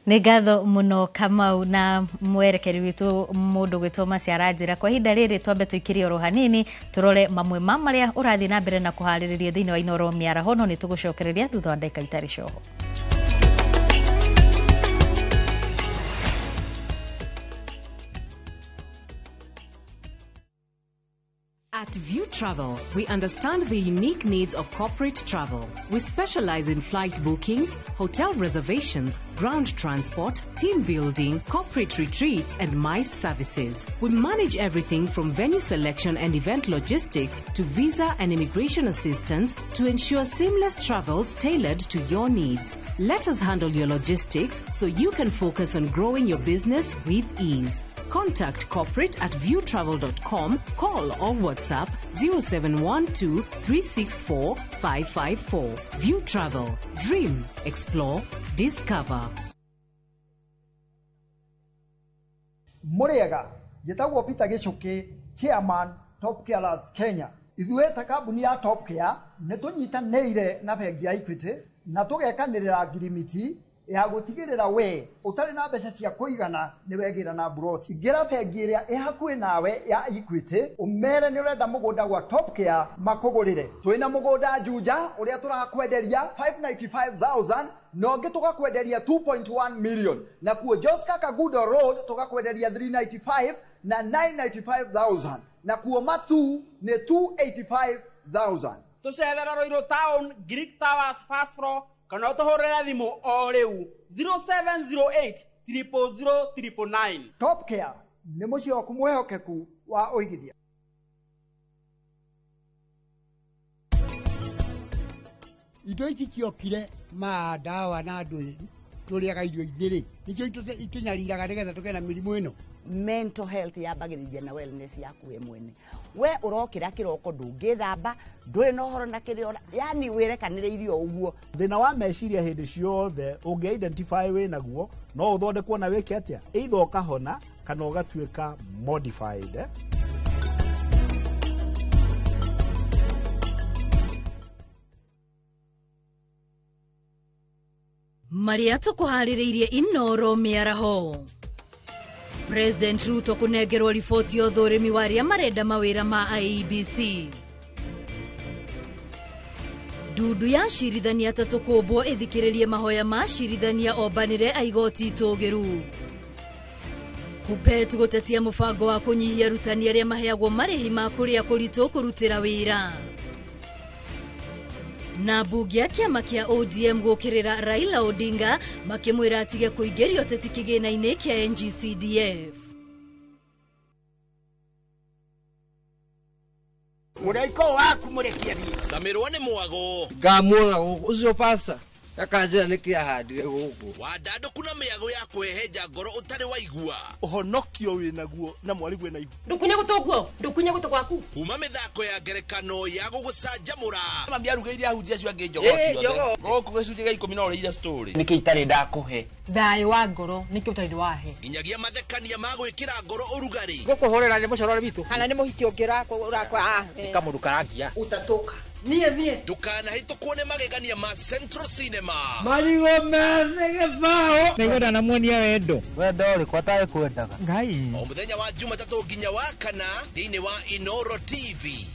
Speaker 2: Nĩ ngatho mũno Kamau na mwerekeri witũ mũndũ gwĩtwo Maciara Njĩra. Kwa ihinda rĩrĩ twambe tũikĩrie oro hanini tũrore mamwe ma marĩa ũrathiĩ na mbere na kũharĩrĩria thĩinĩ wa Inooro Mĩaraho no nĩ tũgũcokereria thutha wa ndagĩka itarĩ coho.
Speaker 26: At View Travel, we understand the unique needs of corporate travel. We specialize in flight bookings, hotel reservations, ground transport, team building, corporate retreats, and MICE services. We manage everything from venue selection and event logistics to visa and immigration assistance to ensure seamless travels tailored to your needs. Let us handle your logistics so you can focus on growing your business with ease. Contact corporate at viewtravel.com, call or WhatsApp 0712 364 554. View Travel. Dream, explore, discover.
Speaker 4: Muriega, gitagwo Peter Gichuki, Chairman Top Care Lads Kenya. Ithuĩ ta kambuni ya Top Care nĩ tũnyitanĩire na bengi ya Equity na tũgekanĩrĩra ngirimiti ya gutigirira we utari na mbeca cia kuigana ni wegira na broti ingira bengi iria ihakuĩ nawe ya Equity umere ni urenda mugunda gwa Top Care makugurire twina mugunda Juja uria turakwenderia 595,000 no ngi tugakwenderia 2.1 million na kuo Joska Kagudo Road tugakwenderia 395 na 995,000 na kuo Matu ni 285,000
Speaker 15: tucerera Roiro Town Greek Towers first floor kana ũtũhũrĩre thimũ o rĩu 0708 000
Speaker 4: Top Care nĩ mũciĩ waku mwĩhokeku wa ũigithia.
Speaker 16: Indo ici ciokire ma dawa na andũ tũrĩaga irio igĩrĩ nĩkĩo itũnyariraga nĩgetha tũgĩe na mĩrimũ ĩno.
Speaker 17: Mental health yambagĩrĩria na wellness yaku we mwene we ũrokĩra kĩroko ndũngĩthamba ndũrĩ na ũhoro na kĩrĩa yani wĩrekanĩrĩirio ũguo.
Speaker 18: Thĩna wa meciria hĩndĩ ciothe ũngĩ identify wĩ naguo no ũthondekwo na wĩke atĩa either ũkahona kana ũgatuĩka modified.
Speaker 19: Maria tũkũharĩrĩirie Inooro Mĩaraho. President Ruto kũnengerwo riboti ya ũthũrĩmi wa arĩa marenda mawĩra ma IEBC. Ndudu ya cirithania ta tũkũmbwo ĩthikĩrĩrie mahoya ma cirithania ombanĩre aigoti itũgĩru. Kuppet gũtetia mũbango wa kũnyihia arutani arĩa maheagwo marĩhi ma kũrĩa kũritũ kũrutĩra wĩra. Na mbunge ya kĩama kĩa ODM gũkĩrĩra Raila Odinga makĩmwĩra atige kũingĩrio ũteti kĩgĩna-inĩ kĩa NGCDF.
Speaker 11: Muraiko waku murekia thi.
Speaker 20: Samirwa ni mwago.
Speaker 11: Ngamwona ucio pasa. Akanjira nikia handire guku.
Speaker 20: Wadado kuna miago ya kweheja ngoro utari waigua.
Speaker 18: Uhonokio winaguo na mwarigwe na igua.
Speaker 11: Ndukunye gutuguo, ndukunye gutu gwaku.
Speaker 20: Kuma mithako ya ngerekano ya gugucanjamura.
Speaker 11: Mambia rugeire ahunjia cio ange njogo ciothe. Goko gicunjĩ gĩa 10 no rĩira story. Niki itari ndakuhe.
Speaker 21: Thayo wa ngoro niki utari wahe.
Speaker 20: Nginyagia mathekania ma gwikira ngoro urugari.
Speaker 11: Gukuhorera ni mucorore bitu.
Speaker 21: Kana ni muhiki ungirakwa urakwa.
Speaker 11: Nikamurukarangia.
Speaker 21: Utatoka. Nie.
Speaker 20: Tukana hitukwo ni magegania ma Central Cinema.
Speaker 11: Marigo meze gĩbao.
Speaker 22: Nĩgwenda na muonia wendo.
Speaker 11: Wendo uri kwataye kwendaga.
Speaker 22: Ngai.
Speaker 20: O muthenya wa Jumatatu nginya wa kana thĩinĩ wa Inoro TV.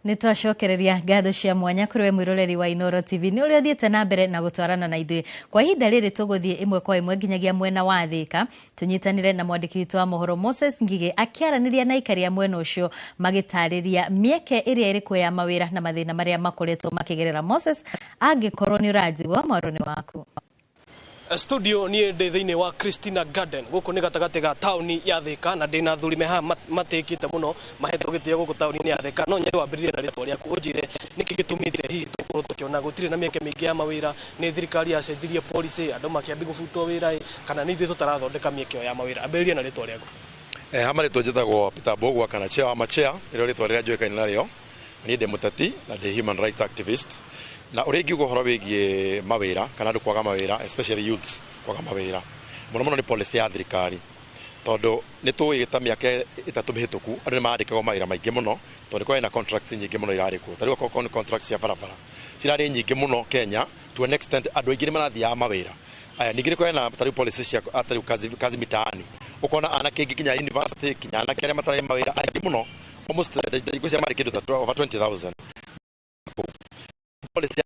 Speaker 2: Nitwacokereria ngatho cia mwanya kuri we mwiroreri wa Inoro TV ni uria thiete na mbere na gutwarana na ithuĩ kwa ihinda rĩrĩ tuguthie imwe kwa imwe nginyagia mwena wa Thika tunyitanire na mwandiki witũ wa mohoro Moses Ngige akiaraniria na ikaria mwena ucio magitariria mieke iria iri kuya mawira na mathina maria makoretwo makigerera. Moses angikorwo ni uranjigwa maũndũ waku.
Speaker 24: Studio ni ndi thiini wa Christina Garden guku ni gatagati ga tauni ya Thika na ndina thurime ha matikite muno mahetwo gitie guku tauni ya Thika no nyeri wambiririe na ritwa riaku unjire niki gitumite hihi tukorwo tukiona gutire na mieke mingi ya mawira ni thirikari ya cenjirie policy andu makiambi gubutwo wira kana ni ithuĩ tutarathondeka mieke ya mawira ambiririe na ritwa riaku.
Speaker 25: Hama ritwa njitagwo Peter Mbogwa kana chair wa machea iro ritwa riria njoikaine nario ni ndi muteti na ndi human rights activist na uri ngiugo horo wigie mawira kana andu kwaga mawira especially youths kwaga mawira muno ni policy ya thirikari tondu ni tuigita miaka itatu mihituku andu ni maandikagwo mawira maingi muno tondu kwa ina contracts nyingi muno irarikwo tari kwa ni contracts ya barabara cirari nyingi muno Kenya to an extent andu aingi ni marathia mawira aya ningi kwa ina tari policy cia atari kazi mitaani ukona anake kinya university kinya anake aria matari mawira aingi muno almost iko cia mari kindu ta over 20,000 policy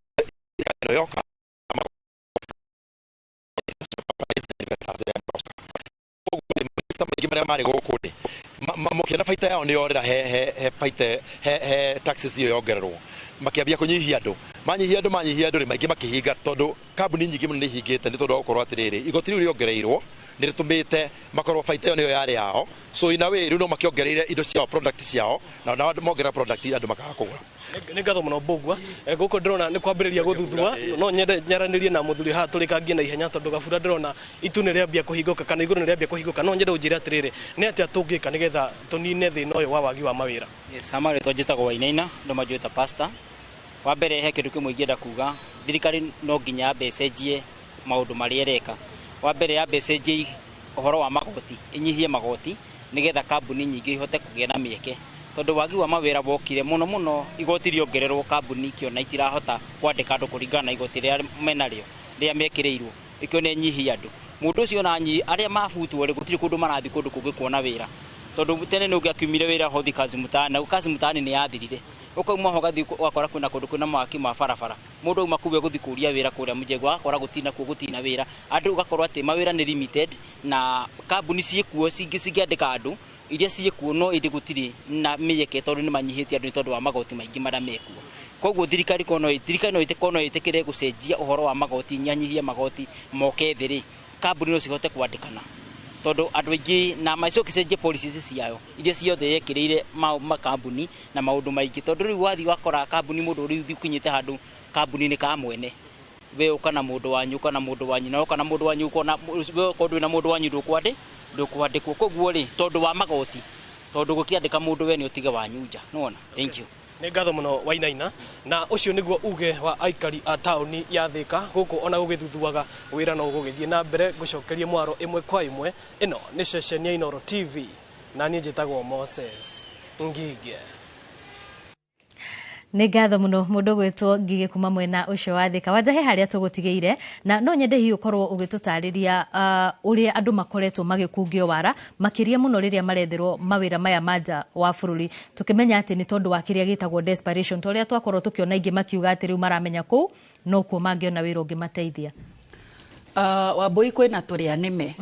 Speaker 25: ya yoka mari guku ni mukina faita yao ni orera he faita he taxes yo yongererwo makiambia kunyihia andu manyihia andu maingi makihinga tondu kambuni nyingi muno ni hingite ni tondu gukorwo atiriri igoti riu riongereirwo ni ritumite makorwo faita yo niyo yari yao so ina we riu no makiongereire indo ciao product ciao na mongerera product andu makaga kugura
Speaker 24: ni ngatho muno Mbogwa guku ndirona ni kwambiriria guthuthua no nyende nyaranirie na muthuri ha turikangie na ihenya tondu gabura ndirona itu ni riambia kuhinguka kana iguru ni riambia kuhinguka no nyende unjire atiriri ni atia tungika nigetha tunine thina uyu wa wagi wa mawira.
Speaker 27: Yes, hama ritwa njitagwo Wainaina ndo majuita pastor wa mbere he kindu kimwe ingienda kuga thirikari no nginya mbecenjie maundu maria reka wa mbere ya mbecenjie uhoro wa magoti inyihie magoti nigetha kambuni nyingi ihote kugia na mieke tondu wagi wa mawira wokire muno igoti riongererwo kambuni kiona itirahota kwandika andu kuringana na igoti ria menario ria mekireirwo ikio ne nyihia andu mundu ucio na nyi aria mabutwo ri gutiri kundu marathi kundu kungi kuona wira tondu tene no ngiakiumire wira hothi kazi mutani ni yathirire ukauma hogathi wakora kuna kundu kuna mawaki ma barabara mundu uma kuwe guthi kuria wira kuria mujegwa akora gutina wira andu ugakorwo ati mawira ni limited na kambuni ciekuo cingiandika andu iria ciekuo no indi gutiri na miyeke tondu ni manyihitie andu tondu wa magoti maingi mara mekuo koguo thirikari no itikire gucenjia uhoro wa magoti nyanyihie magoti moke thiri kambuni no cihote kwandikana tondu andu aingi na macokicenjie policies ciao iria ciothe yekirire makambuni na maundu maingi tondu riu wathi wakora kambuni mundu riu thikinyite handu kambuni ni ka mwene we ukana mundu wanyu na ukana mundu wanyu ukona we kondu na mundu wanyu ndukwandikwo koguo ri tondu wa magoti tondu gukiandika mundu we ni utige wanyu nja nona. Thank you.
Speaker 24: Ni ngatho muno Wainaina na ucio niguo uge wa aikari a tauni ya Thika guku ona gugithuthuaga wira no gugithie na mbere gucokerie mwaro imwe kwa imwe. Ino ni ceceni ya Inoro TV na nie njitagwo Moses Ngige.
Speaker 2: Nĩ ngatho mũno mũndũ gwĩtwo Ngige kuma mwena ũcio wa Thika wajahe harĩa tũgũtigĩire na no nyende hihi ũkorwo ũgĩtũtarĩria ũrĩa andũ makoretwo magĩkungio wara makĩria mũno rĩrĩa maretherwo mawĩra maya manja wa bũrũri tukĩmenya atĩ nĩ tondũ wa kĩrĩa gĩtagwo desperation tũrĩa twakorwo tũkĩona ingĩ makiuga atĩ rĩu maramenya kũu no kuo mangĩona wĩra ũngĩmateithia.
Speaker 23: Wambui kwĩna tũrĩa nĩme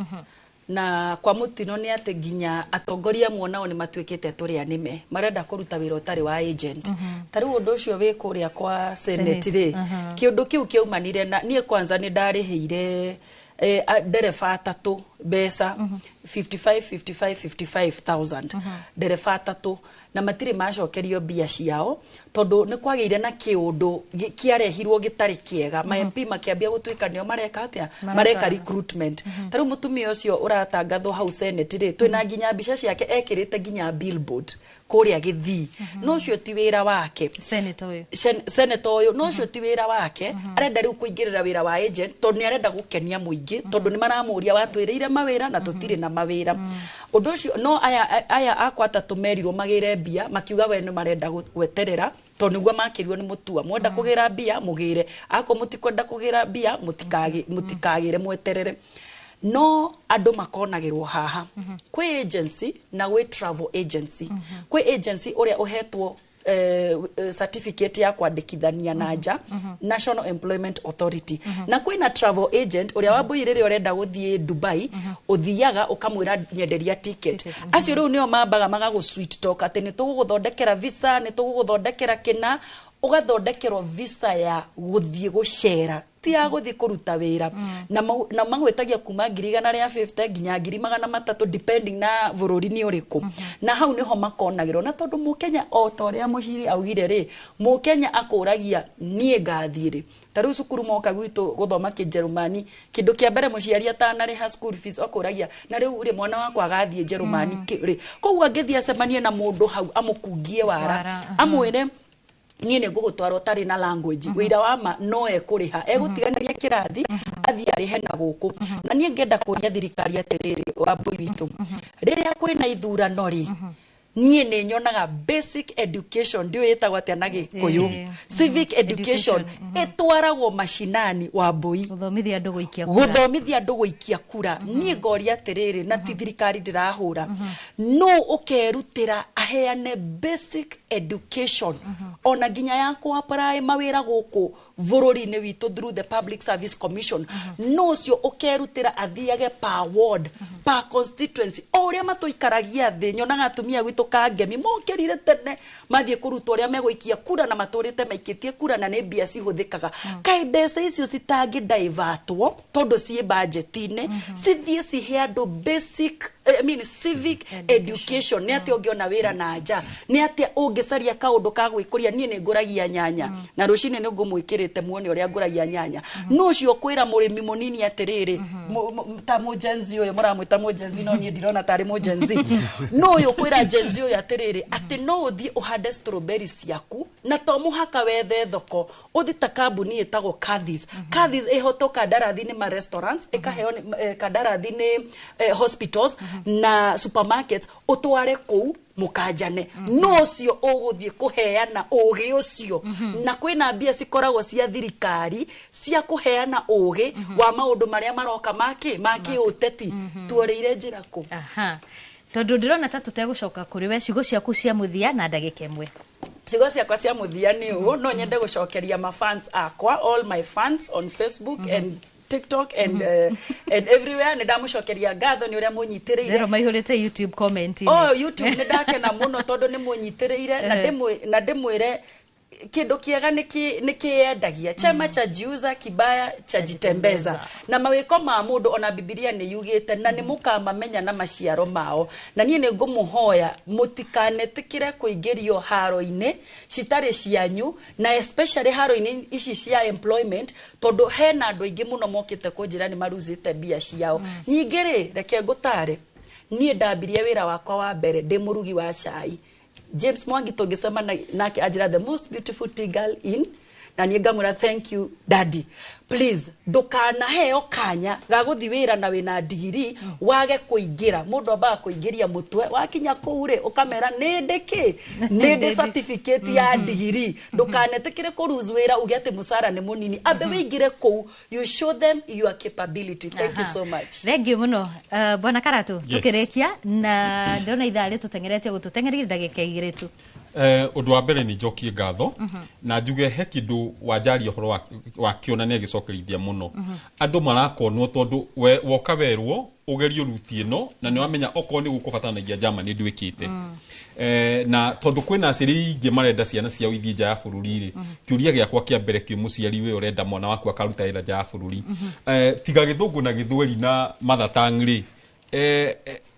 Speaker 23: na kwa mutino ni ati nginya atongoria muonao ni matuikite turia nime marenda kuruta wira utari wa agent tari undu ucio wi kuria kwa senate ri kiundu kiu kiumanire na nie kwanza ni ndarihire ndereba atatu mbeca 55,000 ndereba atatu na matire macokerio mbia ciao tondu ni kwageire na kiundu kiarehirwo gitari kiega ma MP makiambia gutuika nio mareka atia mareka recruitment taru mutumia ucio uratangathwo hau Senate ri twina nginya mbica ciake ekirite nginya billboard kuria Githii no cio ti wira wake senator uyu no cio ti wira wake arenda riu kuingirira wira wa agent tondu ni arenda gukenia muingi tondu ni maramuria watwiriire mawira na tutire na mawira undu ucio no aya akwa atatu merirwo magire mbia makiuga we ni marenda gweterera tondu niguo makirirwo ni mutua mwenda kugira mbia mugire ako mutikwenda kugira mbia mutikagire mweterere no andu makonagirwo haha kwi agency na we travel agency kwi agency uria uhetwo certificate ya kwandikithania na nja National Employment Authority na kwina travel agent uria wambuirire urenda guthie Dubai uthiaga ukamwira nyenderia ticket acio riu nio mambaga magagu sweet talk ati ni tuguguthondekera visa ni tuguguthondekera kina ugathondekerwo visa ya guthie gucera ti ya guthie kuruta wira na magwetagia kuma 150 nginya 300 depending na bururi ni uriku na hau niho makonagirwo na tondu mukenya o toria muciri augire ri mukenya akuragia nie ngathire taru cukuru moka gwitu guthoma Kijerumani kindu kia mbere muciari atanari ha school fees akuragia na riu ri mwana wakwa agathie Jerumani ri koguo angithia acemanie na mundu hau amukungie wara amwire nie ne gugutwarwo tari na language wira wa ma no ekuriha egutiganĩria kirathi athii arihe na guku na nie ngenda kuria thirikari atiriri wa mbui witu riria kwina ithurano ri nie ne nyonaga basic education ndio yetagwo atia na Gikuyu civic education etwaragwo mashinani wa mbui
Speaker 2: guthomithia andu guikia kura nie ngoria atiriri na ti thirikari ndirahura no ukerutira aheane basic education ona ginya yakwa parae mawira guku bururi-ini witu through the Public Service Commission no cio ukerutira athiage per ward per constituency oria matuikaragia thi nyonaga atumia gwitu kangemi mokerire tene mathie kurutwa oria meguikia kura na maturite maikitie kura na ne mbia cihuthikaga kai mbeca icio citangi divertwo tondu ci budget-ini cithie cihe andu basic civic education ni ati ungiona wira na nja ni ati ungicaria kaundu ka gwikuria nie ni nguragia nyanya na rucine ni ngumwikirite muone uria nguragia nyanya no cio kwira murimi munini atiriri ta mujenzi uyu muramwita mujenzi no nie ndirona tari mujenzi no uyu kwira jenzi uyu atiriri ati no uthie uhande strawberries ciaku na to muhaka wethe thoko uthi ta kambuni etagwo Kadis ehoto kandarathi-ini ma restaurants ekaheo kandarathi-ini hospitals na supermarkets utware kou mukanjane no cio uguthie kuheana ugi ucio na kwina mbia cikoragwo cia thirikari cia kuheana ugi wa maundu maria maroka maki uteti tuoreire njira ku tondu ndirona ta tutegucoka kuri we ciugo ciaku cia muthia na ndagika imwe
Speaker 23: ciugo ciakwa cia muthia ni u no nyende gucokeria ma fans akwa all my fans on Facebook and TikTok and everywhere ni ndamucokeria ngatho ni uria munyitiriire
Speaker 2: rero maihurite YouTube comment
Speaker 23: YouTube ni ndakena muno tondu ni munyitiriire na ndimwire kindu kiega nikiendagia chema cha jiuza kibaya cha jitembeza na mawiko ma mundu ona Biblia ni yugite na ni mukamamenya na maciaro mao na nie ni ngumuhoya mutikanetikire kuingirio haro-ini citari cianyu na especially haro-ini ici cia employment tondu hena andu aingi muno mokite kunjira ni maruzite mbia ciao nyingiri reke ngutare nie ndambirie wira wakwa wa mbere ndi murugi wa chai James Mwangi tugisema nake ajira the most beautiful tea girl in na nie ngamura thank you daddy please ndukana heo kanya gaguthi wira na wina digiri wage kuingira mundu aba kuingiria mutwe wakinya kuure ukamera nindiki nindi certificate ya digiri ndukanetikire kuruzu wira ugiate musara ni munini abe wingire ku you show them your capability thank you so much
Speaker 2: thank you muno bwana Karatu tukirekia na ndona idhaa letu tengeretie gututengeria ndagika igire tu
Speaker 8: Undu wa mbere ni njokie ngatho na njuge he kindu wanjari uhoro wa kionania gicokerithia muno andu marakonwo tondu woka werwo ugerio ruti ino na ni wamenya oko ni gukubatanagia Germany ndwikite na tondu kwina aciri ingi marenda ciana cia uithie nja ya bururi ri kiuria giakwa kia mbere ki muciari we urenda mwana waku akaruta ira nja ya bururi tiga githungu na githweri na mathatangri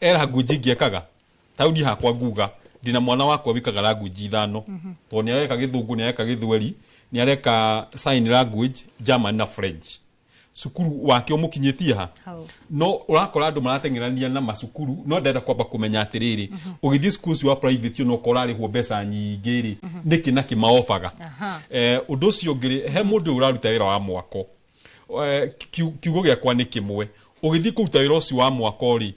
Speaker 8: era ngujingi kaga tauni hakwa nguga dina mwana wakwa wikaga language ithano to ni areka githungu ni areka githweri ni areka sign language German na French sukuru wake umukinyitie ha no urakora andu marateng'erania na masukuru no ndenda kwamba kumenya atiriri ugithie schools wa private no korari ho mbeca nyingi ri niki na kimaofaga undu cio ngiri he mundu uraruta wira wa mwako kiugo giakwa ni kimwe ugithie kuruta wira ucio wa mwako ri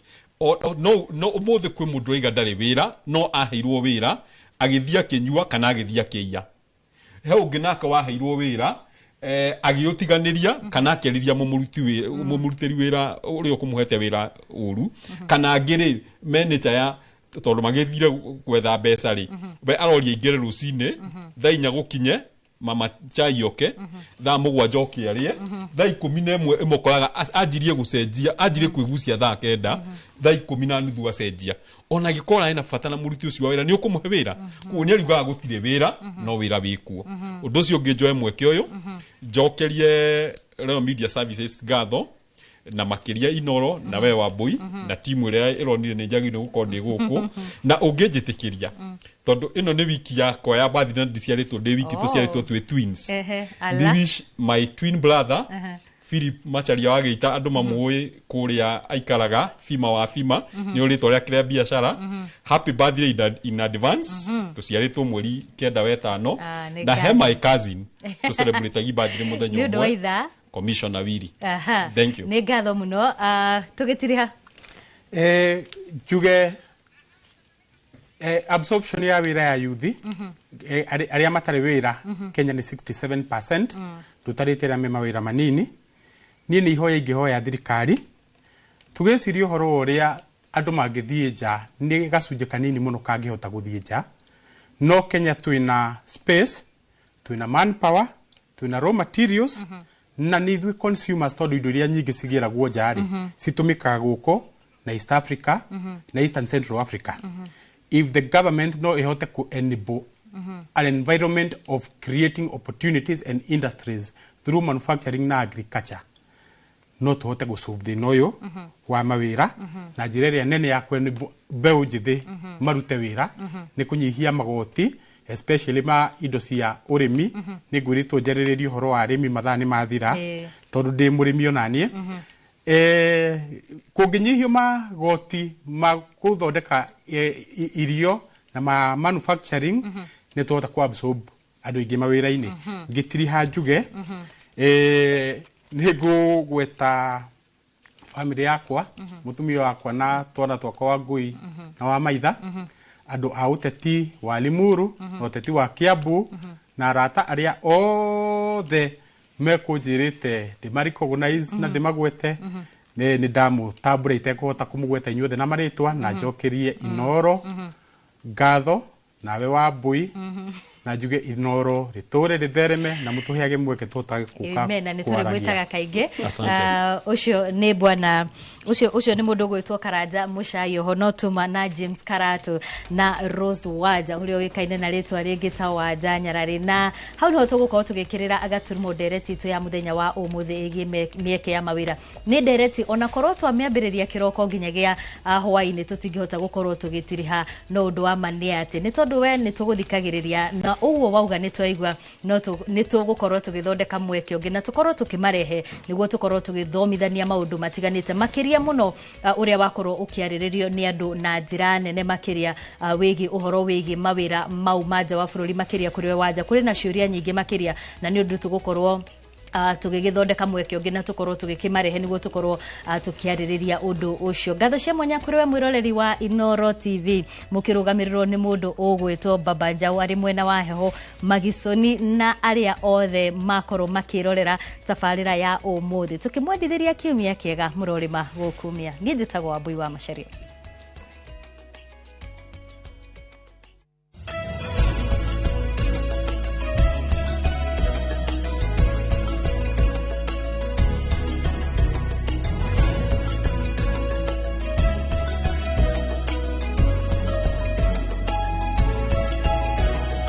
Speaker 8: no umuthe kwi mundu aiga ndari wira no aheirwo wira agithia kinyua kana agithia kiya he ungi naka waheirwo wira agiutiganiria kana akeriria mumurutiri wira uri okumuhete wira uru kana ngiri manager ya tondu magithire gwetha mbeca ri we aroria ingire rucine thainya gukinye mama chai yoke tha mugwanja okiarie tha 11 imokoraga ajirie gucenjia ajirie kwigucia tha kenda tha 10:30 acenjia ona gikora ina bata na muruti ucio wira ni ukumuhe wira kuonia riuga gutire wira no wira wikuo undu ucio ngijoe mweke uyu njokerie Royal Media Services ngatho na makiria Inoro na we Wambui na timu iria ironire ni njagire gukondi guku na ungijitikiria tondu ino ni wiki yakwa ya bathi na ndiciaritwo ndi wiki tuciaritwo twi twins wish my twin brother Philip Macharia wageita andu mamui kuria aikaraga Fima wa Fima ni uritwo ria kiria biashara happy birthday in advance tuciaritwo mweri 9/5 na he my cousin to celebrate birthday muthenya umwe Commissioner Wiri. Thank you.
Speaker 2: Ni ngatho muno tugitiriha
Speaker 3: juge absorption ya wira ya youth aria matare wira Kenya ni 67% tutaritira me mawira manini ni ihoya ingihoya thirikari tugiciria uhoro uria andu mangithie nja ni gacunje kanini muno kangihota guthie nja no Kenya twina space twina manpower twina raw materials na nithu consumers tondu indo iria nyingi cigira guo njari citumikaga guko na East Africa na Eastern Central Africa if the government no ihote ku enable an environment of creating opportunities and industries through manufacturing na agriculture no tuhote gusolve the noyo wa mawira na njira nene ya kwene mbeu njithi marute wira ni kunyihia magoti especially ma indo cia urimi ni ngwiritwo njariririe horo wa arimi mathani mathira tondu ndi murimi onanie kunginyihio magoti ma kuthondeka irio na ma manufacturing ni tuhota ku absorb andu ingi mawira-ini ngitiri ha njuge ni ngweta family yakwa mutumia wakwa na twana twakwa wa ngui na wa maitha andu a uteti wa Limuru na uteti wa Kiambu na arata aria othe mekunjirite ndimaricognize na ndimagwete ni ndamu tabure itekũhota kumugweta inyuothe na maritwa na njokerie Inoro ngatho nawe Wambui na njuge Inoro riture rithereme na mutuheage mweke tutage kuka
Speaker 2: amen na nituri gwitaga kaingi ucio ni bwana ucio ni mundu gwitwo Karanja Muchai Ohono Tuma na James Karatu na Rose Waja urio wikaine na ritwa ringi ta Waja Nyarari na hau niho tugukorwo tugikirira agaturimo ndereti itu ya muthenya wa umuthi igi mieke ya mawira ni ndereti ona korwo twamiambiriria kiroko nginyagia hwaini tutingihota gukorwo tugitiriha no undu wa mani ati ni tondu we ni tuguthikagiriria na uguo wauga ni twaigua no ni tugukorwo tugithondeka mweke ungi na tukorwo tukimarehe niguo tukorwo tugithomithania maundu matiganite makiria muno uria wakorwo ukiariririo ni andu na njira nene makiria wigi uhoro wigi mawira mau manja wa bururi makiria kuri we Wanja kuri na ciuria nyingi makiria na ni undu tugukorwo tugigithondeka mweke ungi na tukorwo tugikimarehe niguo tukorwo tukiaririria undu ucio ngatho cia mwanya kuri we mwiroreri wa Inoro TV mukirugamirirwo ni mundu ugwitwo Baba Njau ari mwena wa heho Magisoni na aria othe makorwo makirorera tabarira ya umuthi tukimwendithiria kiumia kiega murorima gukumia ni njitagwo Wambui wa Macharia.